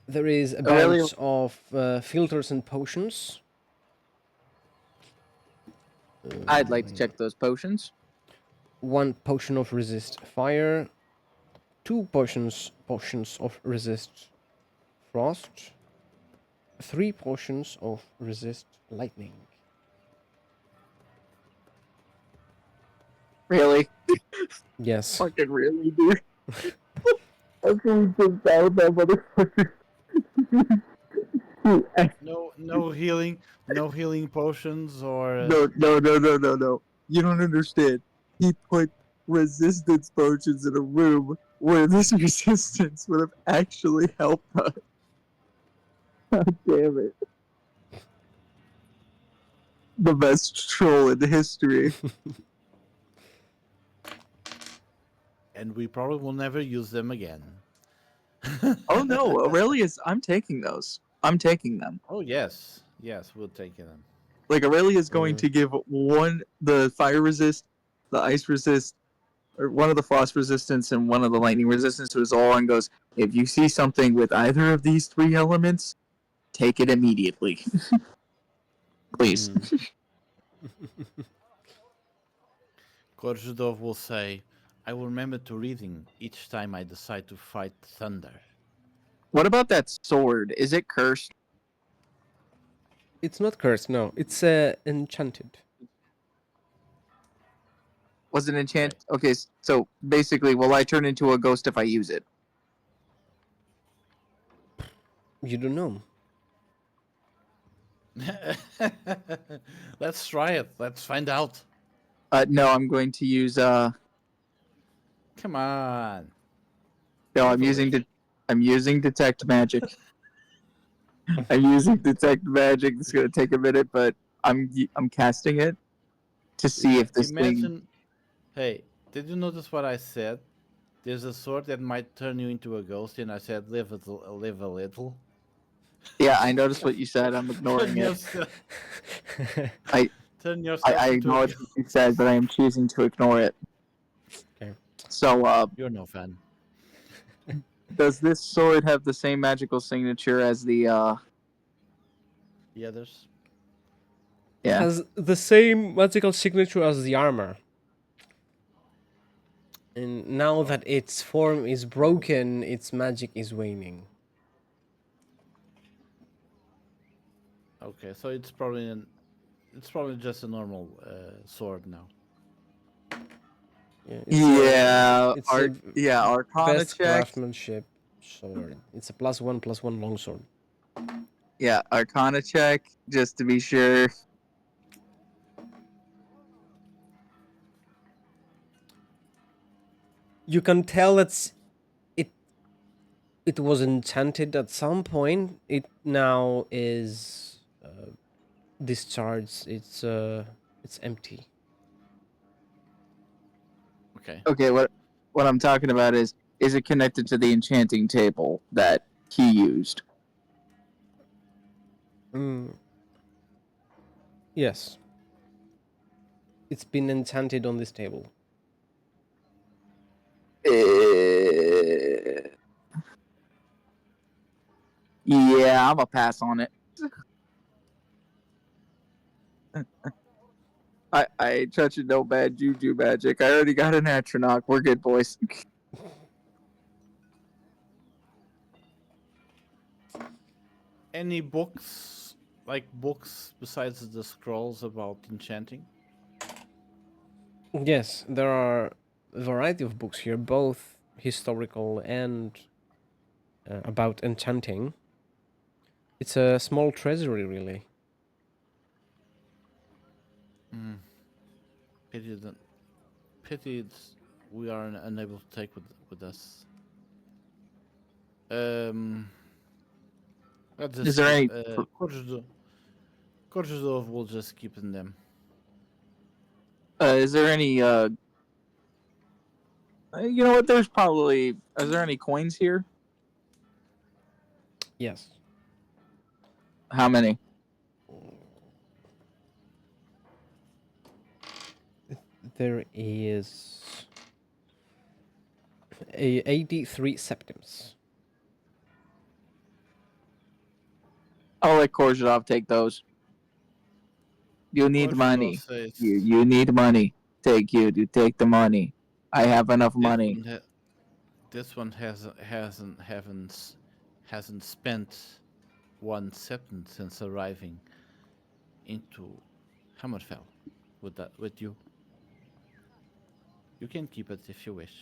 There is a Aurelia- bunch of filters and potions. I'd like to check those potions. 1 potion of resist fire, 2 potions of resist frost, 3 potions of resist lightning. Really? Yes. Fucking really, dude. Everyone just down that motherfucker. No healing potions or. No. You don't understand. He put resistance potions in a room where this resistance would have actually helped us. God damn it. The best troll in history. And we probably will never use them again. Oh no, Aurelius, I'm taking those. I'm taking them. Oh yes, we'll take them. Like Aurelius going to give one the fire resist, the ice resist, or one of the frost resistance and one of the lightning resistance to his all, and goes, if you see something with either of these 3 elements, take it immediately. Please. Korzydov will say, I will remember to reading each time I decide to fight thunder. What about that sword? Is it cursed? It's not cursed, no. It's enchanted. Was it enchanted? Okay, so basically, will I turn into a ghost if I use it? You don't know. Let's try it. Let's find out. No, I'm going to use Come on. No, I'm using detect magic. I'm using detect magic. It's gonna take a minute, but I'm casting it to see if this thing. Hey, did you notice what I said? There's a sword that might turn you into a ghost, and I said live a little. Yeah, I noticed what you said. I'm ignoring it. I Turn yourself I into a acknowledge what you said, but I am choosing to ignore it. Okay. So, You're no fan. does this sword have the same magical signature as the The others? It Yeah. has the same magical signature as the armor. And now that its form is broken, its magic is waning. Okay, so it's probably just a normal sword now. Yeah, it's Arcana best check. craftsmanship sword. It's a +1/+1 longsword. Yeah, Arcana check just to be sure. You can tell that it was enchanted at some point. It now is discharged. It's empty. Okay. Okay, what I'm talking about is it connected to the enchanting table that he used? Yes. It's been enchanted on this table. Yeah, I'm gonna pass on it. I ain't touching no bad juju magic. I already got an atronach. We're good, boys. Any books besides the scrolls about enchanting? Yes, there are a variety of books here, both historical and about enchanting. It's a small treasury, really. Pity we are unable to take with us. Let's Is just there any? Korzydov will just keep in them. Is there any? You know what? There's probably. Is there any coins here? Yes. How many? There is 83 septims. I'll let Korzydov take those. You need Korzydov money. says, You need money. Take the money. I have enough money. This one hasn't spent 1 second since arriving into Hammerfell with you. You can keep it if you wish.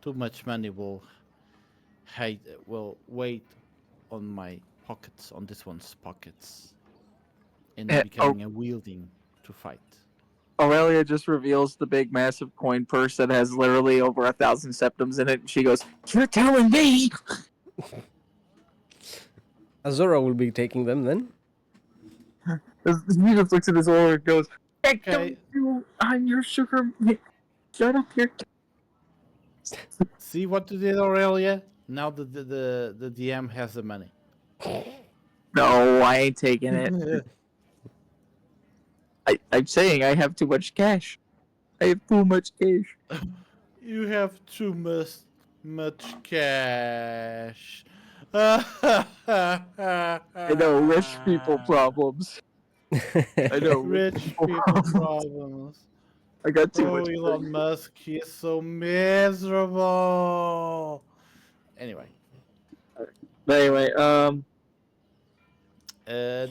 Too much money will wait on my pockets, on this one's pockets, and becoming a wielding to fight. Aurelia just reveals the big, massive coin purse that has literally over 1,000 septims in it. And she goes, "You're telling me?" Azora will be taking them then. He just looks at his aura and goes, "Hey, Okay. don't you? I'm your sugar. Shut up, here." See what you did, Aurelia? Now the DM has the money. No, I ain't taking it. I'm saying I have too much cash. I have too much cash. You have too much cash. I I know, rich people problems. I know, Rich people problems. I got too Oh, much. Elon Musk, he is so miserable. Anyway, But anyway,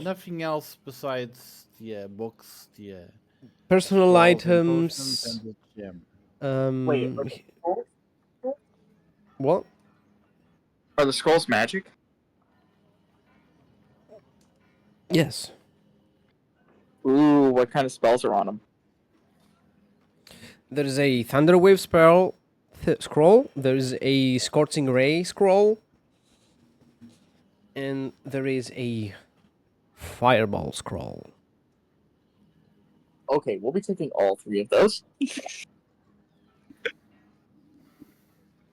nothing else besides the books, the Personal scrolls and items. potions and the gem. wait, What? are the scrolls magic? Yes. Ooh, what kind of spells are on them? There's a Thunderwave scroll. There's a Scorching Ray scroll. And there is a Fireball scroll. Okay, we'll be taking all 3 of those.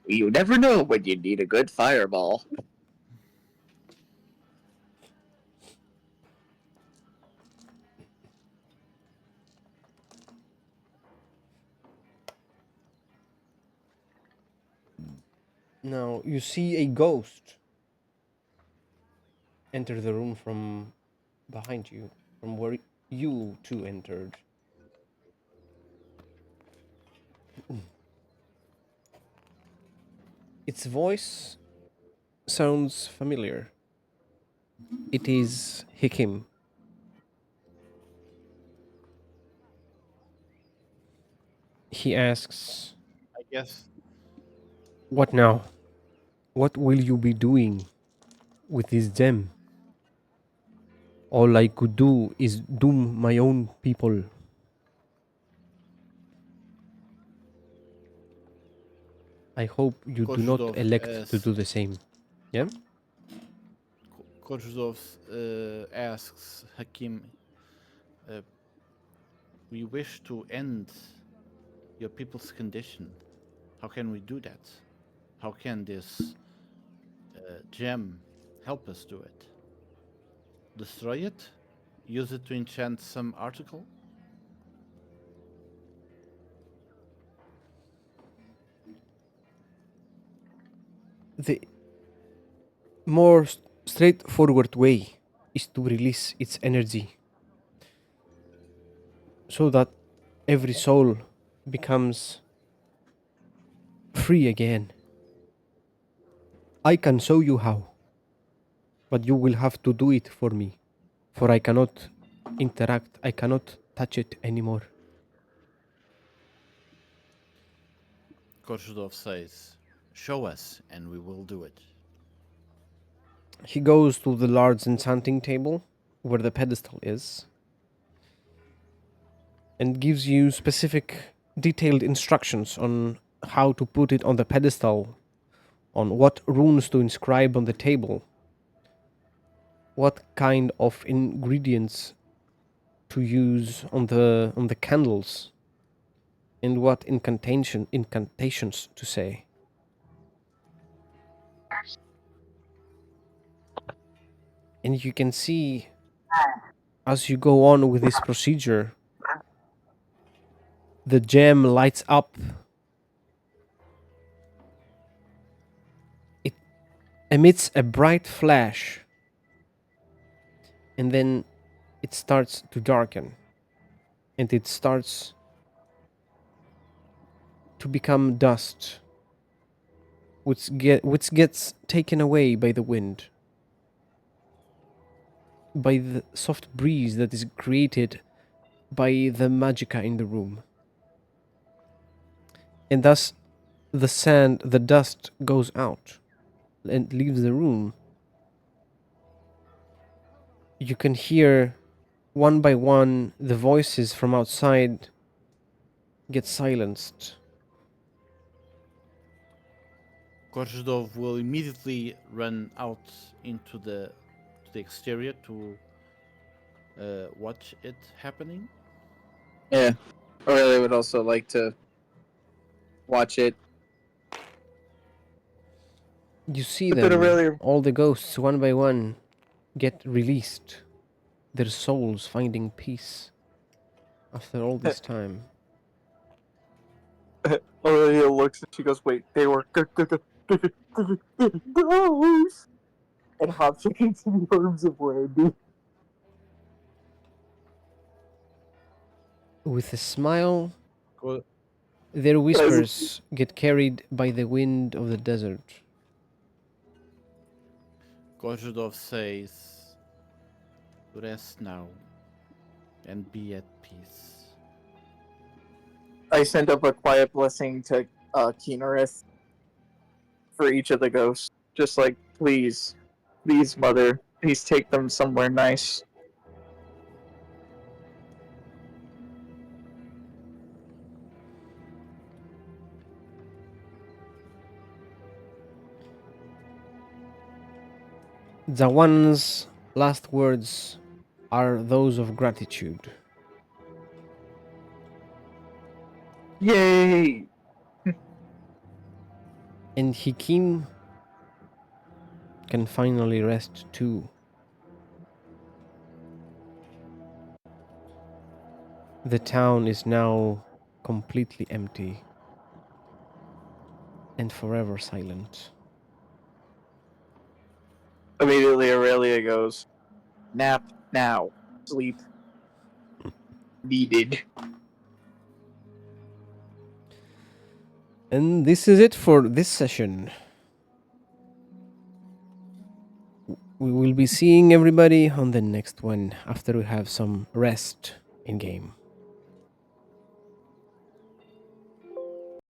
You never know when you need a good fireball. Now, you see a ghost enter the room from behind you, from where you two entered. Its voice sounds familiar. It is Hikim. He asks, I guess "What now? What will you be doing with this gem? All I could do is doom my own people." I hope you do not Korzydov elect to do the same. Yeah? Korzydov asks Hakim, we wish to end your people's condition. How can we do that? How can this gem help us do it? Destroy it? Use it to enchant some article? The more straightforward way is to release its energy so that every soul becomes free again. I can show you how, but you will have to do it for me, for I cannot interact, I cannot touch it anymore. Korzydov says, show us and we will do it. He goes to the large enchanting table where the pedestal is and gives you specific, detailed instructions on how to put it on the pedestal, on what runes to inscribe on the table, what kind of ingredients to use on the candles and what incantations to say. And you can see as you go on with this procedure, the gem lights up. It emits a bright flash, and then it starts to darken, and it starts to become dust, which gets taken away by the wind, by the soft breeze that is created by the magica in the room. And thus the dust goes out and leaves the room. You can hear one by one the voices from outside get silenced. Korzhdov will immediately run out into the exterior to watch it happening. Yeah. Aurelia would also like to watch it. You see But them, Aurelia, all the ghosts, one by one, get released, their souls finding peace after all this time. Aurelia looks and she goes, "Wait, they were ghosts," and hops into the arms of Randy. With a smile, Ko- their whispers get carried by the wind of the desert. Korzhdov says, "Rest now and be at peace." I send up a quiet blessing to Keenerith for each of the ghosts. Just like, please, mother, please take them somewhere nice. Zawan's last words are those of gratitude. Yay! And Hikim can finally rest too. The town is now completely empty and forever silent. Immediately Aurelia goes, nap now. Sleep needed. And this is it for this session. We will be seeing everybody on the next one after we have some rest in game.